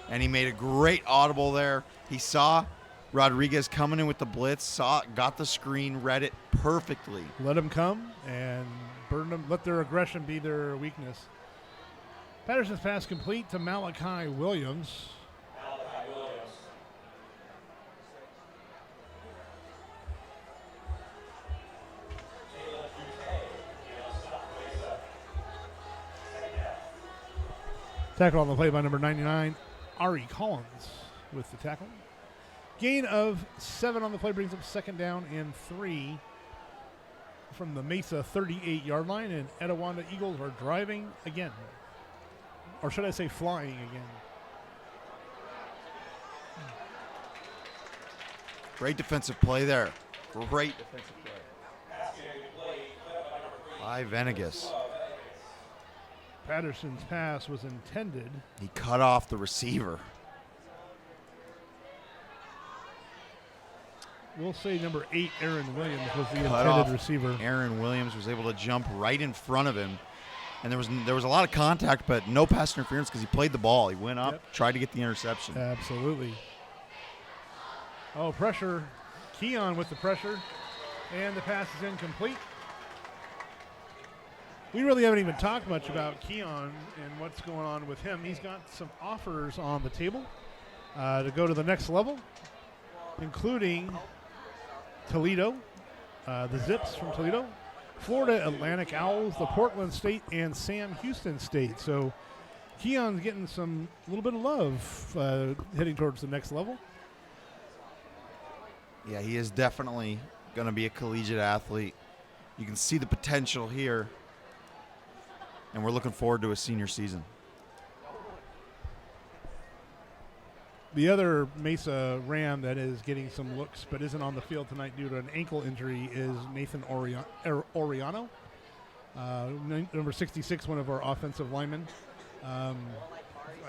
And he made a great audible there. He saw Rodriguez coming in with the blitz, got the screen, read it perfectly. Let them come and burn them. Let their aggression be their weakness. Patterson's pass complete to Malachi Williams. Tackle on the play by number 99, Ari Collins with the tackle. Gain of 7 on the play brings up 2nd down and 3 from the Mesa 38-yard line, and Etiwanda Eagles are driving again. Or should I say flying again? Great defensive play there. Great defensive play. By Venegas. Patterson's pass was intended. He cut off the receiver. We'll say number 8, Aaron Williams, was the Cut intended off. receiver. Aaron Williams was able to jump right in front of him. And there was a lot of contact, but no pass interference because he played the ball. He went up, tried to get the interception. Absolutely. Oh, pressure. Keon with the pressure. And the pass is incomplete. We really haven't even talked much about Keon and what's going on with him. He's got some offers on the table to go to the next level, including Toledo, the Zips from Toledo, Florida Atlantic Owls, the Portland State, and Sam Houston State. So Keon's getting a little bit of love heading towards the next level. Yeah, he is definitely going to be a collegiate athlete. You can see the potential here. And we're looking forward to a senior season. The other Mesa Ram that is getting some looks but isn't on the field tonight due to an ankle injury is Nathan Oriano, number 66, one of our offensive linemen. I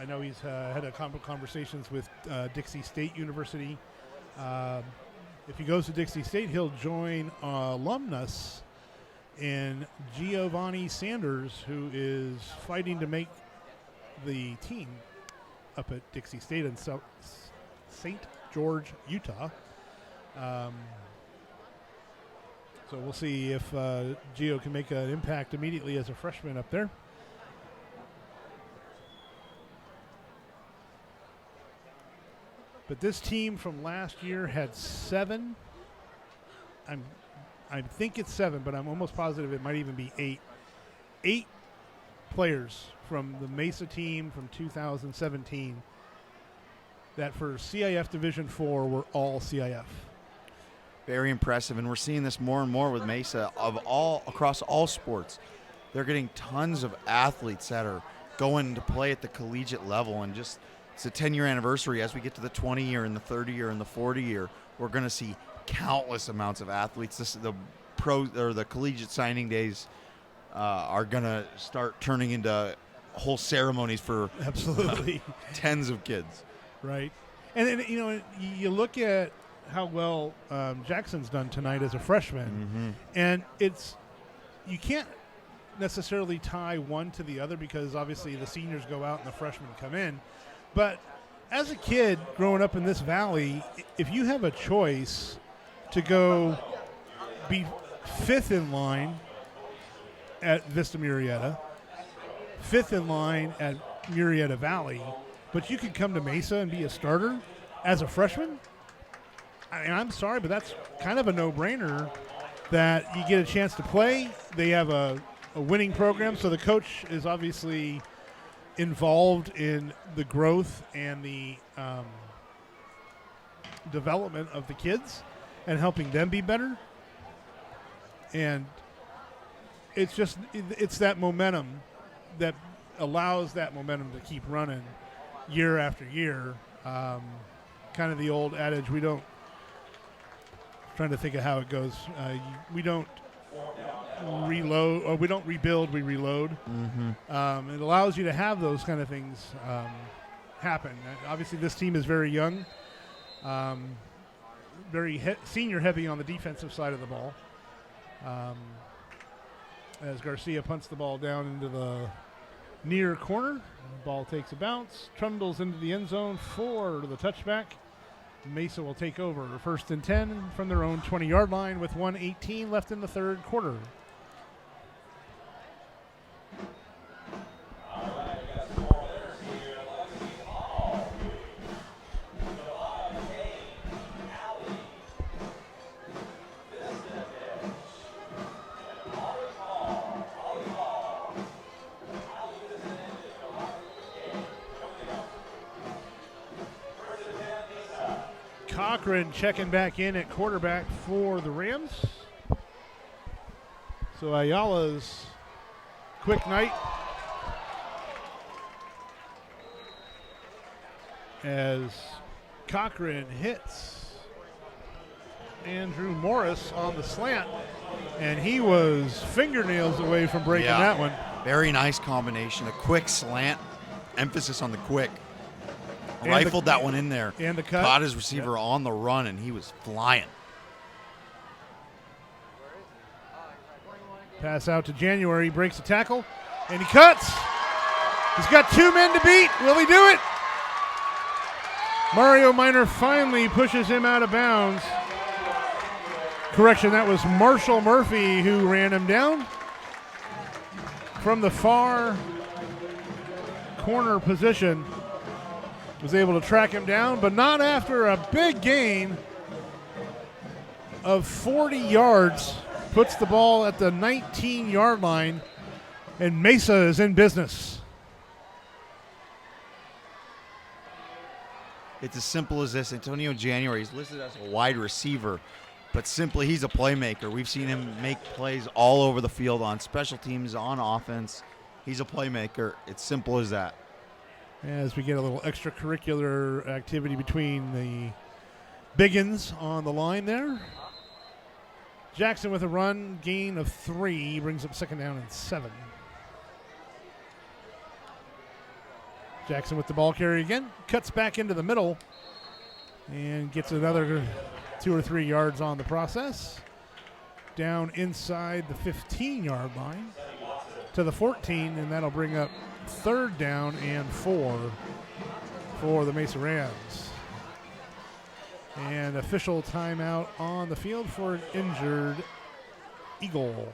know he's had a couple conversations with Dixie State University. If he goes to Dixie State, he'll join alumnus in Giovanni Sanders, who is fighting to make the team up at Dixie State in St. George, Utah. So we'll see if Gio can make an impact immediately as a freshman up there. But this team from last year had 7. I think it's 7, but I'm almost positive it might even be 8. 8 players from the Mesa team from 2017 that for CIF Division IV were all CIF. Very impressive, and we're seeing this more and more with Mesa across all sports. They're getting tons of athletes that are going to play at the collegiate level, and just it's a 10-year anniversary. As we get to the 20-year and the 30-year and the 40-year, we're going to see countless amounts of athletes. The collegiate signing days are going to start turning into whole ceremonies for absolutely tens of kids. Right. And then, you look at how well Jackson's done tonight as a freshman, and you can't necessarily tie one to the other because obviously the seniors go out and the freshmen come in. But as a kid growing up in this valley, if you have a choice to go be 5th in line at Vista Murrieta, 5th in line at Murrieta Valley, but you could come to Mesa and be a starter as a freshman, I'm sorry, but that's kind of a no-brainer that you get a chance to play. They have a winning program, so the coach is obviously involved in the growth and the development of the kids and helping them be better. And it's that momentum that allows that momentum to keep running year after year. Kind of the old adage, trying to think of how it goes. We don't reload, or we don't rebuild, we reload. It allows you to have those kind of things happen. Obviously, this team is very young, very senior heavy on the defensive side of the ball. As Garcia punts the ball down into the near corner, ball takes a bounce, trundles into the end zone for the touchback. Mesa will take over 1st and 10 from their own 20-yard line with 1:18 left in the third quarter. Cochran checking back in at quarterback for the Rams. So Ayala's quick night as Cochran hits Andrew Morris on the slant, and he was fingernails away from breaking that one. Very nice combination. A quick slant, emphasis on the quick. Rifled that one in there. And the cut. Caught his receiver on the run, and he was flying. Pass out to January, breaks the tackle, and he cuts. He's got 2 men to beat. Will he do it? Mario Minor finally pushes him out of bounds. Correction, that was Marshall Murphy who ran him down from the far corner position. Was able to track him down, but not after a big gain of 40 yards. Puts the ball at the 19-yard line, and Mesa is in business. It's as simple as this. Antonio January is listed as a wide receiver, but simply he's a playmaker. We've seen him make plays all over the field on special teams, on offense. He's a playmaker. It's simple as that. As we get a little extracurricular activity between the biggins on the line there. Jackson with a run, gain of 3, brings up 2nd down and 7. Jackson with the ball carry again, cuts back into the middle, and gets another 2 or 3 yards on the process. Down inside the 15-yard line to the 14, and that'll bring up 3rd down and 4 for the Mesa Rams. And official timeout on the field for an injured Eagle.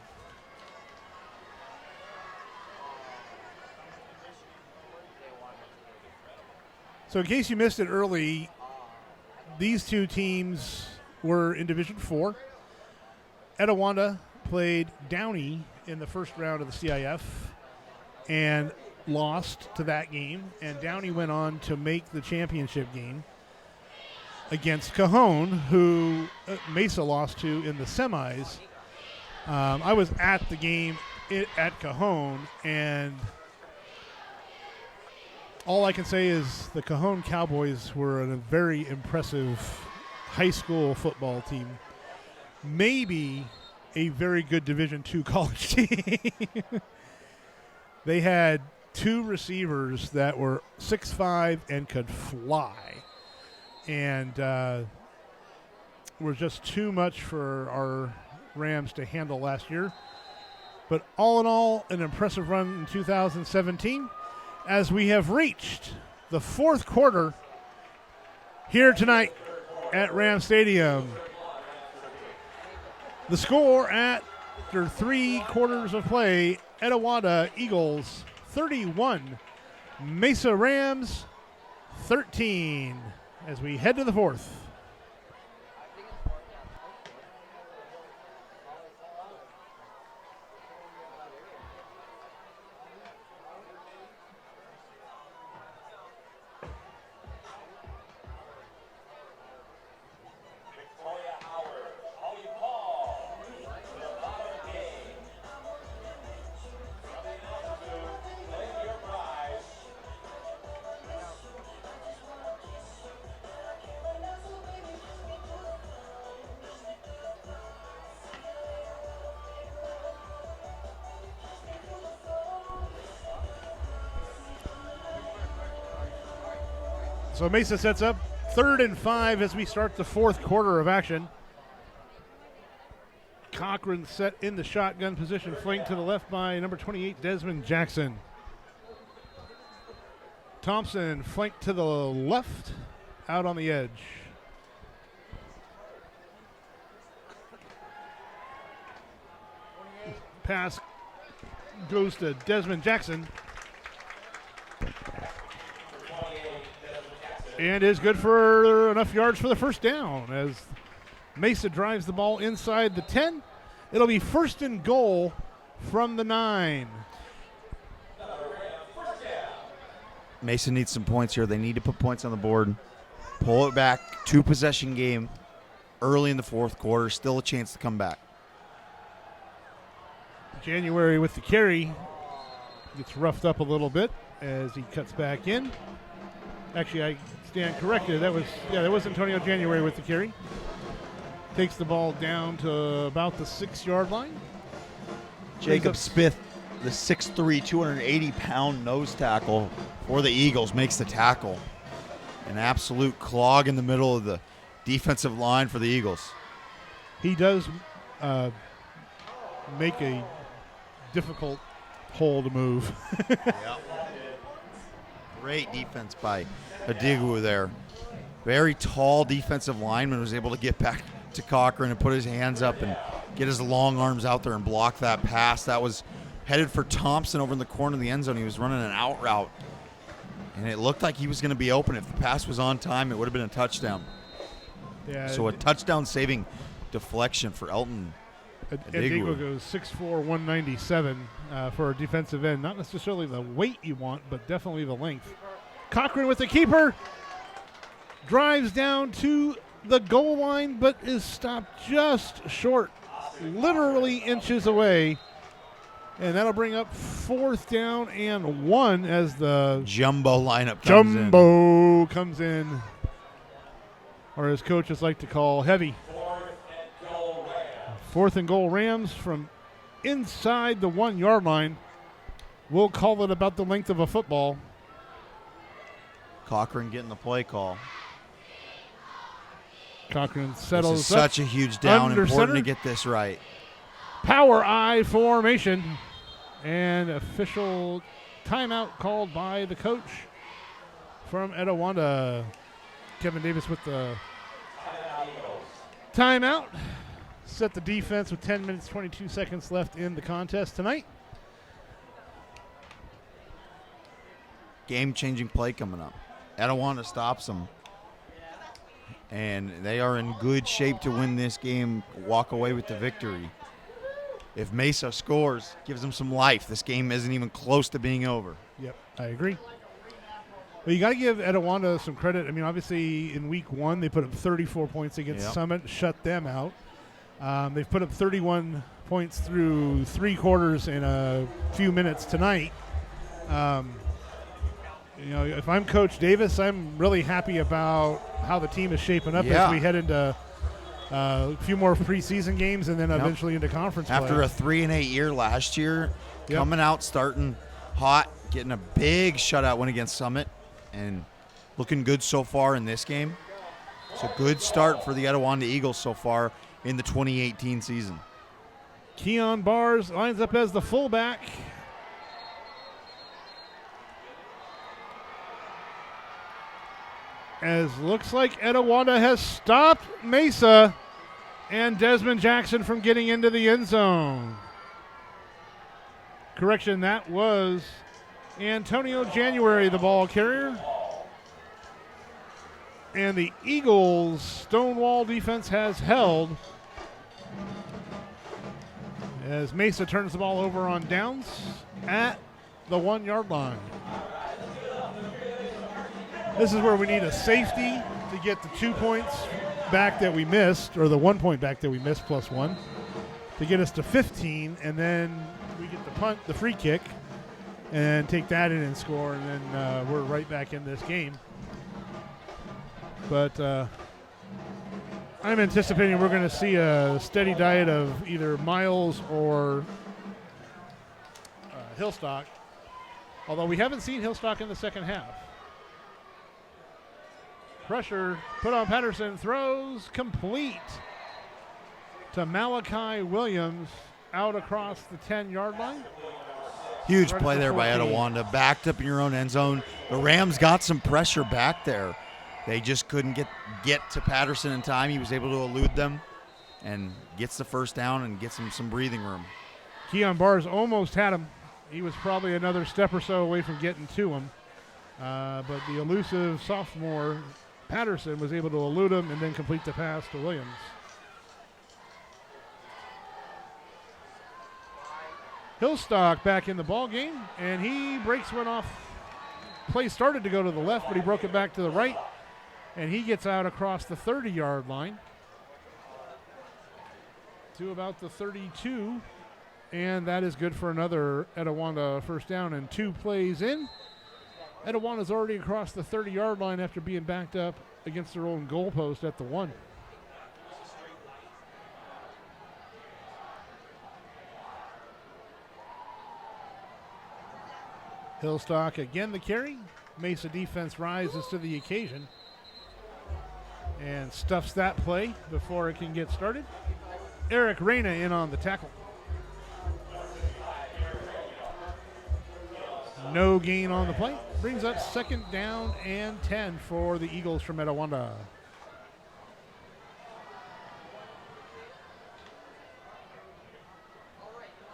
So in case you missed it early, these two teams were in Division 4. Etiwanda played Downey in the first round of the CIF and lost to that game, and Downey went on to make the championship game against Cajon, who Mesa lost to in the semis. I was at the game at Cajon, and all I can say is the Cajon Cowboys were a very impressive high school football team. Maybe a very good Division II college team. They had 2 receivers that were 6'5" and could fly, and were just too much for our Rams to handle last year. But all in all, an impressive run in 2017 as we have reached the 4th quarter here tonight at Ram Stadium. The score after 3 quarters of play, Etiwanda Eagles 31, Mesa Rams 13, as we head to the 4th. So Mesa sets up 3rd and 5 as we start the 4th quarter of action. Cochran set in the shotgun position, flanked to the left by number 28, Desmond Jackson. Thompson flanked to the left, out on the edge. Pass goes to Desmond Jackson. And is good for enough yards for the first down as Mesa drives the ball inside the 10. It'll be 1st and goal from the 9. Mesa needs some points here. They need to put points on the board. Pull it back. 2-possession game early in the 4th quarter. Still a chance to come back. January with the carry. Gets roughed up a little bit as he cuts back in. Actually, I stand corrected. That was Antonio January with the carry. takes the ball down to about the 6-yard line. Jacob Smith, the 6'3", 280-pound nose tackle for the Eagles, makes the tackle. An absolute clog in the middle of the defensive line for the Eagles. He does make a difficult hole to move. Great defense by Adigwu there. Very tall defensive lineman was able to get back to Cochran and put his hands up and get his long arms out there and block that pass. That was headed for Thompson over in the corner of the end zone. He was running an out route, and it looked like he was going to be open. If the pass was on time, it would have been a touchdown. Yeah. So a touchdown-saving deflection for Elton Adigwu goes 6'4", 197 for a defensive end. Not necessarily the weight you want, but definitely the length. Cochran with the keeper. Drives down to the goal line, but is stopped just short, literally inches away. And that'll bring up 4th down and 1 as the jumbo lineup comes in. Or as coaches like to call, heavy. 4th and goal Rams from inside the 1-yard line. We'll call it about the length of a football. Cochran getting the play call. Cochran settles this is such a huge down. Important to get this right. Power I formation. And official timeout called by the coach from Etiwanda. Kevin Davis with the timeout. Set the defense with 10 minutes, 22 seconds left in the contest tonight. Game-changing play coming up. Etiwanda stops them. And they are in good shape to win this game, walk away with the victory. If Mesa scores, gives them some life. This game isn't even close to being over. Yep, I agree. Well, you got to give Etiwanda some credit. I mean, obviously, in week 1, they put up 34 points against Summit, shut them out. They've put up 31 points through 3 quarters in a few minutes tonight. If I'm Coach Davis, I'm really happy about how the team is shaping up as we head into a few more preseason games and then eventually into conference play. After a 3-8 year last year, coming out, starting hot, getting a big shutout win against Summit, and looking good so far in this game. It's a good start for the Etiwanda Eagles so far in the 2018 season. Keon Bars lines up as the fullback. As looks like Etiwanda has stopped Mesa and Desmond Jackson from getting into the end zone. Correction, that was Antonio January, the ball carrier. And the Eagles' Stonewall defense has held as Mesa turns the ball over on downs at the 1-yard line. This is where we need a safety to get the 2 points back that we missed, or the 1 point back that we missed plus 1, to get us to 15, and then we get the punt, the free kick, and take that in and score, and then we're right back in this game. But I'm anticipating we're going to see a steady diet of either Miles or Hillstock, although we haven't seen Hillstock in the second half. Pressure put on Patterson, throws complete to Malachi Williams out across the 10-yard line. Huge play there by Etiwanda, backed up in your own end zone. The Rams got some pressure back there. They just couldn't get to Patterson in time. He was able to elude them and gets the first down and gets him some breathing room. Keon Bars almost had him. He was probably another step or so away from getting to him. But the elusive sophomore Patterson was able to elude him and then complete the pass to Williams. Hillstock back in the ball game, and he breaks one off. Play started to go to the left, but he broke it back to the right, and he gets out across the 30-yard line to about the 32, and that is good for another Etiwanda first down. And 2 plays in, Etiwanda's already across the 30-yard line after being backed up against their own goalpost at the 1. Hillstock again the carry. Mesa defense rises to the occasion and stuffs that play before it can get started. Eric Reyna in on the tackle. No gain on the play. Brings up 2nd down and 10 for the Eagles from Etiwanda.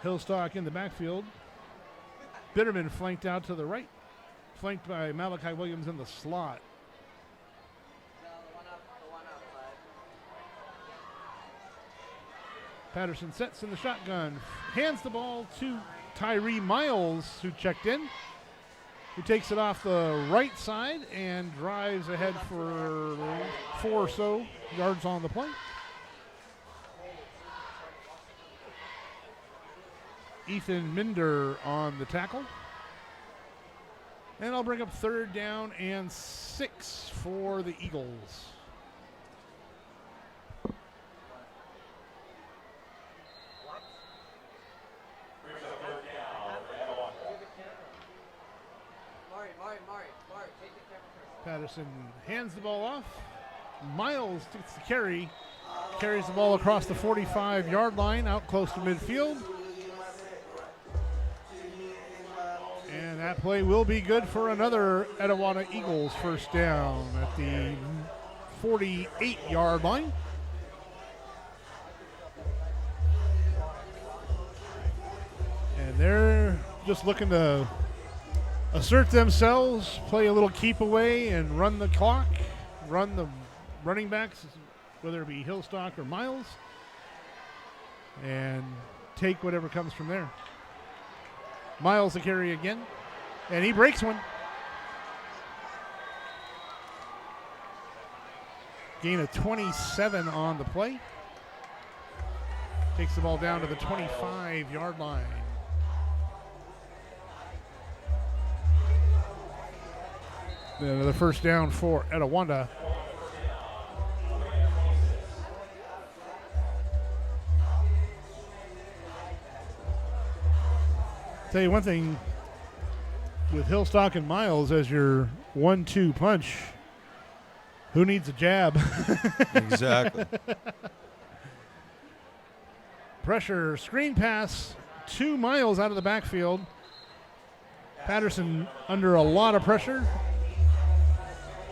Hillstock in the backfield. Bitterman flanked out to the right. Flanked by Malachi Williams in the slot. Patterson sets in the shotgun. Hands the ball to Tyree Miles, who checked in. Who takes it off the right side and drives ahead for 4 or so yards on the play. Ethan Minder on the tackle. And I'll bring up 3rd down and 6 for the Eagles. Patterson hands the ball off. Miles takes the carry. Carries the ball across the 45-yard line out close to midfield. And that play will be good for another Etiwanda Eagles 1st down at the 48-yard line. And they're just looking to assert themselves, play a little keep away, and run the clock, run the running backs, whether it be Hillstock or Miles, and take whatever comes from there. Miles the carry again, and he breaks one. Gain of 27 on the play. Takes the ball down to the 25-yard line. Another 1st down for Etiwanda. Tell you one thing, with Hillstock and Miles as your 1-2 punch, who needs a jab? Exactly. Pressure, screen pass, 2 Miles out of the backfield. Patterson under a lot of pressure.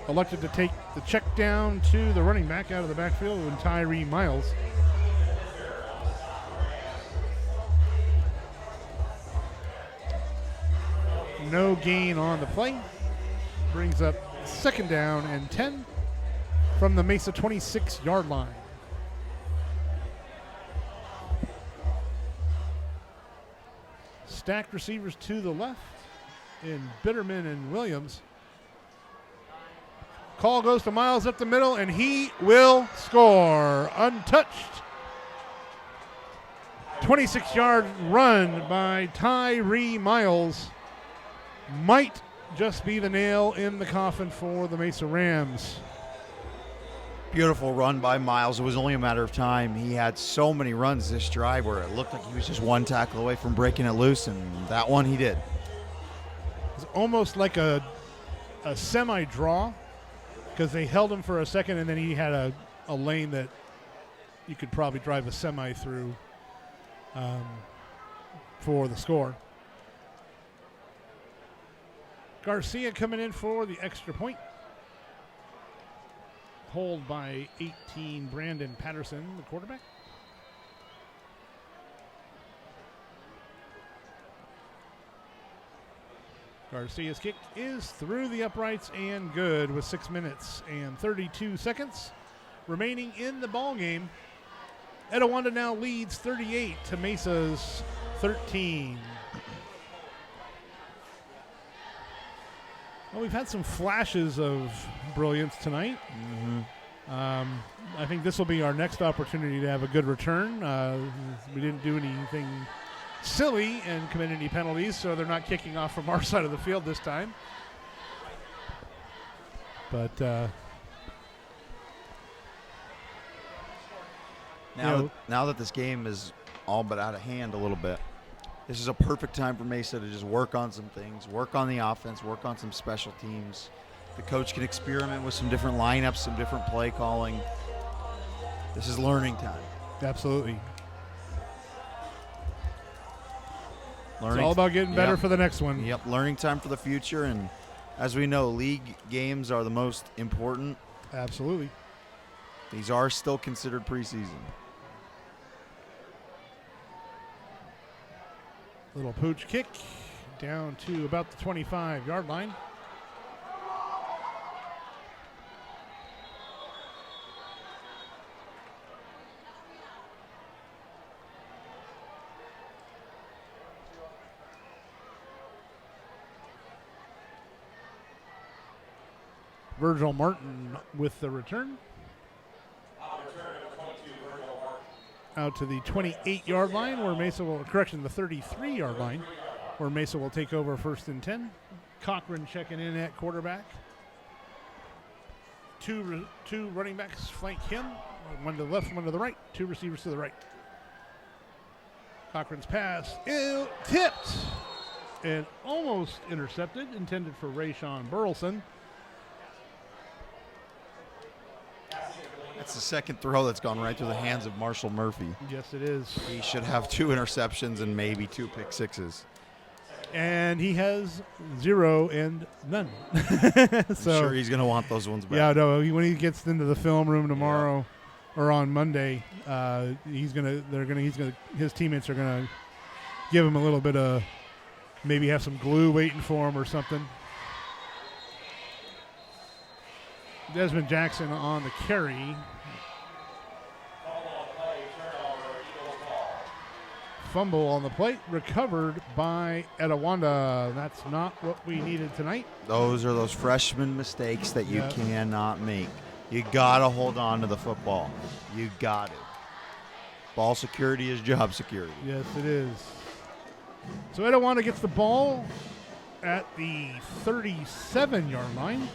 Elected to take the check down to the running back out of the backfield with Tyree Miles. No gain on the play. Brings up 2nd down and 10 from the Mesa 26-yard line. Stacked receivers to the left in Bitterman and Williams. Call goes to Miles up the middle, and he will score. Untouched. 26-yard run by Tyree Miles. Might just be the nail in the coffin for the Mesa Rams. Beautiful run by Miles. It was only a matter of time. He had so many runs this drive where it looked like he was just 1 tackle away from breaking it loose, and that one he did. It's almost like a semi-draw, because they held him for a second, and then he had a lane that you could probably drive a semi through for the score. Garcia coming in for the extra point. Hold by 18, Brandon Patterson, the quarterback. Garcia's kick is through the uprights and good with 6 minutes and 32 seconds remaining in the ball game. Etiwanda now leads 38 to Mesa's 13. Well, we've had some flashes of brilliance tonight. I think this will be our next opportunity to have a good return. We didn't do anything silly and commit any penalties, so they're not kicking off from our side of the field this time. But now that this game is all but out of hand a little bit, This is a perfect time for Mesa to just work on some things, work on the offense, work on some special teams. The coach can experiment with some different lineups, some different play calling. This is learning time. Absolutely. Learning It's all about getting better Yep. for the next one. Yep, learning time for the future. And as we know, league games are the most important. Absolutely. These are still considered preseason. Little pooch kick down to about the 25-yard line. Virgil Martin with the return. Out to the 28-yard line where Mesa will, correction, the 33-yard line where Mesa will take over 1st and 10. Cochran checking in at quarterback. Two running backs flank him. One to the left, one to the right. 2 receivers to the right. Cochran's pass tipped and almost intercepted, intended for Rayshawn Burleson. That's the second throw that's gone right through the hands of Marshall Murphy. Yes, it is. He should have 2 interceptions and maybe 2 pick sixes. And he has 0 and none. I'm So sure he's going to want those ones back. yeah, no. When he gets into the film room tomorrow or on Monday, his teammates are gonna give him a little bit of, maybe have some glue waiting for him or something. Desmond Jackson on the carry. Fumble on the plate, recovered by Etiwanda. That's not what we needed tonight. Those are those freshman mistakes that you Yeah. cannot make. You got to hold on to the football. You got it. Ball security is job security. Yes, it is. So Etiwanda gets the ball at the 37-yard line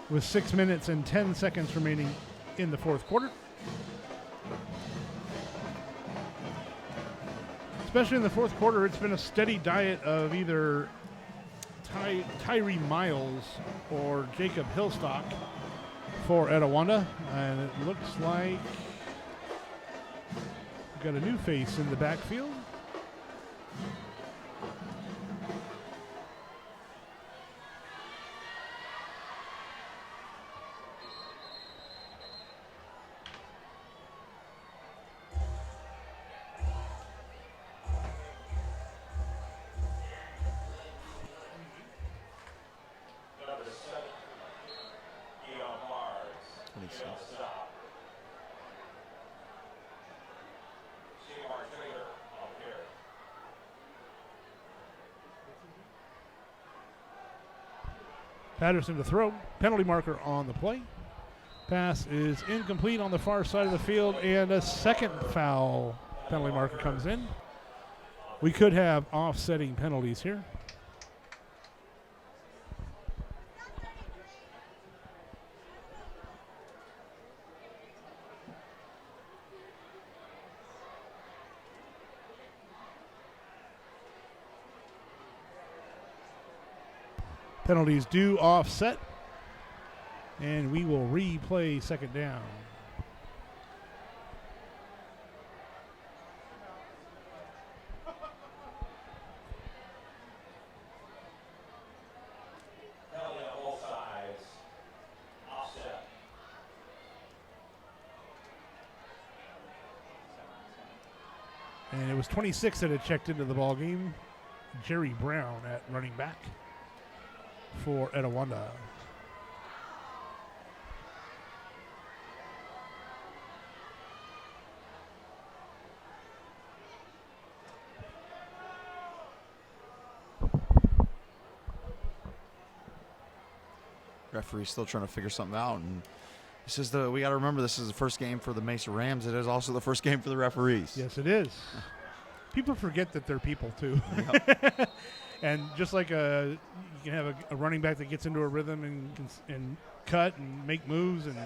with 6 minutes and 10 seconds remaining in the fourth quarter. Especially in the fourth quarter, it's been a steady diet of either Tyree Miles or Jacob Hillstock for Etiwanda. And it looks like we've got a new face in the backfield. Patterson to throw. Penalty marker on the play. Pass is incomplete on the far side of the field, and a second foul penalty marker comes in. We could have offsetting penalties here. Penalties do offset, and we will replay second down. And it was 26 that had checked into the ball game. Jerry Brown at running back for Etiwanda. Referee's still trying to figure something out, and we got to remember, this is the first game for the Mesa Rams. It is also the first game for the referees. Yes, it is. People forget that they're people too. Yep. And just like you can have a running back that gets into a rhythm and cut and make moves and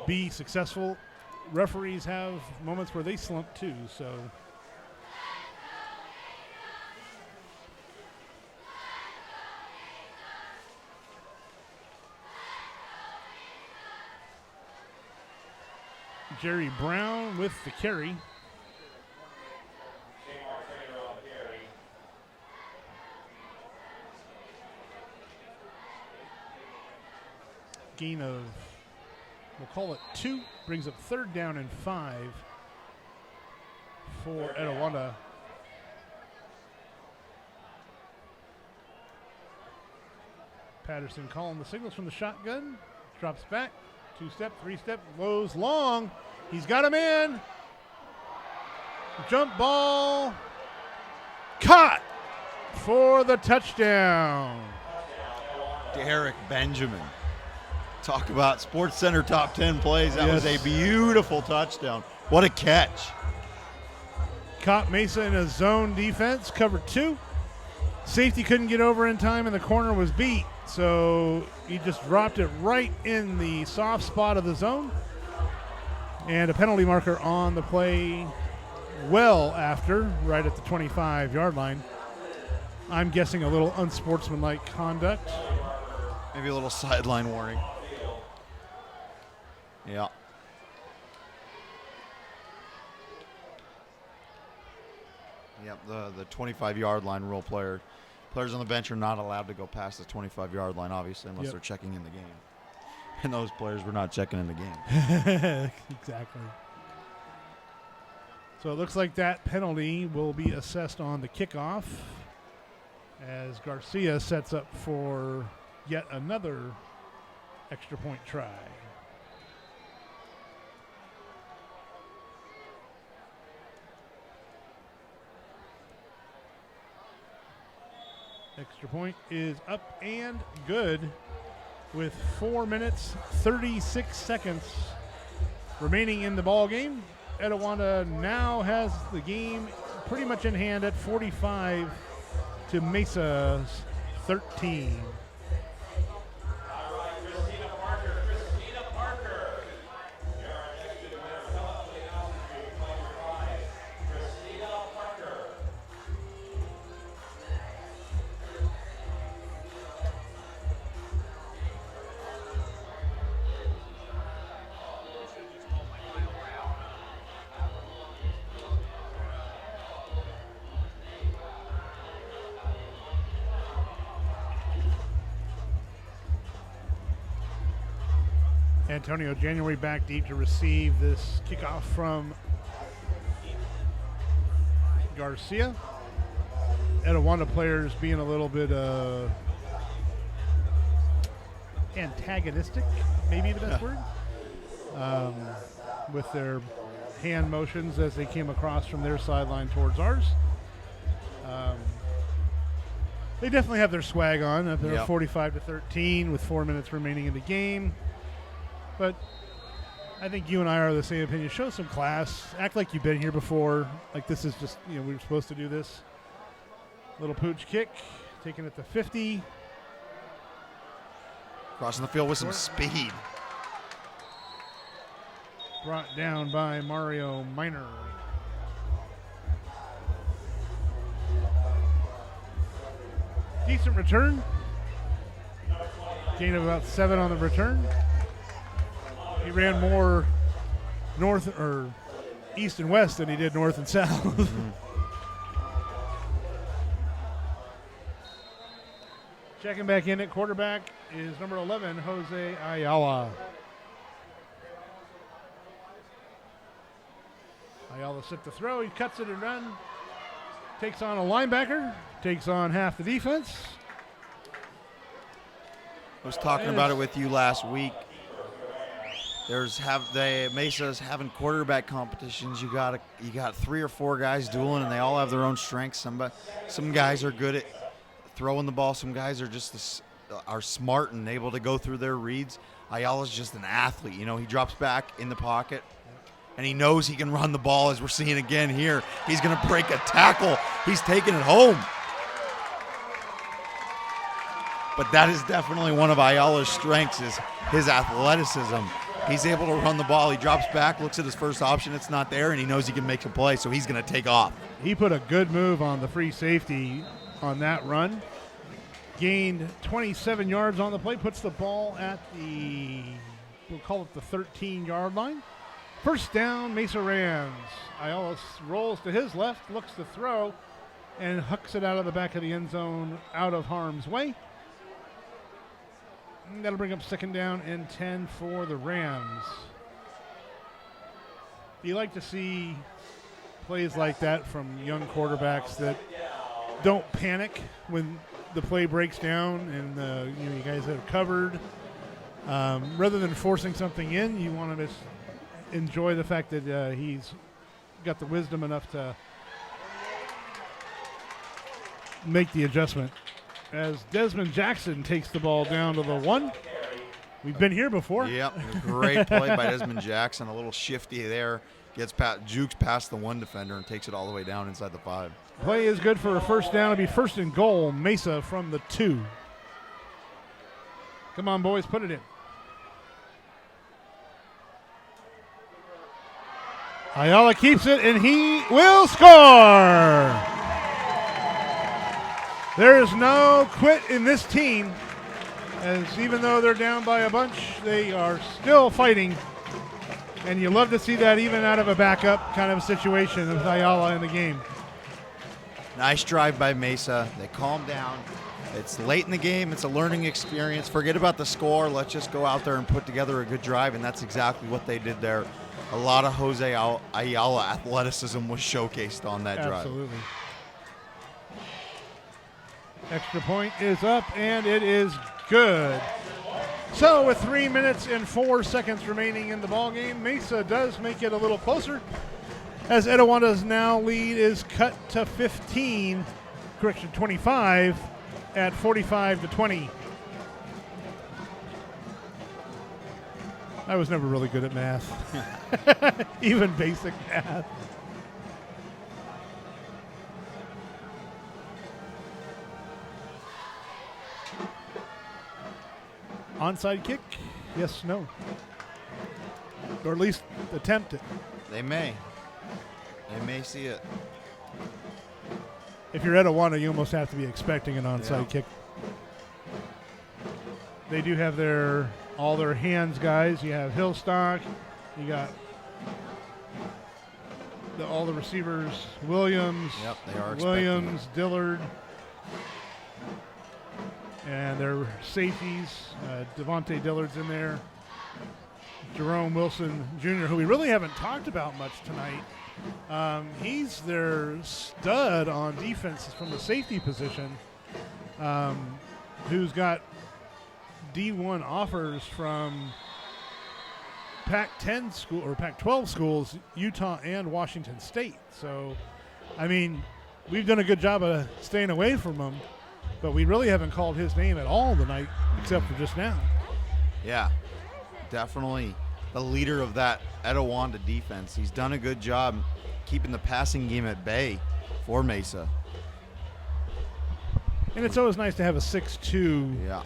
be successful, referees have moments where they slump too. So Jerry Brown with the carry. Gain of, we'll call it 2, brings up 3rd down and 5 for Etiwanda. Patterson calling the signals from the shotgun. Drops back. 2-step, 3-step, goes long. He's got him in. Jump ball. Caught for the touchdown. Derek Benjamin. Talk about Sports Center top 10 plays. That was a beautiful touchdown. What a catch. Caught Mesa in a zone defense, cover 2. Safety couldn't get over in time, and the corner was beat. So he just dropped it right in the soft spot of the zone. And a penalty marker on the play well after, right at the 25-yard line. I'm guessing a little unsportsmanlike conduct. Maybe a little sideline warning. Yeah. Yep, the 25-yard line rule players on the bench are not allowed to go past the 25-yard line, obviously, unless they're checking in the game. And those players were not checking in the game. Exactly. So it looks like that penalty will be assessed on the kickoff as Garcia sets up for yet another extra point try. Extra point is up and good with 4 minutes, 36 seconds remaining in the ball game. Etiwanda now has the game pretty much in hand at 45 to Mesa's 13. Antonio January back deep to receive this kickoff from Garcia. Etiwanda players being a little bit antagonistic, maybe the best word, with their hand motions as they came across from their sideline towards ours. They definitely have their swag on. They're 45-13 with 4 minutes remaining in the game. But I think you and I are of the same opinion. Show some class. Act like you've been here before. Like this is just, we were supposed to do this. Little pooch kick. Taking it to 50. Crossing the field with some speed. Brought down by Mario Miner. Decent return. Gain of about 7 on the return. He ran more north or east and west than he did north and south. Mm-hmm. Checking back in at quarterback is number 11, Jose Ayala. Ayala set to throw. He cuts it and run. Takes on a linebacker. Takes on half the defense. I was talking about it with you last week. Mesa's having quarterback competitions. You got 3 or 4 guys dueling, and they all have their own strengths. Some guys are good at throwing the ball. Some guys are just are smart and able to go through their reads. Ayala's just an athlete. He drops back in the pocket, and he knows he can run the ball, as we're seeing again here. He's going to break a tackle. He's taking it home. But that is definitely one of Ayala's strengths, is his athleticism. He's able to run the ball. He drops back, looks at his first option. It's not there, and he knows he can make a play, so he's going to take off. He put a good move on the free safety on that run. Gained 27 yards on the play. Puts the ball at we'll call it the 13-yard line. First down, Mesa Rams. Ayala rolls to his left, looks to throw, and hooks it out of the back of the end zone, out of harm's way. And that'll bring up second down and 10 for the Rams. You like to see plays like that from young quarterbacks that don't panic when the play breaks down and you guys are covered. Rather than forcing something in, you want to just enjoy the fact that he's got the wisdom enough to make the adjustment. As Desmond Jackson takes the ball down to the 1. We've been here before. Yep, great play by Desmond Jackson. A little shifty there. Jukes past the 1 defender and takes it all the way down inside the 5. Play is good for a first down. It'll be first and goal. Mesa from the 2. Come on, boys, put it in. Ayala keeps it, and he will score. There is no quit in this team, as even though they're down by a bunch, they are still fighting. And you love to see that even out of a backup kind of a situation with Ayala in the game. Nice drive by Mesa. They calm down. It's late in the game. It's a learning experience. Forget about the score. Let's just go out there and put together a good drive, and that's exactly what they did there. A lot of Jose Ayala athleticism was showcased on that drive. Absolutely. Extra point is up, and it is good. So with 3 minutes and 4 seconds remaining in the ballgame, Mesa does make it a little closer, as Etiwanda's now lead is cut to 25 at 45-20. I was never really good at math, even basic math. Onside kick? Yes, no. Or at least attempt it. They may. They may see it. If you're Etiwanda, you almost have to be expecting an onside kick. They do have all their hands guys. You have Hillstock. You got all the receivers. Williams. Yep, they are Williams, Dillard. And their safeties, Devontae Dillard's in there. Jerome Wilson Jr., who we really haven't talked about much tonight. He's their stud on defense from the safety position, who's got D1 offers from Pac-10 school or Pac-12 schools, Utah and Washington State. So, I mean, we've done a good job of staying away from him. But we really haven't called his name at all tonight, except for just now. Yeah, definitely the leader of that Etiwanda defense. He's done a good job keeping the passing game at bay for Mesa. And it's always nice to have a 6'2"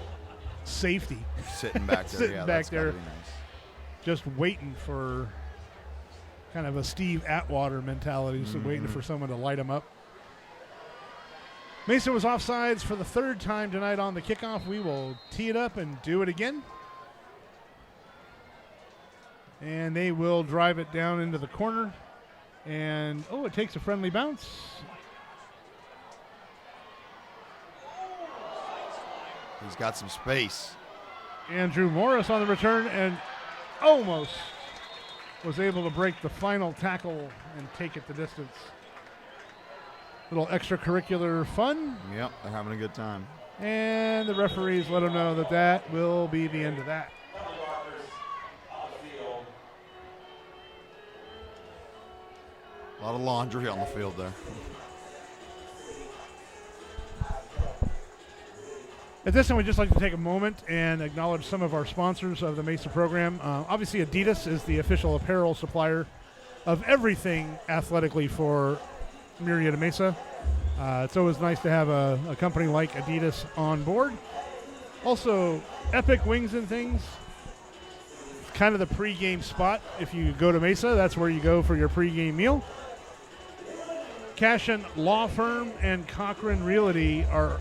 safety. Sitting back there. Sitting Yeah, back that's there, gotta be nice. just waiting for kind of a Steve Atwater mentality, just waiting for someone to light him up. Mesa was offsides for the 3rd time tonight on the kickoff. We will tee it up and do it again. And they will drive it down into the corner. And, it takes a friendly bounce. He's got some space. Andrew Morris on the return and almost was able to break the final tackle and take it the distance. Little extracurricular fun. Yep, they're having a good time. And the referees let them know that that will be the end of that. A lot of laundry on the field there. At this time, we'd just like to take a moment and acknowledge some of our sponsors of the Mesa program. Obviously, Adidas is the official apparel supplier of everything athletically for Murrieta Mesa. It's always nice to have a company like Adidas on board. Also, Epic Wings and Things. Kind of the pregame spot. If you go to Mesa, that's where you go for your pregame meal. Cashin Law Firm and Cochran Realty are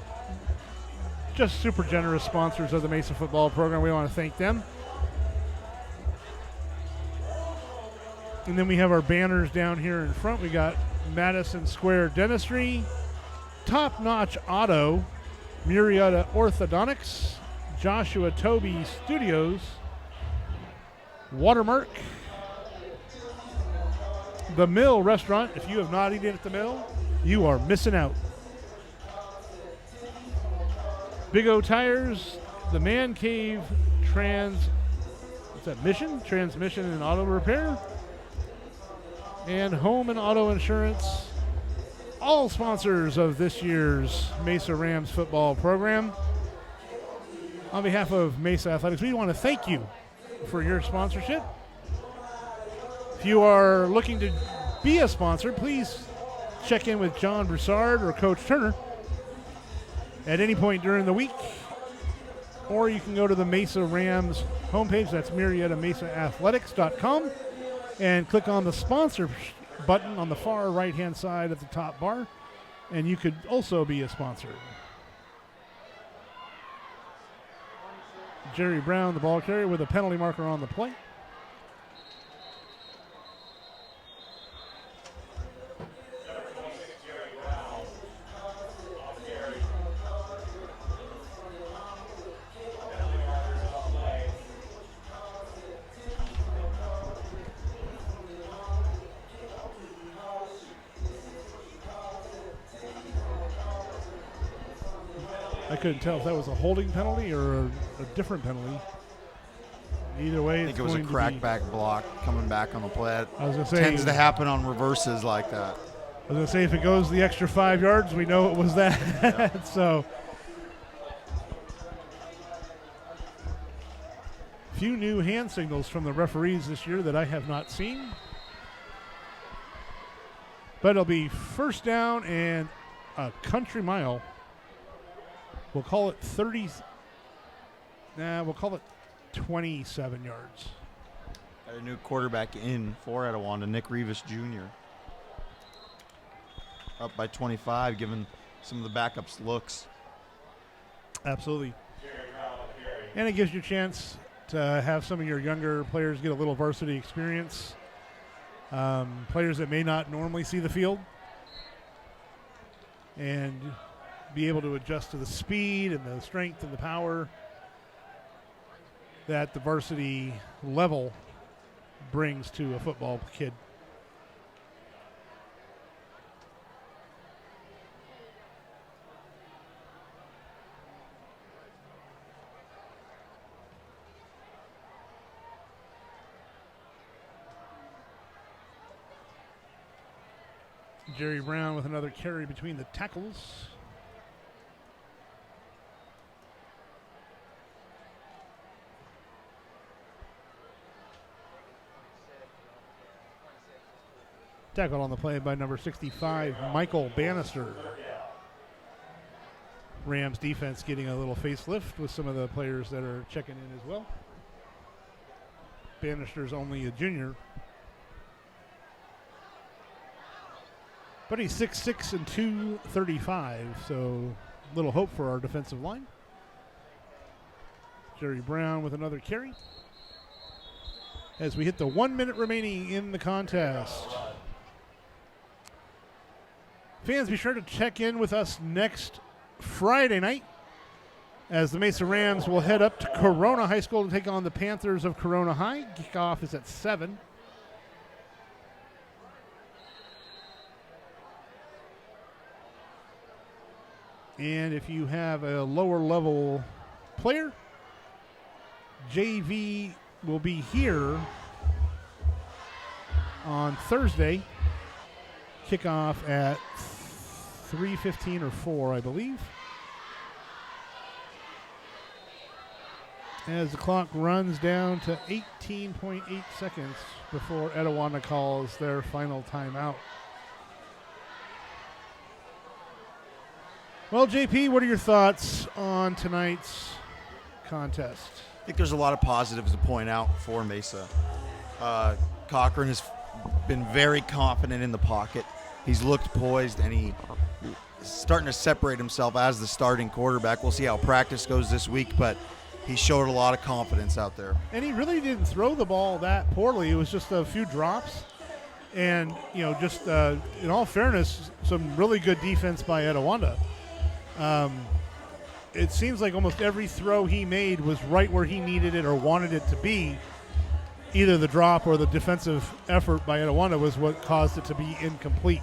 just super generous sponsors of the Mesa football program. We want to thank them. And then we have our banners down here in front. We got Madison Square Dentistry, Top Notch Auto, Murrieta Orthodontics, Joshua Toby Studios, Watermark, The Mill Restaurant. If you have not eaten at The Mill, you are missing out. Big O Tires, The Man Cave Transmission and Auto Repair, and Home and Auto Insurance, all sponsors of this year's Mesa Rams football program. On behalf of Mesa Athletics, we want to thank you for your sponsorship. If you are looking to be a sponsor, please check in with John Broussard or Coach Turner at any point during the week, or you can go to the Mesa Rams homepage. That's MurrietaMesaAthletics.com, and click on the sponsor button on the far right-hand side at the top bar, and you could also be a sponsor. Jerry Brown, the ball carrier, with a penalty marker on the play. I couldn't tell if that was a holding penalty or a different penalty. Either way, I think it was a crackback block coming back on the play. I was gonna say, tends to happen on reverses like that. I was going to say, if it goes the extra 5 yards, we know it was that. Yeah. So, few new hand signals from the referees this year that I have not seen. But it'll be first down and a country mile. We'll call it 30. We'll call it 27 yards. Got a new quarterback in for Etiwanda, Nick Rivas Jr. Up by 25, giving some of the backups looks. Absolutely. And it gives you a chance to have some of your younger players get a little varsity experience. Players that may not normally see the field. And be able to adjust to the speed and the strength and the power that the varsity level brings to a football kid. Jerry Brown with another carry between the tackles. Tackled on the play by number 65, Michael Bannister. Rams defense getting a little facelift with some of the players that are checking in as well. Bannister's only a junior, but he's 6'6" and 235, so little hope for our defensive line. Jerry Brown with another carry as we hit the 1 minute remaining in the contest. Fans, be sure to check in with us next Friday night as the Mesa Rams will head up to Corona High School to take on the Panthers of Corona High. Kickoff is at 7. And if you have a lower level player, JV will be here on Thursday. Kickoff at 3:15 or 4, I believe. As the clock runs down to 18.8 seconds before Etiwanda calls their final timeout. Well, JP, what are your thoughts on tonight's contest? I think there's a lot of positives to point out for Mesa. Cochran has been very confident in the pocket. He's looked poised, and he's starting to separate himself as the starting quarterback. We'll see how practice goes this week, but he showed a lot of confidence out there. And he really didn't throw the ball that poorly. It was just a few drops. And, just in all fairness, some really good defense by Etiwanda. It seems like almost every throw he made was right where he needed it or wanted it to be. Either the drop or the defensive effort by Etiwanda was what caused it to be incomplete.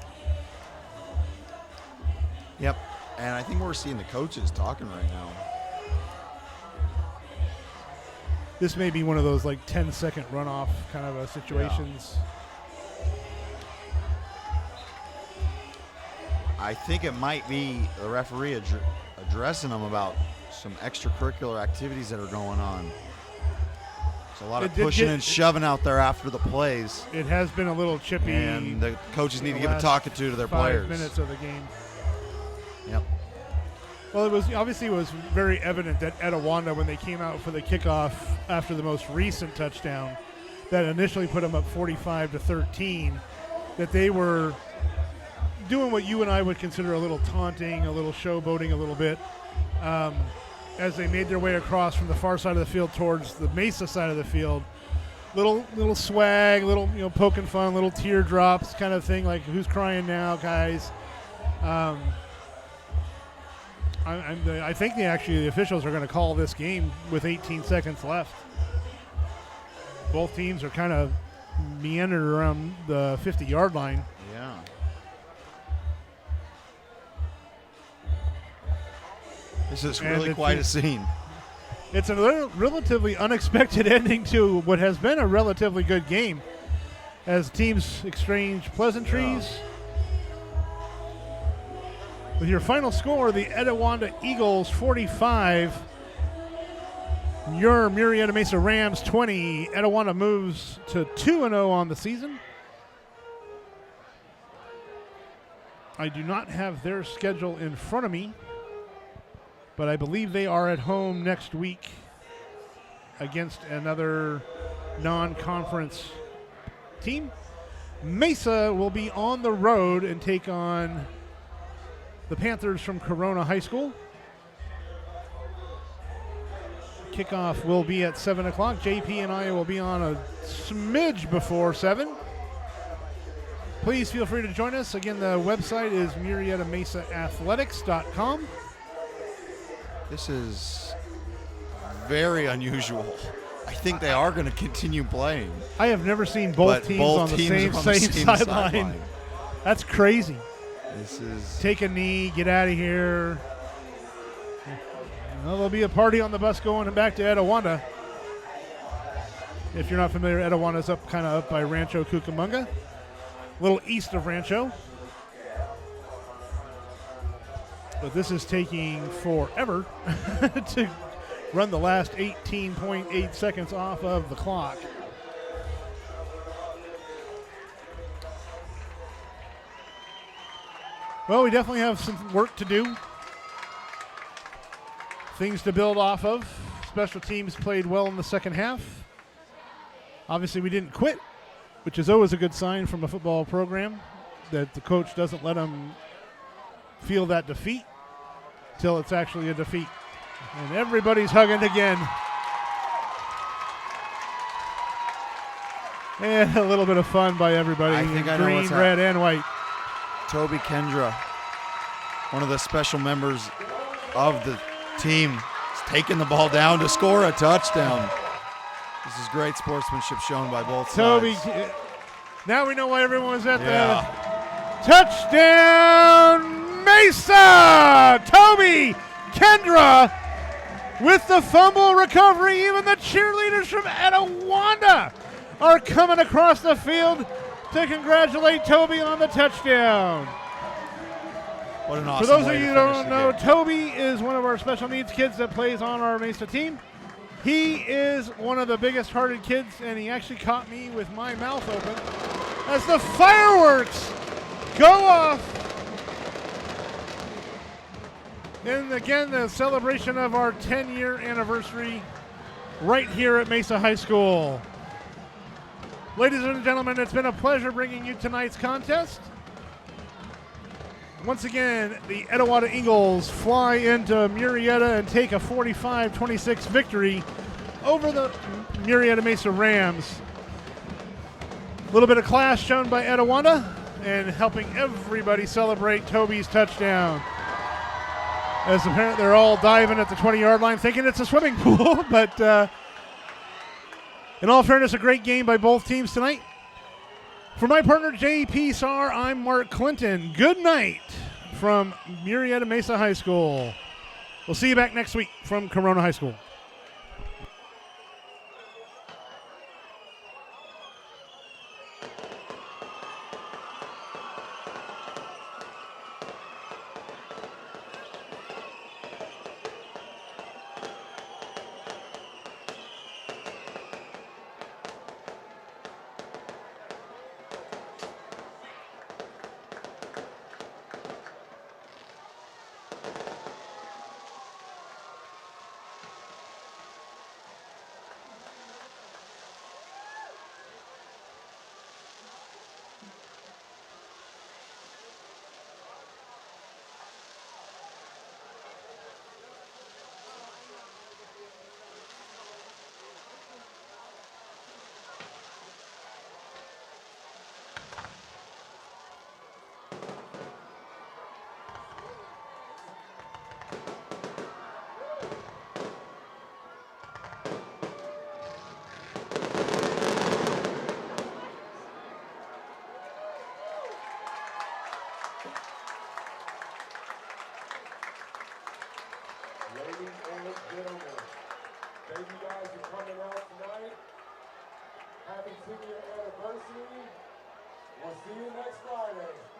Yep. And I think we're seeing the coaches talking right now. This may be one of those 10-second runoff kind of situations. I think it might be the referee addressing them about some extracurricular activities that are going on. There's a lot of pushing and shoving out there after the plays. It has been a little chippy. And the coaches need to give a talking to their players. 5 minutes of the game. Yep. Well, it was very evident that Etiwanda, when they came out for the kickoff after the most recent touchdown that initially put them up 45-13, that they were doing what you and I would consider a little taunting, a little showboating a little bit, as they made their way across from the far side of the field towards the Mesa side of the field. Little swag, little poking fun, little teardrops kind of thing, like who's crying now, guys. I think the officials are going to call this game with 18 seconds left. Both teams are kind of meandered around the 50-yard line. Yeah. This is really quite a scene. It's a relatively unexpected ending to what has been a relatively good game as teams exchange pleasantries. Yeah. With your final score, the Etiwanda Eagles 45, your Murrieta Mesa Rams 20. Etiwanda moves to 2-0 on the season. I do not have their schedule in front of me, but I believe they are at home next week against another non-conference team. Mesa will be on the road and take on the Panthers from Corona High School. Kickoff will be at 7 o'clock. JP and I will be on a smidge before 7. Please feel free to join us. Again, the website is MurrietaMesaAthletics.com. This is very unusual. I think they are going to continue playing. I have never seen both teams on the same sideline. That's crazy. This is take a knee, get out of here. Well, there'll be a party on the bus going back to Etiwanda. If you're not familiar, Etiwanda's kind of up by Rancho Cucamonga, a little east of Rancho. But this is taking forever to run the last 18.8 seconds off of the clock. Well, we definitely have some work to do. Things to build off of. Special teams played well in the second half. Obviously, we didn't quit, which is always a good sign from a football program, that the coach doesn't let them feel that defeat till it's actually a defeat. And everybody's hugging again. And a little bit of fun by everybody. I think I know green, what's red, and white. Toby Kendra, one of the special members of the team, is taking the ball down to score a touchdown. This is great sportsmanship shown by both Toby, sides. now we know why everyone was at the touchdown Mesa! Toby Kendra with the fumble recovery. Even the cheerleaders from Etiwanda are coming across the field to congratulate Toby on the touchdown. What an awesome For those way of you to who don't know, Toby is one of our special needs kids that plays on our Mesa team. He is one of the biggest hearted kids, and he actually caught me with my mouth open as the fireworks go off. And again, the celebration of our 10-year anniversary right here at Mesa High School. Ladies and gentlemen, it's been a pleasure bringing you tonight's contest. Once again, the Etiwanda Eagles fly into Murrieta and take a 45-26 victory over the Murrieta Mesa Rams. A little bit of class shown by Etiwanda and helping everybody celebrate Toby's touchdown. As apparently they're all diving at the 20-yard line thinking it's a swimming pool, but in all fairness, a great game by both teams tonight. For my partner, J.P. Sarr, I'm Mark Clinton. Good night from MMHS High School. We'll see you back next week from Corona High School. Ladies and gentlemen, thank you guys for coming out tonight. Happy 10-year anniversary. We'll see you next Friday.